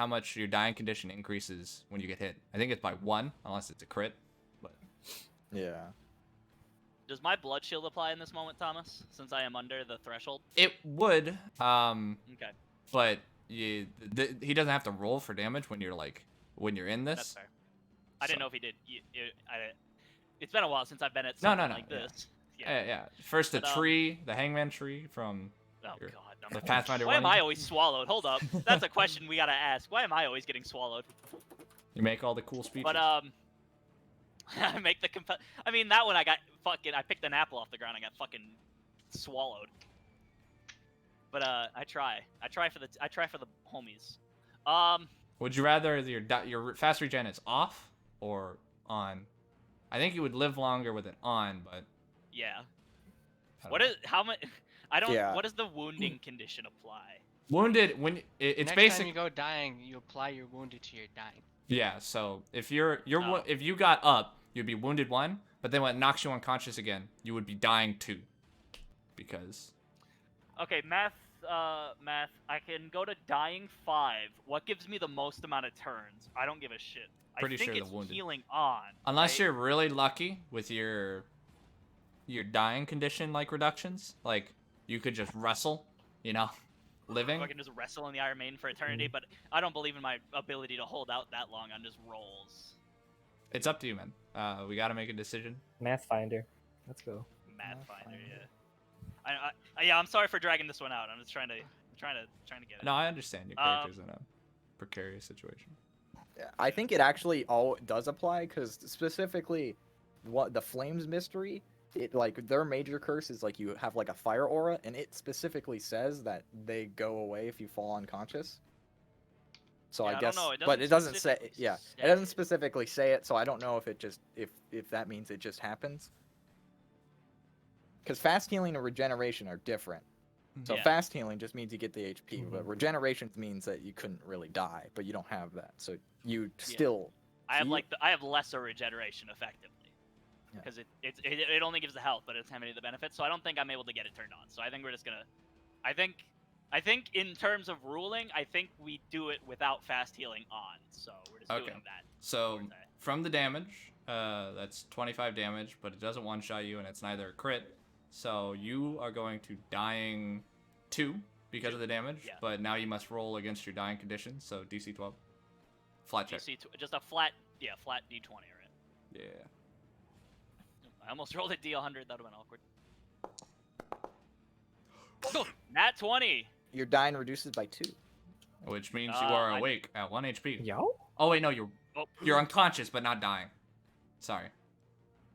much your dying condition increases when you get hit. I think it's by 1, unless it's a crit. But Yeah. Does my blood shield apply in this moment, Thomas? Since I am under the threshold. it would, Okay, but he doesn't have to roll for damage when you're in that's this. fair. I didn't know if he did. It's been a while since I've been at No, something no, like yeah. this. Yeah. First the But, tree, the hangman tree from Oh Your- god. the No. Pathfinder Why am 1. I always swallowed? Hold up. That's a question we gotta ask. Why am I always getting swallowed? You make all the cool speeches. But I make the I mean that one I picked an apple off the ground. I got fucking swallowed. But I try for the homies. Would you rather your fast regen is off or on? I think you would live longer with it on, but Yeah. I don't What know. is how much? I don't. Yeah. What does the wounding condition apply? Wounded when it's Next basic. time you go dying, you apply your wounded to your dying. Yeah, so if Oh. if you got up, you'd be wounded 1, but then when it knocks you unconscious again, you would be dying 2. Because Okay, math. I can go to dying 5. What gives me the most amount of turns? I don't give a shit. Pretty I think sure the it's wounded. healing on. unless right? you're really lucky with your dying condition like reductions, like you could just wrestle, living. I can just wrestle in the Iron Maiden for eternity, but I don't believe in my ability to hold out that long on just rolls. It's up to you, man. We got to make a decision. Math finder. Let's go. Mathfinder, yeah. I'm sorry for dragging this one out. I'm just trying to get it. No, I understand your character's in a precarious situation. Yeah, I think it actually all does apply because specifically, what the flames mystery, it like their major curse is like you have like a fire aura, and it specifically says that they go away if you fall unconscious. So Yeah, I I guess, don't know, it but it doesn't say, specifically yeah, say it doesn't it. specifically say it. So I don't know if it just if that means it just happens. Because fast healing and regeneration are different. So Yeah. fast healing just means you get the HP, but Mhm. regeneration means that you couldn't really die, but you don't have that. So you still. I have See? I have lesser regeneration effectively, Yeah. because it only gives the health, but it doesn't have any of the benefits. So I don't think I'm able to get it turned on. So I think we're just gonna, I think in terms of ruling, I think we do it without fast healing on. So we're just Okay. doing that. So Where's that? from the damage, that's 25 damage, but it doesn't one-shot you, and it's neither a crit. So you are going to dying 2 because of the damage, Yeah. but now you must roll against your dying condition. So DC 12, flat check. Just a flat D20, right? Yeah. I almost rolled a D100. That would have been awkward. Nat 20. Your dying reduces by 2. Which means you are I- awake at 1 HP. Yo? Oh wait, no, you're Oh, unconscious but not dying. Sorry.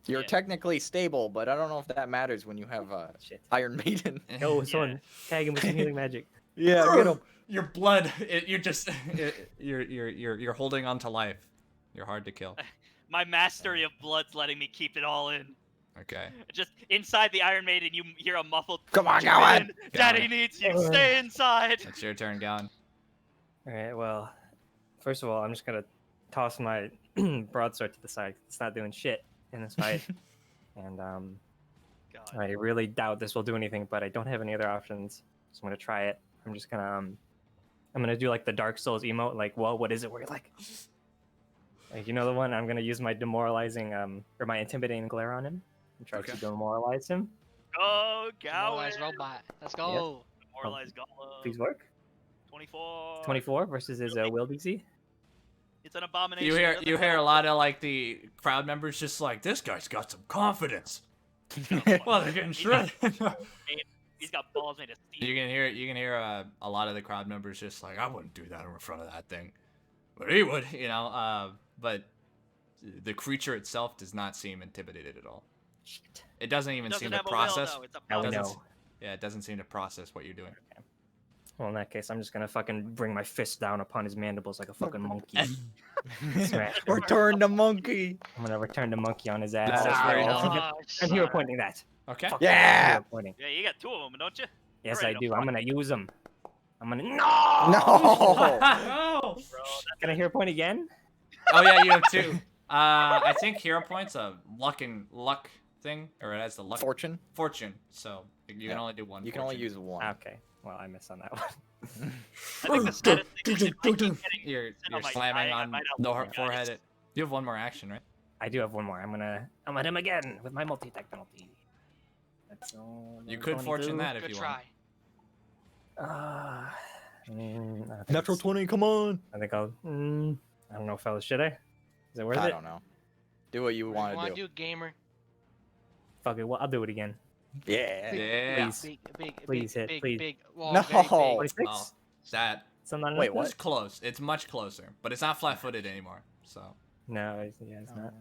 You're Yeah. technically stable, but I don't know if that matters when you have Shit. Iron Maiden. Yo, someone tag him with some healing magic. Yeah, get him. Your blood, you're just you're holding on to life. You're hard to kill. my mastery of blood's letting me keep it all in. Okay. Just inside the Iron Maiden, you hear a muffled. Come on, "Jin, Gowan!" Daddy Gowan. needs you. Stay inside. It's your turn, Gowan. Alright, well, first of all, I'm just gonna toss my broadsword to the side. It's not doing shit in this fight. And God. I really doubt this will do anything, but I don't have any other options. So I'm gonna try it. I'm just gonna I'm gonna do like the Dark Souls emote, like, well, what is it? Where you're like you know the one? I'm gonna use my demoralizing or my intimidating glare on him and try Okay. to demoralize him. Go, Gowan. Demoralized robot. Let's go. Demoralized Golem. Please work. 24. 24 versus his will DC. It's an abomination. You hear Doesn't you hear a matter. lot of like the crowd members just like, this guy's got some confidence. Well, they're getting shredded. He's got balls made of steel. You can hear a lot of the crowd members just like, I wouldn't do that in front of that thing, but he would, you know. But the creature itself does not seem intimidated at all. It doesn't even Doesn't seem to have a will, process. though. It's a Now we doesn't know. s- Yeah, it doesn't seem to process what you're doing. Well, in that case, I'm just gonna fucking bring my fist down upon his mandibles like a fucking monkey. Smash him. Return the monkey. I'm gonna return the monkey on his ass. That is very I'm hero pointing that. Okay. Fuck Yeah! hero pointing. Yeah, you got 2 of them, don't you? Yes, You're I ready to do. I'm fuck. gonna use them. I'm gonna no. No. Oh! Can I hero point again? Oh yeah, you have 2. I think hero points a luck thing, or it has the luck Fortune. So you Yeah. can only do 1. You can only fortune. use one. Okay. Well, I missed on that one. I think the saddest thing is if I keep getting You're on my slamming eye, I on might the outlive you guys. forehead. You have 1 more action, right? I do have one more. I'm gonna hit him again with my multi-attack penalty. That's all. You could fortune that if Good you try. want. I think Natural it's- 20, come on. I think I'll. I don't know, fellas. Should I? Is it worth I it? don't know. Do what you What want to do. gamer? Fuck it. Well, I'll do it again. Yeah. Yeah. Please. Big, Please hit, big, please. big. Well, No. very big. 26. Oh, that So not Wait, enough? what? was close. It's much closer, but it's not flat-footed anymore. So No, it's not.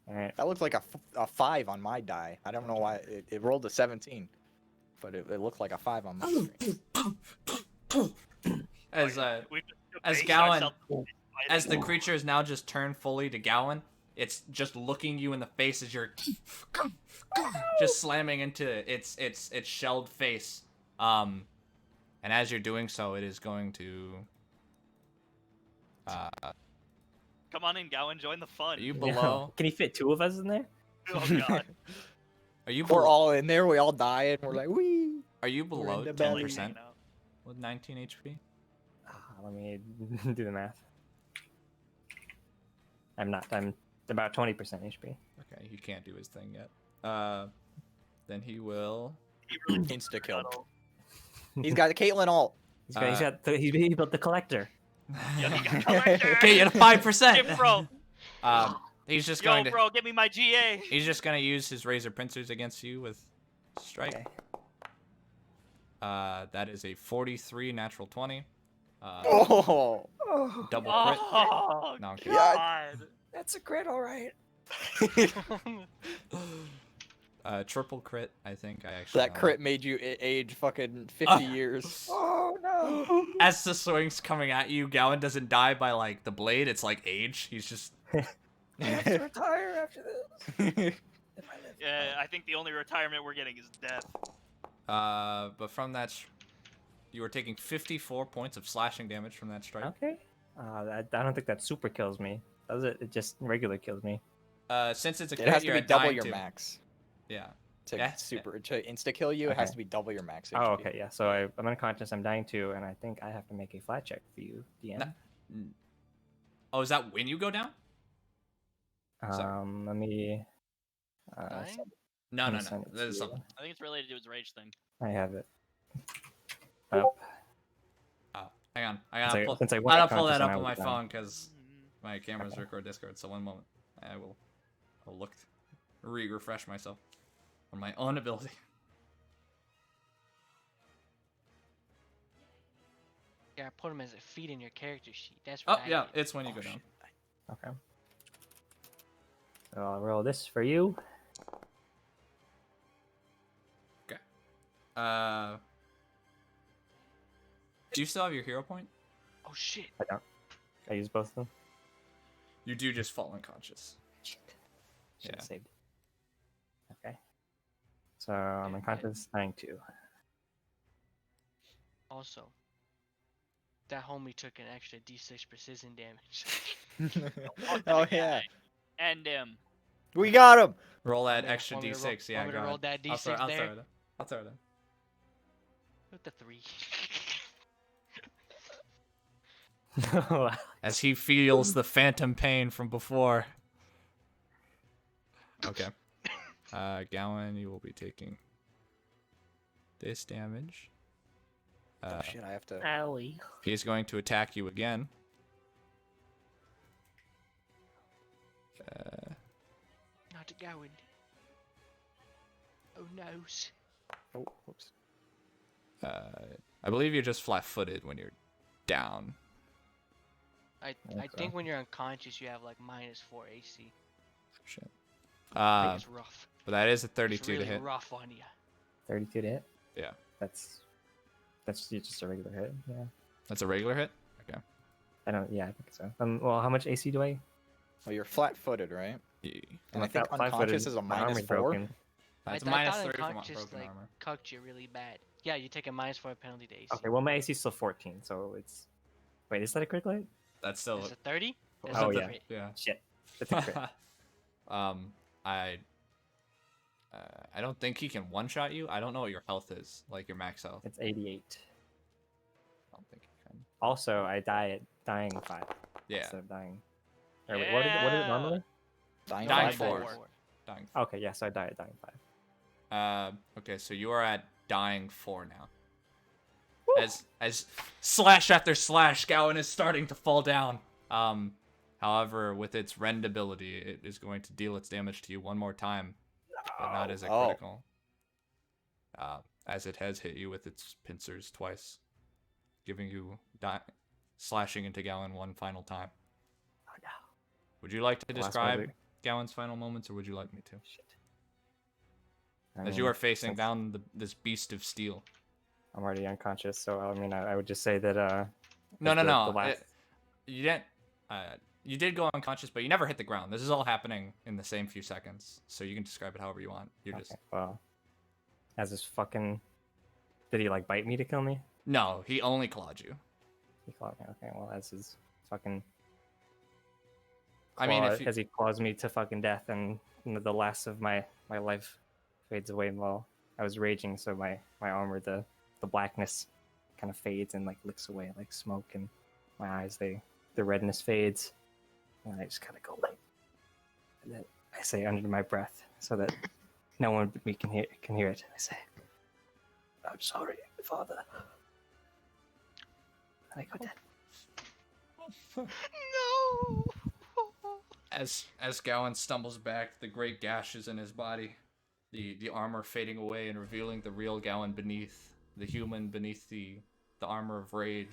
All right. That looks like a 5 on my die. I don't know why it rolled a 17, but it looked like a 5 on my screen. as We've just as debased Gowan- ourselves by as the fighting. creature is now just turned fully to Gowan, it's just looking you in the face as you're just slamming into its shelled face. And as you're doing so, it is going to. Come on in, Gowan, join the fun. Are you No. below? Can he fit 2 of us in there? Oh god. Are you We're below? all in there. We all die, and we're like, wee. Are you we're in below the 10% belly. with 19 HP? Let me do the math. I'm not. I'm about 20% HP. Okay, he can't do his thing yet. Then he will. Insta kill. He's got the Caitlyn ult. He built the collector. Yo, you got collector. Okay, you had a 5%. Shit, bro. He's just Yo, going to. bro, get me my GA. He's just gonna use his razor pincers against you with strike. Okay. That is a 43 natural 20. Oh. Double crit. Oh, No, I'm kidding. God. That's a crit, all right. Triple crit. I think I actually. That crit made you age fucking 50 years. Oh no! As the swing's coming at you, Gowan doesn't die by like the blade. It's like age. He's just. I have to retire after this. If I live. Yeah, I think the only retirement we're getting is death. But from that, you were taking 54 points of slashing damage from that strike. Okay. I don't think that super kills me. Does it? It just regular kills me. Since it's a It crit, has to you're be at double dying your too. max. Yeah. To Yeah. to insta kill you, it has Okay. to be double your max. Oh, HP. okay, yeah. So I'm unconscious. I'm dying too, and I think I have to make a flat check for you, DM. Oh, is that when you go down? sorry. Let me. Dying? No, Let no, me no. send it to There's you. something. I think it's related to his rage thing. I have it. Up. Oh, hang on. I Since gotta I- pull, since I I went gotta pull that unconscious up and I on my was down. phone because my cameras Okay. record Discord. So one moment. I'll look, refresh myself on my own ability. Yeah, put him as a feat in your character sheet. That's Oh what I yeah, did. it's when you go down. Okay. So I'll roll this for you. Do you still have your hero point? Oh shit. I don't. I use both of them. You do just fall unconscious. Should Yeah. have saved. Okay. So I'm unconscious, dying too. Also, that homie took an extra D6 precision damage. Oh yeah, And we got him. Roll that Want me to- extra want me to d6. Yeah, want me go to roll ahead. that I'll throw, D6 I'll there? throw it in. I'll throw it in. With the 3. No. As he feels the phantom pain from before. Okay. Gowan, you will be taking this damage. Oh shit, I have to. Owie. He's going to attack you again. Not going. Oh no. Oh, whoops. I believe you're just flat-footed when you're down. I think when you're unconscious, you have like -4 AC. Shit. I think it's rough. But that is a It's 32 really to hit. rough on you. 32 to hit. Yeah. That's just a regular hit. Yeah. That's a regular hit? Okay. I don't. Yeah, I think so. Well, how much AC do I? Well, you're flat-footed, right? Yeah. And I I'm think flat-footed, unconscious is a my armor's -4. broken. That's I minus thought 30 from unconscious broken like armor. cucked you really bad. Yeah, you take a -4 penalty to AC. Okay, well my AC is still 14, so it's. Wait, is that a critical hit? That's still. Is it 30? That's Oh, a yeah. crit. Yeah. Shit, that's a crit. I don't think he can one-shot you. I don't know what your health is, like your max health. It's 88. I don't think he can. Also, I die at dying 5 Yeah. instead of dying. Or wait, what is it normally? Dying Dying five. four. Dying. Okay, yeah, so I die at dying 5. Okay, so you are at dying 4 now. As slash after slash, Gowan is starting to fall down. However, with its rend ability, it is going to deal its damage to you one more time, but not as a Oh. critical. As it has hit you with its pincers twice, giving you slashing into Gowan one final time. Oh no. Would you like to The last describe one, Gowan's final moments, or would you like me to? Shit. As you are facing since down this beast of steel. I'm already unconscious, so I mean, I would just say that. No. the last- You didn't. You did go unconscious, but you never hit the ground. This is all happening in the same few seconds, so you can describe it however you want. You're just Okay, well, as this fucking. Did he like bite me to kill me? no. He only clawed you. He clawed me. Okay, well, as his fucking. I mean, claw- if you, as he claws me to fucking death, and the last of my life fades away while I was raging, so my armor, the blackness, kind of fades and like licks away like smoke, and my eyes, the redness fades, and I just kind of go like. And then I say under my breath, so that no one but me can hear it. I say, "I'm sorry, Father." And I go dead. No. as Gowan stumbles back, the great gashes in his body, the armor fading away and revealing the real Gowan beneath, the human beneath the armor of rage.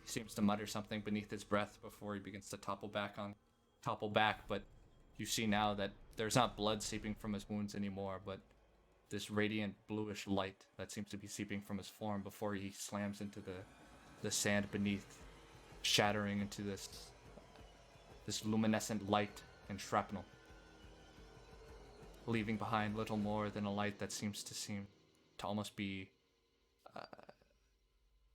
He seems to mutter something beneath his breath before he begins to topple back, but you see now that there's not blood seeping from his wounds anymore, but this radiant bluish light that seems to be seeping from his form before he slams into the sand beneath, shattering into this luminescent light and shrapnel, leaving behind little more than a light that seems to almost be.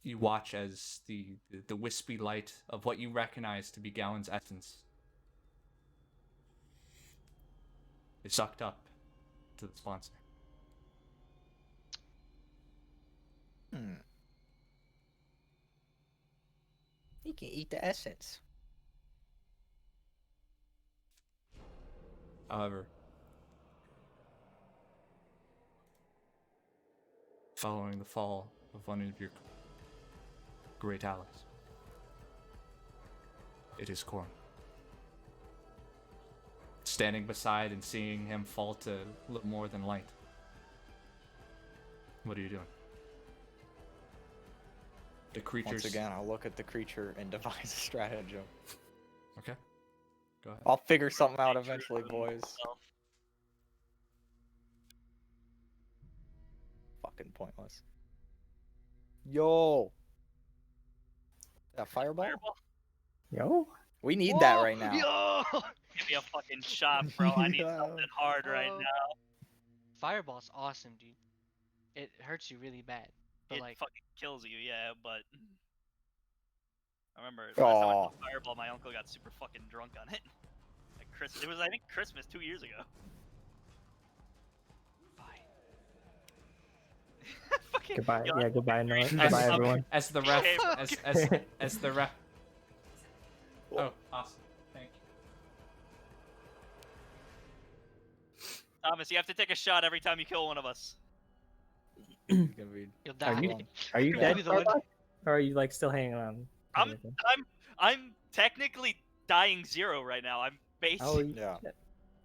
You watch as the wispy light of what you recognize to be Gowan's essence is sucked up to the sponsor. He can eat the essence. However, following the fall of one of your great allies, it is Korn. Standing beside and seeing him fall to little more than light. What are you doing? The creatures. Once again, I'll look at the creature and devise a stratagem. Okay. Go ahead. I'll figure something out eventually, boys. Fucking pointless. Yo! That fireball? Yo. We need that right now. Yo! Give me a fucking shot, bro. I need Yeah. something hard right Oh. now. Fireball's awesome, dude. It hurts you really bad. But It like, fucking kills you, yeah, but I remember last time I Aw. played Fireball, my uncle got super fucking drunk on it. Like it was I think Christmas 2 years ago. Fucking- Goodbye. yo, Yeah, goodbye, Noah. As- Goodbye, everyone. As the ref, Okay, as the ref. Oh, awesome! Thank you. Thomas, you have to take a shot every time you kill one of us. It's gonna be you'll Are die. you are you You'll dead, be the one- Starbuck? Or are you like still hanging on? I'm technically dying 0 right now. I'm base. Oh, Yeah.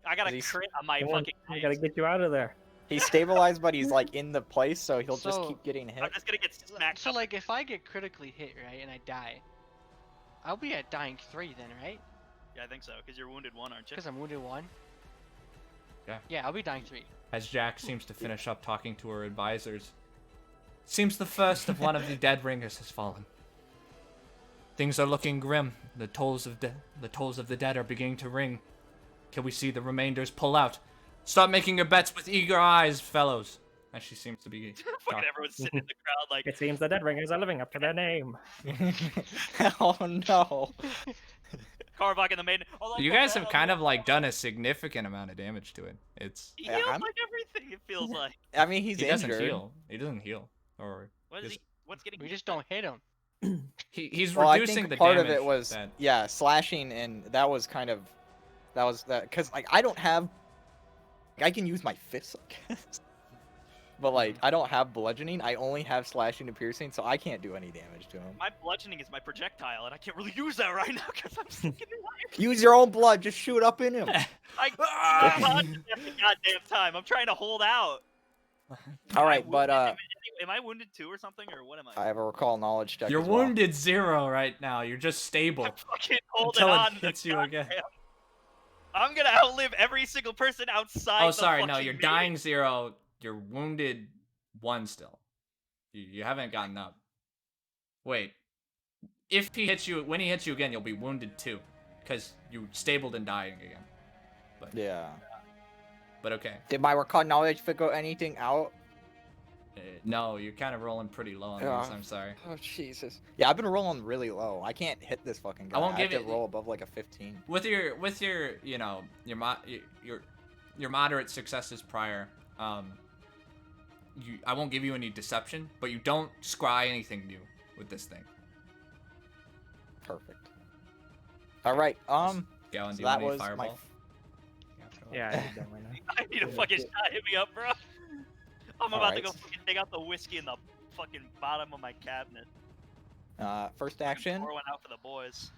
I got At a least- crit on my come on, fucking. I gotta get you out of there. He's stabilized, but he's like in the place, so he'll just So- keep getting hit. I'm just gonna get smacked. So up. like, if I get critically hit, right, and I die, I'll be at dying 3 then, right? Yeah, I think so, because you're wounded 1, aren't you? Because I'm wounded 1. Yeah. Yeah, I'll be dying 3. As Jack seems to finish up talking to her advisors, seems the first of one of the dead ringers has fallen. Things are looking grim. The tolls of the dead are beginning to ring. Can we see the remainders pull out? Stop making your bets with eager eyes, fellows. As she seems to be Fucking talking. everyone's sitting in the crowd like, It seems the Dead Ringers are living up to their name. Oh no. Carvok and the maiden. Oh, You guys have kind of like done a significant amount of damage to it. It's He Yeah, heals I'm- like everything, it feels like. I mean, he's he doesn't injured. heal. He doesn't heal. Or What is Just- he? What's getting We hit? just don't hit him. he's Well, I reducing think the part of damage it was that slashing, and that was because like I don't have. I can use my fists, I guess. But like I don't have bludgeoning. I only have slashing and piercing, so I can't do any damage to him. My bludgeoning is my projectile, and I can't really use that right now because I'm sticking in life. Use your own blood. Just shoot up in him. I can't every goddamn time. I'm trying to hold out. All right, Am I but wounded? Am I wounded 2 or something, or what am I? I have a recall knowledge check. you're as well. wounded 0 right now. You're just stable. I'm fucking holding Until it on. hits to you again. goddamn- I'm gonna outlive every single person outside. Oh, the sorry. No, fucking you're meeting. dying 0. You're wounded 1 still. You haven't gotten up. Wait. If he hits you, when he hits you again, you'll be wounded 2, because you stabled and dying again. Yeah. But okay. Did my recall knowledge figure anything out? No, you're kind of rolling pretty low on Yeah. this. I'm sorry. Oh Jesus. Yeah, I've been rolling really low. I can't hit this fucking guy. I won't have give to it- roll above like a 15. With your you know your moderate successes prior, I won't give you any deception, but you don't scry anything new with this thing. Perfect. All right. Gallon, So do you that want any was my. fireball? Yeah, I need that right now. I need a fucking shot. Hit me up, bro. I'm about to Alright. go fucking dig out the whiskey in the fucking bottom of my cabinet. First action. Pour one out for the boys.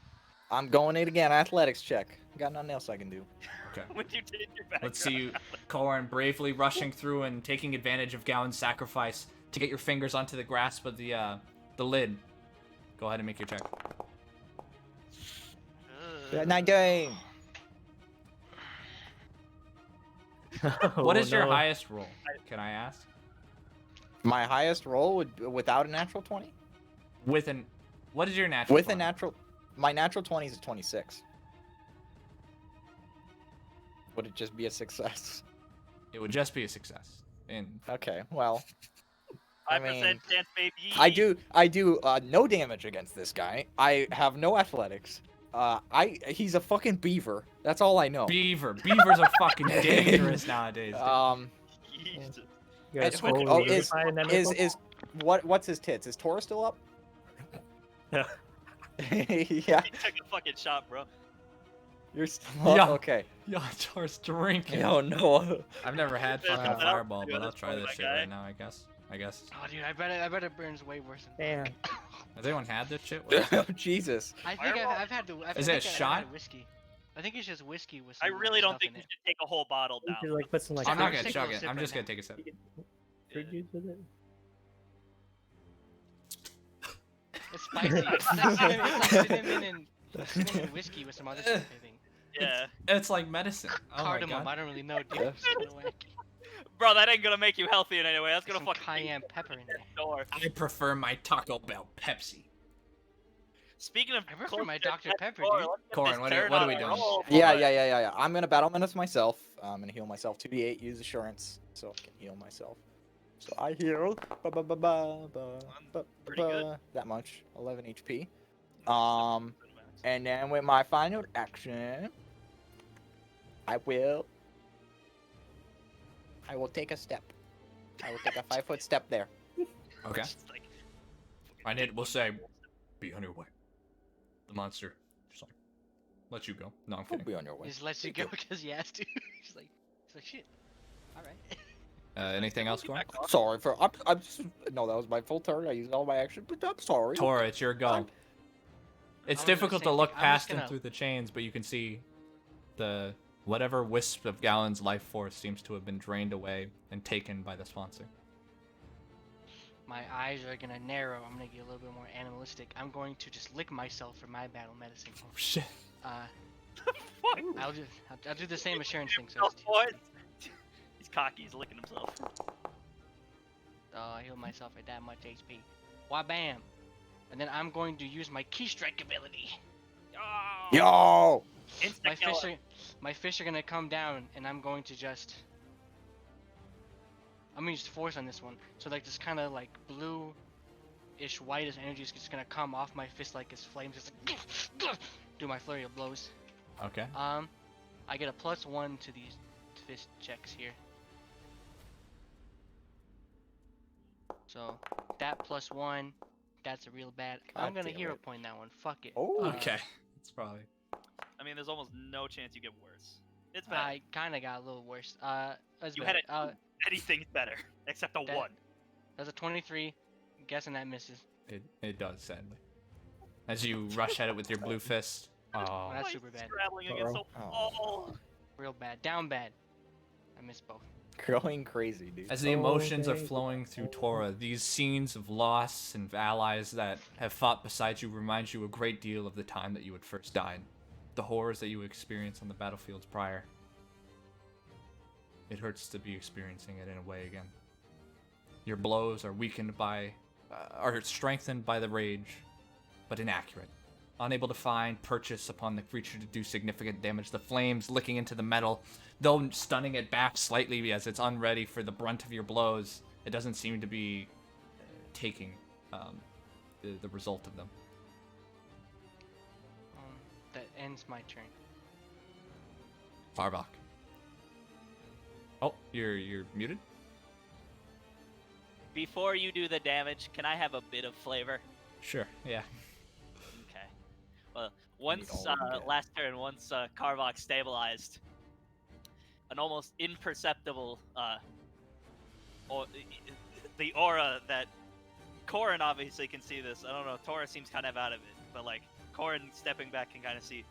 I'm going it again. Athletics check. Got nothing else I can do. Okay. When you did your background. Let's see you, Corin, bravely rushing through and taking advantage of Gowan's sacrifice to get your fingers onto the grasp of the lid. Go ahead and make your check. Good night, game. What is your no. highest roll? Can I ask? My highest roll would without a natural 20. What is your natural? With a 20? natural, my natural 20 is a 26. Would it just be a success? It would just be a success. And Okay, well, 5% I mean, chance, baby. I do no damage against this guy. I have no athletics. He's a fucking beaver. That's all I know. beavers are fucking dangerous nowadays. Dude. Jesus. You guys And- slowly oh, unify and then is what's his tits? Is Tora still up? Yeah. Yeah, He took a fucking shot, bro. you're still up. Yeah. Okay. Yo, Tor's drinking. Oh no. I've never had Yeah, fucking no, fireball, dude, but I'll that's try probably this my shit guy. right now. I guess. Oh, dude, I bet it burns way worse than. Damn. Has anyone had this shit? What is it? Oh, Jesus. I think Fireball? I've had the. Is it a shot? Whiskey. I think it's just whiskey with. I some really don't stuff think in you it. should take a whole bottle You down. should like put some like I'm not I'm gonna just chug taking a it. sip I'm right just gonna now. take a sip. fruit juice with it. It's spicy. It's like cinnamon whiskey with some other stuff. I think. Yeah. It's like medicine. Oh my Cardamom. god. I don't really know, dude. I'm just gonna whack Bro, that ain't gonna make you healthy in any way. That's gonna some fucking cayenne pepper in there. door. I prefer my Taco Bell Pepsi. Speaking of I prefer close my to Dr. death Pepper, door, dude. let's get Corin, this what turn are on we a doing? roll, Yeah, boy. yeah. I'm gonna battle menace myself. I'm gonna heal myself 2d8. Use assurance, so I can heal myself. So I heal. Pretty good. That much. 11 HP. And then with my final action, I will take a step. I will take a 5-foot step there. Okay. Just like, And it will say, "Be on your way." The monster just like let you go. No, I'm We'll kidding. be on your way. He just lets you You're go because he has to. he's like shit. All right. Anything else going? Sorry for. I'm just, no, that was my full turn. I used all my action, but I'm sorry. Tora, it's your go. It's I was gonna difficult say, to look I'm just past him gonna- through the chains, but you can see the Whatever wisp of Gallon's life force seems to have been drained away and taken by the sponsor. My eyes are gonna narrow. I'm gonna get a little bit more animalistic. I'm going to just lick myself for my battle medicine. Oh shit. I'll do the same assurance thing. So Oh, it's boy. He's cocky. He's licking himself. I heal myself at that much HP. Why bam! And then I'm going to use my key strike ability. Oh, Yo! My fish are gonna come down, and I'm going to just. I'm gonna use force on this one. So like this kind of like blue-ish whitish energy is just gonna come off my fist like it's flames. Just like, do my flurry of blows. Okay. I get a +1 to these fist checks here. So that +1, that's a real bad. God I'm gonna damn hero it. point that one. Fuck it. Oh. Okay. It's probably. I mean, there's almost no chance you get worse. It's bad. I kind of got a little worse. That's You better. had it. Anything's better except a that- 1. That's a 23. Guessing that misses. It does, sadly. As you rush at it with your blue fist. Oh. That's super bad. Scrabbling against the wall. Real bad. Down bad. I missed both. Going crazy, dude. As the emotions are flowing through Tora, these scenes of loss and allies that have fought beside you remind you a great deal of the time that you had first died. The horrors that you experienced on the battlefields prior. It hurts to be experiencing it in a way again. Your blows are weakened by, are strengthened by the rage, but inaccurate. Unable to find purchase upon the creature to do significant damage. The flames licking into the metal, though stunning it back slightly as it's unready for the brunt of your blows, it doesn't seem to be taking the result of them. That ends my turn. Farvok. Oh, you're muted? Before you do the damage, can I have a bit of flavor? Sure, yeah. Okay. Well, once all we get. last turn, once Karvok stabilized, an almost imperceptible the aura that Korin obviously can see this. I don't know. Tora seems kind of out of it, but like Korin stepping back can kind of see,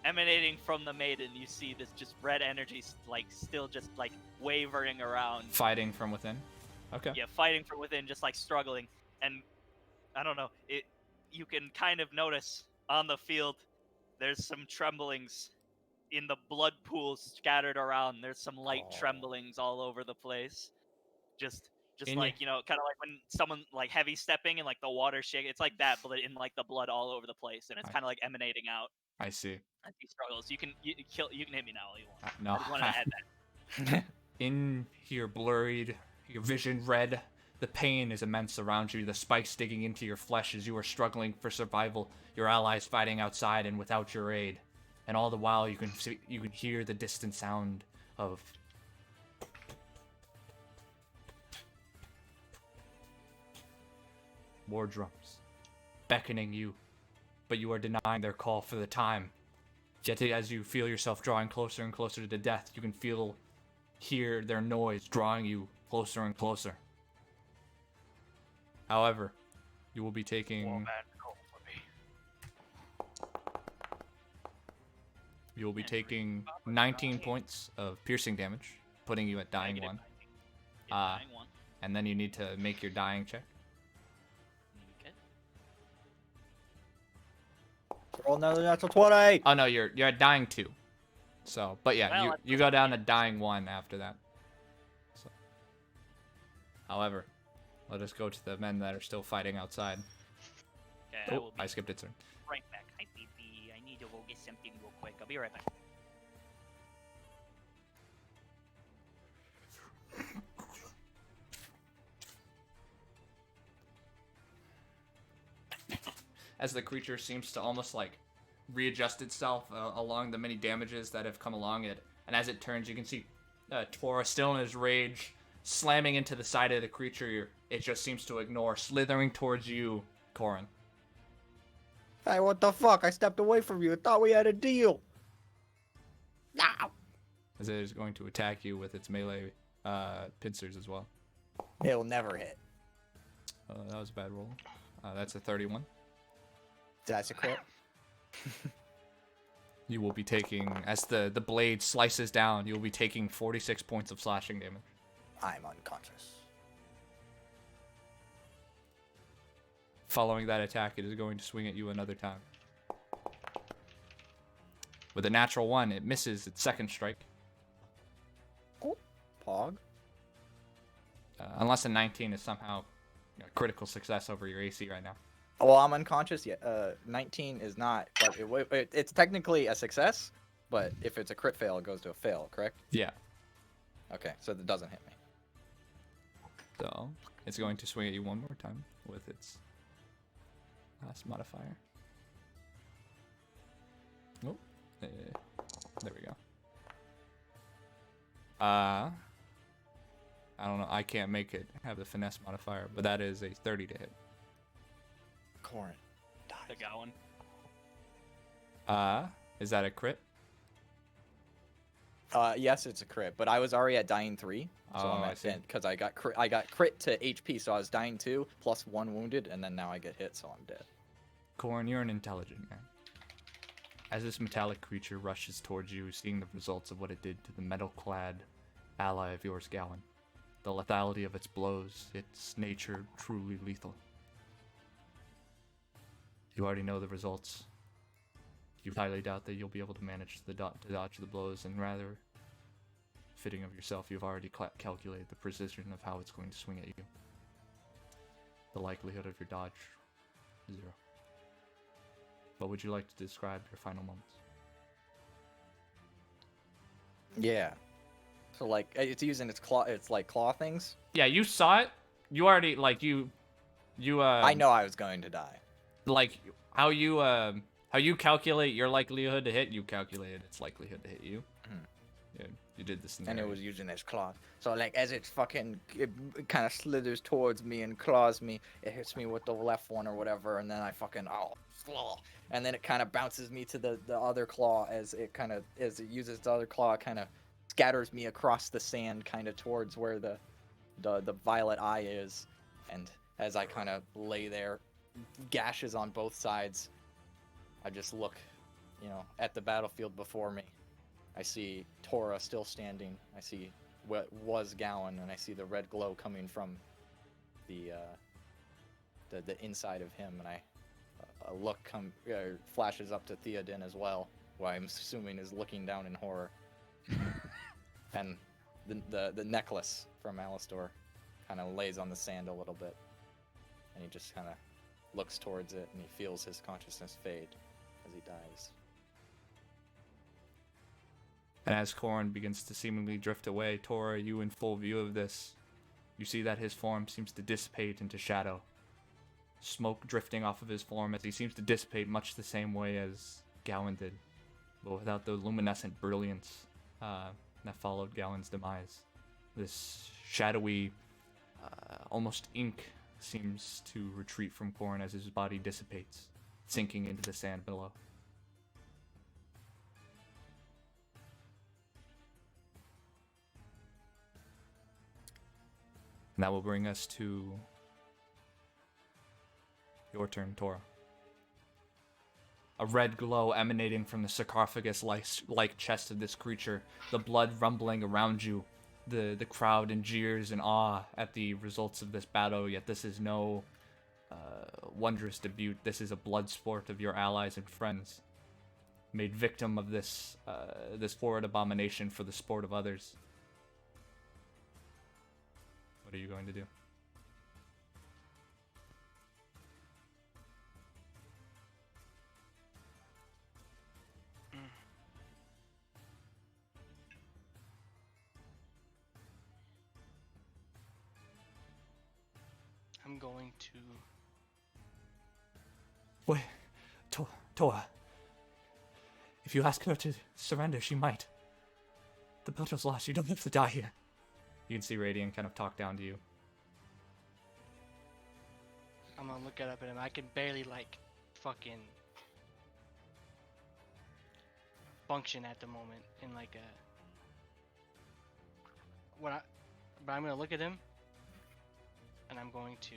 emanating from the maiden. You see this just red energy, like still just like wavering around. Fighting from within. Okay. Yeah, fighting from within, just like struggling. And I don't know. You can kind of notice on the field. There's some tremblings in the blood pools scattered around. There's some light Oh. tremblings all over the place. Just In like, you know, kind of like when someone like heavy stepping and like the water shake. It's like that, but in like the blood all over the place, and it's kind of like emanating out I see. as he struggles. You can hit me now all you want. No. I just wanted to add that. In your blurred, your vision red, the pain is immense around you, the spikes digging into your flesh as you are struggling for survival, your allies fighting outside and without your aid. And all the while you can hear the distant sound of war drums beckoning you, but you are denying their call for the time. Yet as you feel yourself drawing closer and closer to death, you can hear their noise drawing you closer and closer. However, you will be taking 19 points of piercing damage, putting you at dying Negative 1. 19. Yeah, dying 1. And then you need to make your dying check. Okay. Roll another natural 20. Oh no, you're at dying 2. So, but yeah, Well, you go down to dying 1 after that. So, however, let us go to the men that are still fighting outside. Okay, I will Oh, be I skipped a turn. right back. Hi, baby. I need to go get something real quick. I'll be right back. As the creature seems to almost like readjust itself along the many damages that have come along it, and as it turns, you can see Tora still in his rage, slamming into the side of the creature. It just seems to ignore, slithering towards you, Korin. Hey, what the fuck? I stepped away from you. I thought we had a deal. Ow. As it is going to attack you with its melee pincers as well. It'll never hit. That was a bad roll. That's a 31. That's a crit. you will be taking, as the blade slices down, you will be taking 46 points of slashing damage. I'm unconscious. Following that attack, it is going to swing at you another time. With a natural 1, it misses its second strike. Pog. Unless a 19 is somehow a critical success over your AC right now. Well, I'm unconscious yet. 19 is not, but it's technically a success. But if it's a crit fail, it goes to a fail, correct? Yeah. Okay, so that doesn't hit me. So it's going to swing at you one more time with its last modifier. Oh, there we go. I don't know. I can't make it have the finesse modifier, but that is a 30 to hit. Corn. The Gowan. Is that a crit? Yes, it's a crit, but I was already at dying 3, so Oh, I'm I at see. because I got crit to HP, so I was dying 2 plus 1 wounded, and then now I get hit, so I'm dead. Corn, you're an intelligent man. As this metallic creature rushes towards you, seeing the results of what it did to the metal-clad ally of yours, Gowan. The lethality of its blows, its nature truly lethal. You already know the results. You highly doubt that you'll be able to manage to dodge the blows, and rather fitting of yourself, you've already calculated the precision of how it's going to swing at you. The likelihood of your dodge, 0. What would you like to describe your final moments? Yeah. So like it's using its claw, it's like claw things. Yeah, you saw it. You already you I know I was going to die. like how you calculate your likelihood to hit. You calculated its likelihood to hit you. Yeah, you did this. And it was using its claws. So like as it kind of slithers towards me and claws me, it hits me with the left one or whatever, and then I and then it kind of bounces me to the other claw as it uses the other claw, kind of scatters me across the sand, kind of towards where the violet eye is, and as I kind of lay there, gashes on both sides, I just look, at the battlefield before me. I see Tora still standing. I see what was Gowan, and I see the red glow coming from the inside of him, and a look flashes up to Theoden as well, who I'm assuming is looking down in horror. And the necklace from Alistor kind of lays on the sand a little bit, and he just kind of looks towards it, and he feels his consciousness fade as he dies. And as Korn begins to seemingly drift away, Tora, you in full view of this, you see that his form seems to dissipate into shadow. Smoke drifting off of his form as he seems to dissipate much the same way as Gowan did, but without the luminescent brilliance that followed Gowan's demise. This shadowy, almost ink seems to retreat from Korn as his body dissipates, sinking into the sand below. And that will bring us to your turn, Tora. A red glow emanating from the sarcophagus-like chest of this creature, the blood rumbling around you, the crowd in jeers and awe at the results of this battle, yet this is no wondrous debut. This is a blood sport of your allies and friends, made victim of this horrid abomination for the sport of others. What are you going to do? I'm going to. Wait, Tora. If you ask her to surrender, she might. The battle's lost. You don't have to die here. You can see Radiant kind of talk down to you. I'm gonna look it up at him. I can barely fucking function at the moment in but I'm gonna look at him, and I'm going to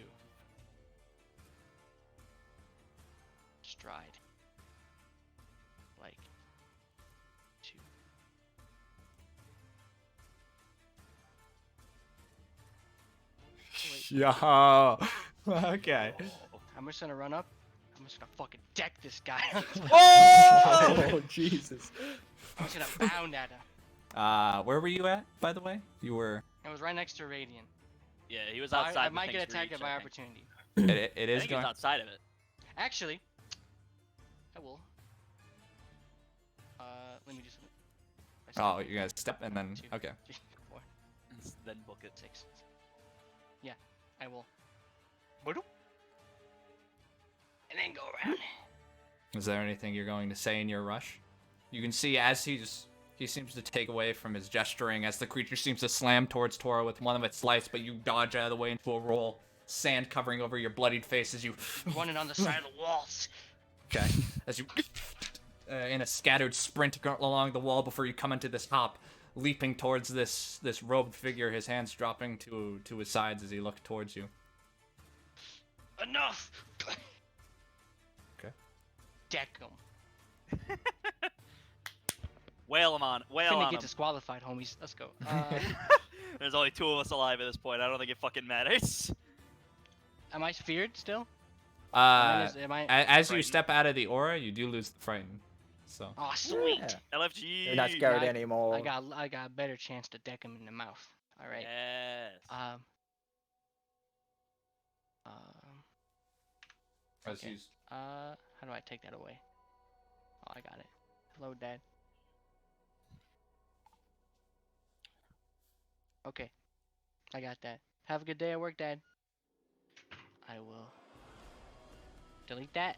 stride. Yo. Okay. I'm just gonna run up. I'm just gonna fucking deck this guy. Oh! Jesus. I'm just gonna bound at him. Where were you at, by the way? You were. I was right next to Radiant. Yeah, he was So outside. I the might get thing's attacked reach, at my I think. opportunity. It I is think going. he's outside of it. Actually, I will. Let me just. Oh, you guys step and then. 2, Okay. 3, 4, Then book it. 6. Yeah, I will. Boop. And then go around. Is there anything you're going to say in your rush? You can see as he seems to take away from his gesturing as the creature seems to slam towards Tora with one of its slices, but you dodge out of the way into a roll, sand covering over your bloodied face as you Running on the side of the walls. okay as you in a scattered sprint along the wall before you come into this hop, leaping towards this robed figure, his hands dropping to his sides as he looked towards you. Enough. Okay. Deck him. Wail him on. Wail Finna on get him. disqualified, homies. Let's go. There's only 2 of us alive at this point. I don't think it fucking matters. Am I feared still? Am I? As you frightened? step out of the aura, you do lose the frighten. So Oh, sweet. Yeah. LFG. You're not scared I- anymore. I got a better chance to deck him in the mouth. All right. Yes. as Okay. you How do I take that away? Oh, I got it. Hello, Dad. Okay. I got that. Have a good day at work, Dad. I will delete that.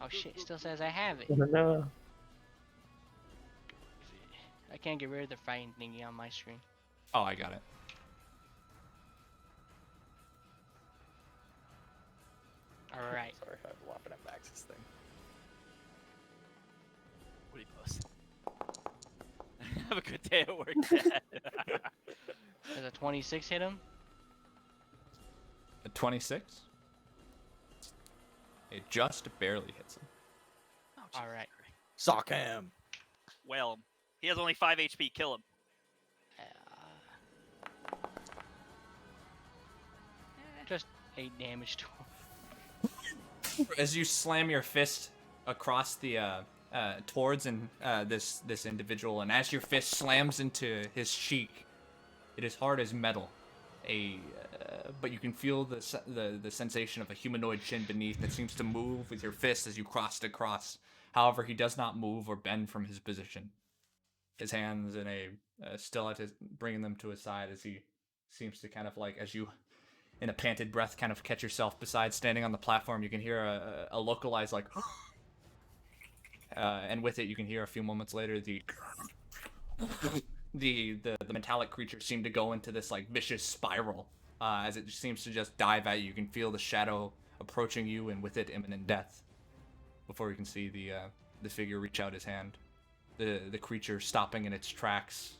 Oh shit, it still says I have it. No. I can't get rid of the fighting thingy on my screen. oh, I got it. Alright. Sorry, I'm whopping at Max's thing. What do you post? Have a good day at work, Dad. Does a 26 hit him? A 26. It just barely hits him. Oh, Jesus Alright. Christ. Sock him. Wail him. He has only 5 HP. Kill him. Just 8 damage to him. As you slam your fist across the towards this individual, and as your fist slams into his cheek, it is hard as metal. But you can feel the sensation of a humanoid chin beneath that seems to move with your fist as you cross it across. However, he does not move or bend from his position. His hands in still at his, bringing them to his side as he seems to kind of like, as you in a panted breath kind of catch yourself beside standing on the platform, you can hear a localized like and with it you can hear a few moments later the metallic creature seem to go into this like vicious spiral as it seems to just dive at you. You can feel the shadow approaching you, and with it imminent death, before you can see the figure reach out his hand, the creature stopping in its tracks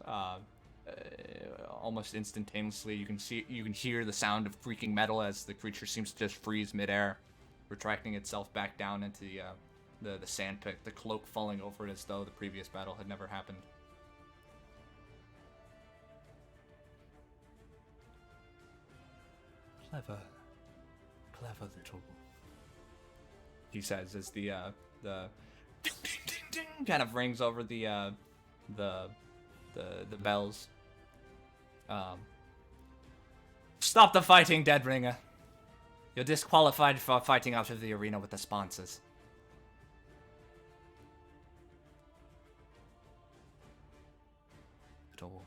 almost instantaneously. You can hear the sound of creaking metal as the creature seems to just freeze midair, retracting itself back down into the sandpit, the cloak falling over it as though the previous battle had never happened. Clever little wolf, he says as the ding, ding, ding, ding kind of rings over the bells. Stop the fighting, Deadringer. You're disqualified for fighting out of the arena with the sponsors. Little wolf.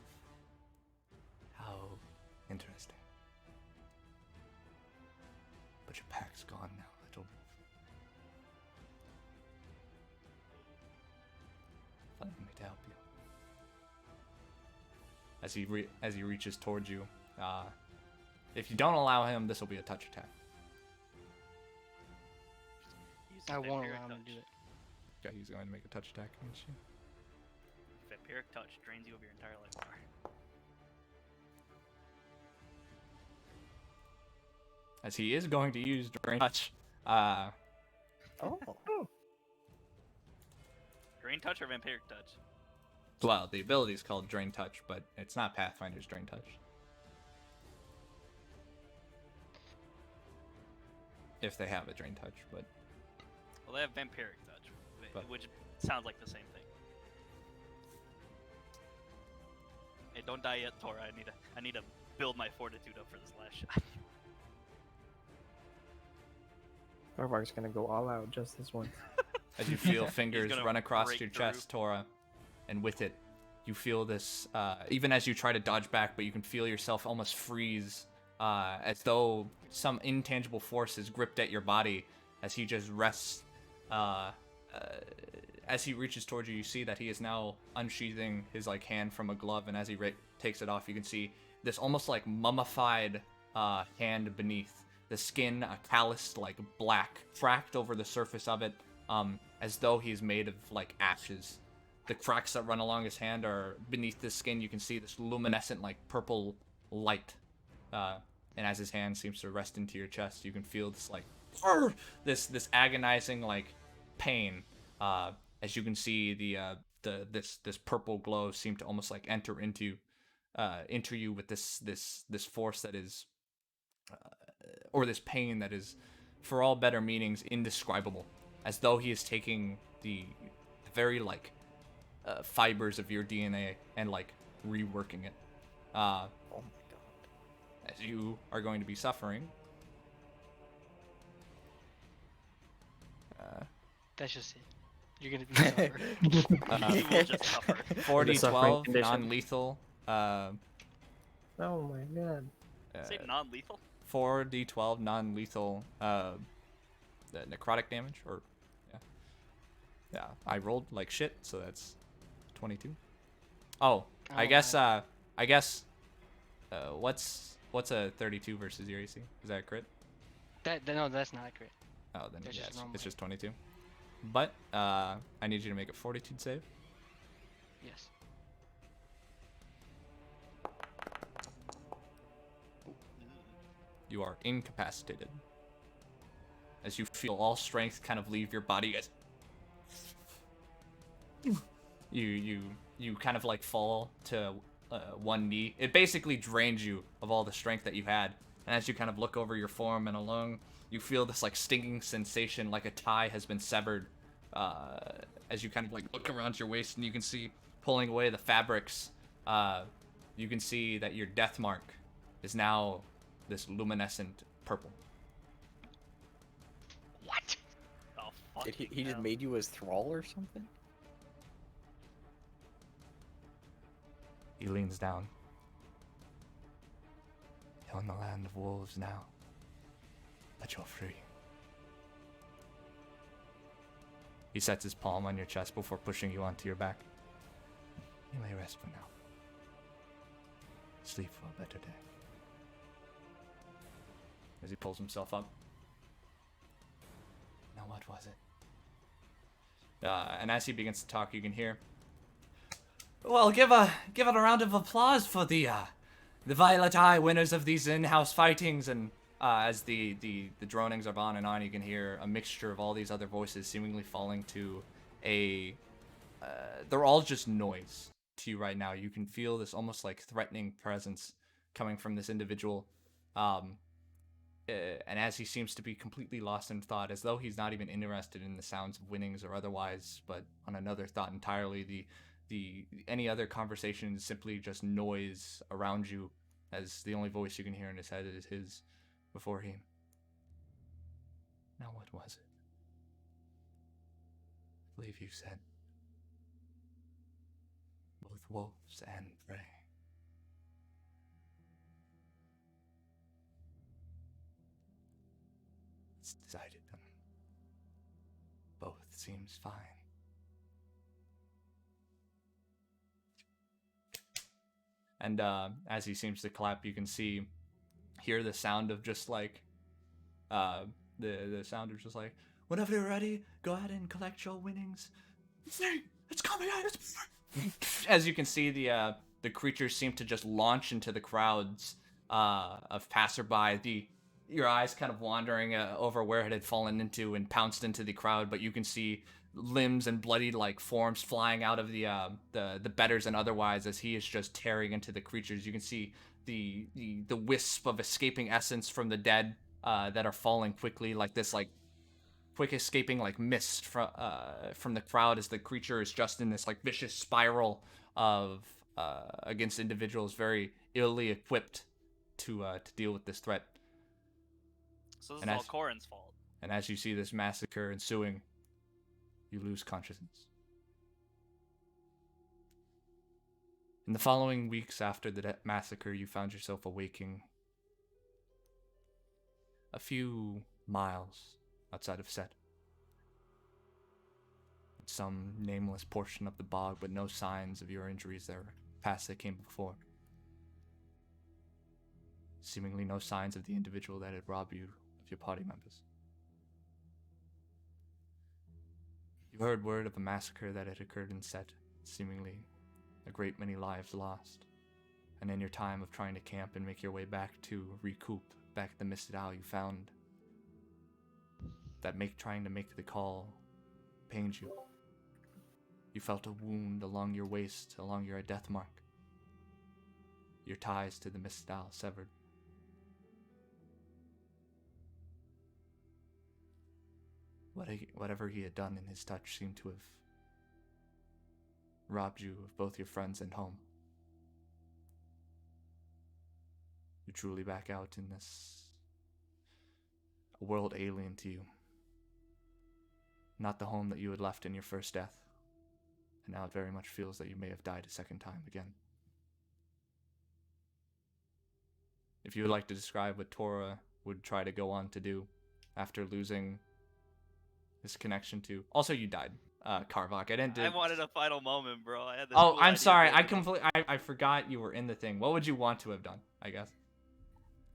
How interesting. But your pack's gone now, little wolf. Allow me to help you. As he reaches towards you, if you don't allow him, this will be a touch attack. Use I won't vampiric allow him to touch. do it. Okay, he's going to make a touch attack against you. Vampiric touch drains you of your entire life bar. As he is going to use Drain Touch. Oh. Drain touch or vampiric touch? Well, the ability is called Drain Touch, but it's not Pathfinder's Drain Touch. If they have a Drain Touch, but Well, they have Vampiric Touch, But- which sounds like the same thing. Hey, don't die yet, Tora. I need to build my fortitude up for this last shot. Thorvark's gonna go all out just this once. as you feel fingers gonna run across break your through. chest, Tora, and with it, you feel this, even as you try to dodge back, but you can feel yourself almost freeze, as though some intangible force is gripped at your body as he just rests. As he reaches towards you, you see that he is now unsheathing his like hand from a glove, and as he takes it off, you can see this almost like mummified hand beneath. The skin, a calloused like black, cracked over the surface of it, as though he's made of like ashes. The cracks that run along his hand are beneath the skin. You can see this luminescent like purple light, and as his hand seems to rest into your chest, you can feel this like this agonizing like pain. As you can see this purple glow seem to almost like enter you with this force that is, or this pain that is, for all better meanings, indescribable, as though he is taking the very like fibers of your DNA and like reworking it. Oh my god. As you are going to be suffering. That's just it. You're gonna be suffer. You will just suffer. 4d12 condition. non-lethal. Oh my god. Say non-lethal. 4d12 non-lethal the necrotic damage, or yeah, I rolled like shit, so that's 22. Oh, I guess what's a 32 versus your AC? Is that a crit? No, that's not accurate. Oh, then That's yeah, just normal. it's just 22. But I need you to make a fortitude save. Yes. You are incapacitated. As you feel all strength kind of leave your body, as you kind of like fall to one knee. It basically drains you of all the strength that you had. And as you kind of look over your form and along, you feel this like stinging sensation, like a tie has been severed. As you kind of like look around your waist, and you can see pulling away the fabrics. You can see that your death mark is now this luminescent purple. What? Oh fuck. Did he just made you his thrall or something? He leans down. You're in the land of wolves now, but you're free. He sets his palm on your chest before pushing you onto your back. You may rest for now. Sleep for a better day. As he pulls himself up. Now what was it? And as he begins to talk, you can hear, well, give it a round of applause for the Violet Eye winners of these in-house fightings. And as the dronings are on and on, you can hear a mixture of all these other voices seemingly falling to a they're all just noise to you right now. You can feel this almost like threatening presence coming from this individual, and as he seems to be completely lost in thought, as though he's not even interested in the sounds of winnings or otherwise, but on another thought entirely. The any other conversation is simply just noise around you, as the only voice you can hear in his head is his before him. Now what was it? I believe you said both wolves and prey. It's decided on both seems fine. And as he seems to clap, you can hear the sound of just like, the sound of just like, whenever you're ready, go ahead and collect your winnings. It's coming out. As you can see, the creatures seem to just launch into the crowds of passerby. Your eyes kind of wandering over where it had fallen into and pounced into the crowd, but you can see limbs and bloody like forms flying out of the bedders and otherwise as he is just tearing into the creatures. You can see the wisp of escaping essence from the dead that are falling quickly, like this like quick escaping like mist from the crowd as the creature is just in this like vicious spiral of against individuals very illy equipped to deal with this threat. So this And is all as- Corin's fault. And as you see this massacre ensuing, you lose consciousness. In the following weeks after the massacre, you found yourself awaking a few miles outside of Set. Some nameless portion of the bog, but no signs of your injuries there past that came before. Seemingly no signs of the individual that had robbed you of your party members. You heard word of a massacre that had occurred in Set, seemingly a great many lives lost. And in your time of trying to camp and make your way back to recoup back at the Misted Isle, you found that trying to make the call pained you. You felt a wound along your waist, along your death mark. Your ties to the Misted Isle severed. Whatever he had done in his touch seemed to have robbed you of both your friends and home. You're truly back out in a world alien to you. Not the home that you had left in your first death. And now it very much feels that you may have died a second time again. If you would like to describe what Tora would try to go on to do after losing this connection to... Also, you died, Karvok. I wanted a final moment, bro. I had this Oh, cool I'm idea sorry. built up. I forgot you were in the thing. What would you want to have done, I guess?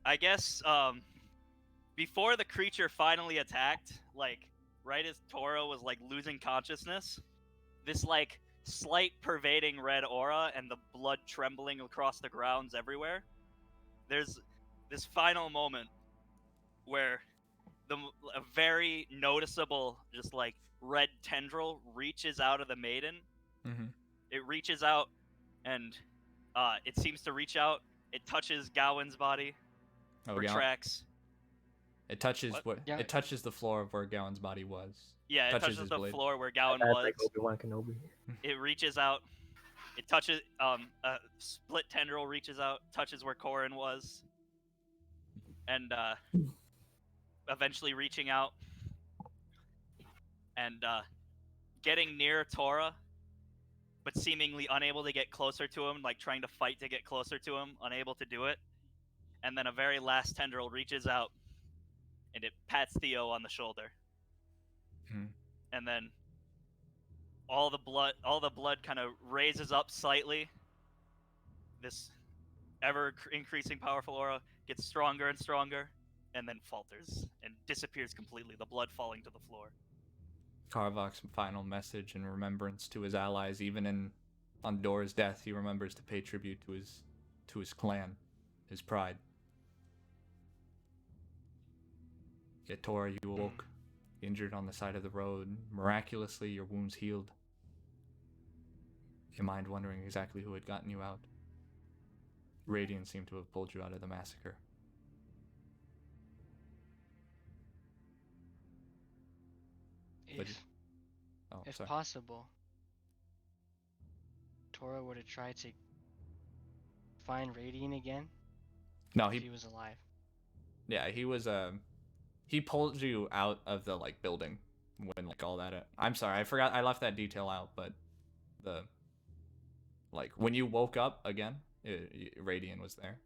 I guess before the creature finally attacked, like right as Toro was like losing consciousness, this like slight pervading red aura and the blood trembling across the grounds everywhere. There's this final moment where a very noticeable just like red tendril reaches out of the maiden. Mm-hmm. It reaches out and it seems to reach out. It touches Gowan's body, Oh, retracts. It touches What? Yeah. It touches the floor of where Gowan's body was. Yeah, it touches his the blade. floor where Gowan That's was. like Obi-Wan Kenobi. It reaches out. It touches a split tendril reaches out, touches where Corin was, and eventually reaching out and getting near Tora, but seemingly unable to get closer to him, like trying to fight to get closer to him, unable to do it. And then a very last tendril reaches out and it pats Theo on the shoulder. Hmm. And then all the blood kind of raises up slightly. This ever increasing powerful aura gets stronger and stronger and then falters and disappears completely, the blood falling to the floor. Karvok's final message in remembrance to his allies, even on Dora's death, he remembers to pay tribute to his clan, his pride. Yet Tora, you awoke, injured on the side of the road. Miraculously, your wounds healed. Your mind wondering exactly who had gotten you out. Radiant seemed to have pulled you out of the massacre. But If sorry. possible, Tora would have tried to find Radiant again No, if he was alive. Yeah, he was he pulled you out of the like building when like all that. I'm sorry, I forgot. I left that detail out, but the like when you woke up again, Radiant was there.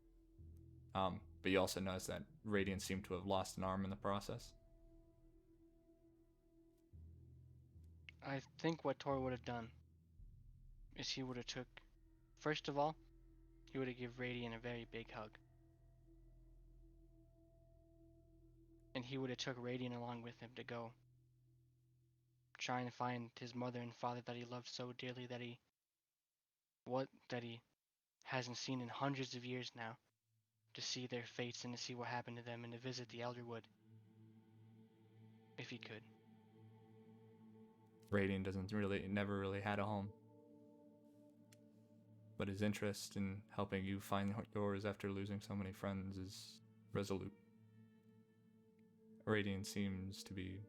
But you also noticed that Radiant seemed to have lost an arm in the process. I think what Tora would have done is he would have took, first of all, he would have give Radiant a very big hug. And he would have took Radiant along with him to go try and find his mother and father that he loved so dearly that he hasn't seen in hundreds of years now, to see their fates and to see what happened to them and to visit the Elderwood if he could. Radiant never really had a home. But his interest in helping you find yours after losing so many friends is resolute. Radiant seems to be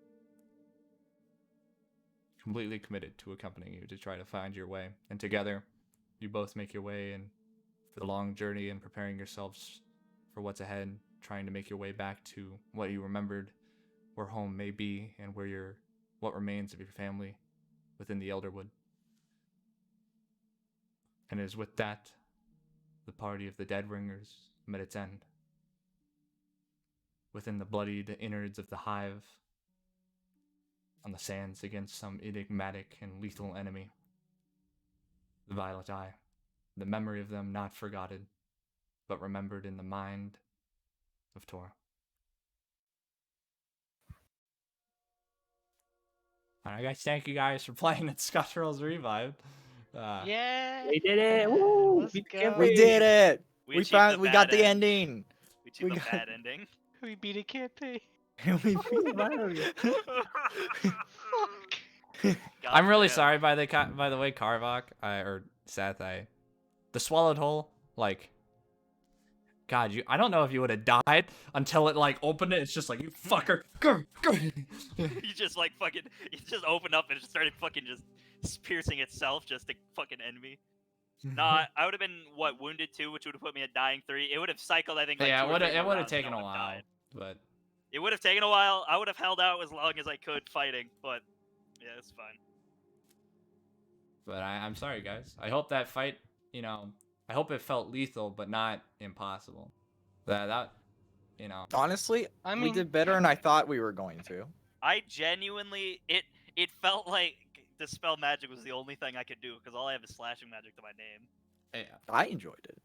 completely committed to accompanying you to try to find your way. And together, you both make your way and for the long journey and preparing yourselves for what's ahead, trying to make your way back to what you remembered, where home may be, and what remains of your family within the Elderwood. And it is with that, the party of the Dead Ringers met its end. Within the bloodied innards of the hive, on the sands against some enigmatic and lethal enemy. The Violet Eye, the memory of them not forgotten, but remembered in the mind of Tor. Alright guys, thank you guys for playing at Scotch Rolls Revived. Yeah. We did it! Woo! Let's Beat the go. campaign. We did it. We We achieved found. We got bad the end. ending. We achieved We the got- bad ending. We beat a campaign. We Finally. Fuck. I'm really Goddamn. sorry by the way, Karvok, or Seth, the swallowed hole, like, God, I don't know if you would have died until it like opened it. It's just like, you fucker. You just like fucking, you just opened up and it just started fucking just piercing itself just to fucking end me. Nah, I would have been wounded 2, which would have put me at dying 3. It would have cycled, I think, like Yeah, 2 or 3 it more would have rounds and taken I a would've while, died. but It would have taken a while. I would have held out as long as I could fighting, but yeah, it's fine. I'm sorry, guys. I hope that fight, I hope it felt lethal, but not impossible. That, Honestly, I we mean, did better than I thought we were going to. I genuinely, it felt like Dispel Magic was the only thing I could do, because all I have is Slashing Magic to my name. yeah. I enjoyed it.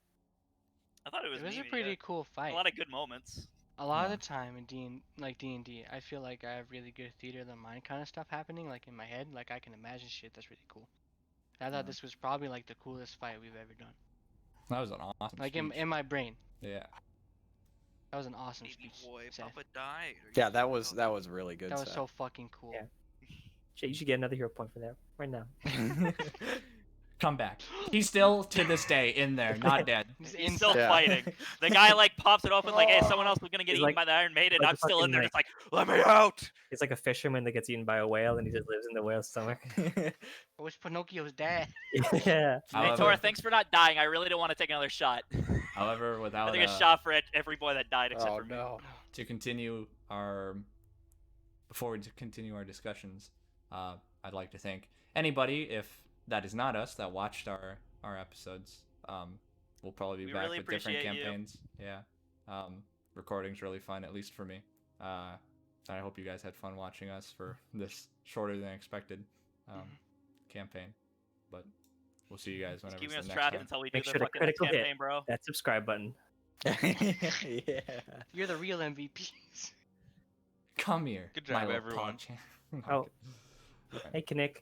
I thought it was it was a neat, pretty yeah. cool fight. A lot of good moments. A lot Yeah. of the time in D&D, I feel like I have really good theater of the mind kind of stuff happening, like in my head. Like I can imagine shit that's really cool. I thought Yeah. this was probably like the coolest fight we've ever done. That was an awesome Like speech. in my brain, Yeah. that was an awesome Baby speech. boy, Seth. Papa died. Yeah, that was really good. That was Seth. so fucking cool. Yeah. Shit, you should get another hero point for that right now. Come back. He's still, to this day, in there, not dead. He's still Yeah. fighting. The guy like pops it open like, hey, someone else was gonna get He's eaten like- by the Iron Maiden. like I'm a still in fucking, there. like- It's like, let me out. He's like a fisherman that gets eaten by a whale and he just lives in the whale's stomach. I wish Pinocchio's dad. Yeah. Hey, However- Tora, thanks for not dying. I really don't want to take another shot. However, I without think a shot for every boy that died except Oh for me. no. to continue before we continue our discussions, I'd like to thank anybody, if that is not us, that watched our episodes. We'll probably be We back really with different appreciate you. campaigns. Yeah. Recording's really fun, at least for me. I hope you guys had fun watching us for this shorter than expected campaign. But we'll see you guys Just whenever keep it's me the next strapped time. until we Make do sure the to fucking next critical hit. campaign, bro. That subscribe button. Yeah. You're the real MVPs. Come here. Good my job, little everyone. pod champ. Oh. Hey, Kinnick.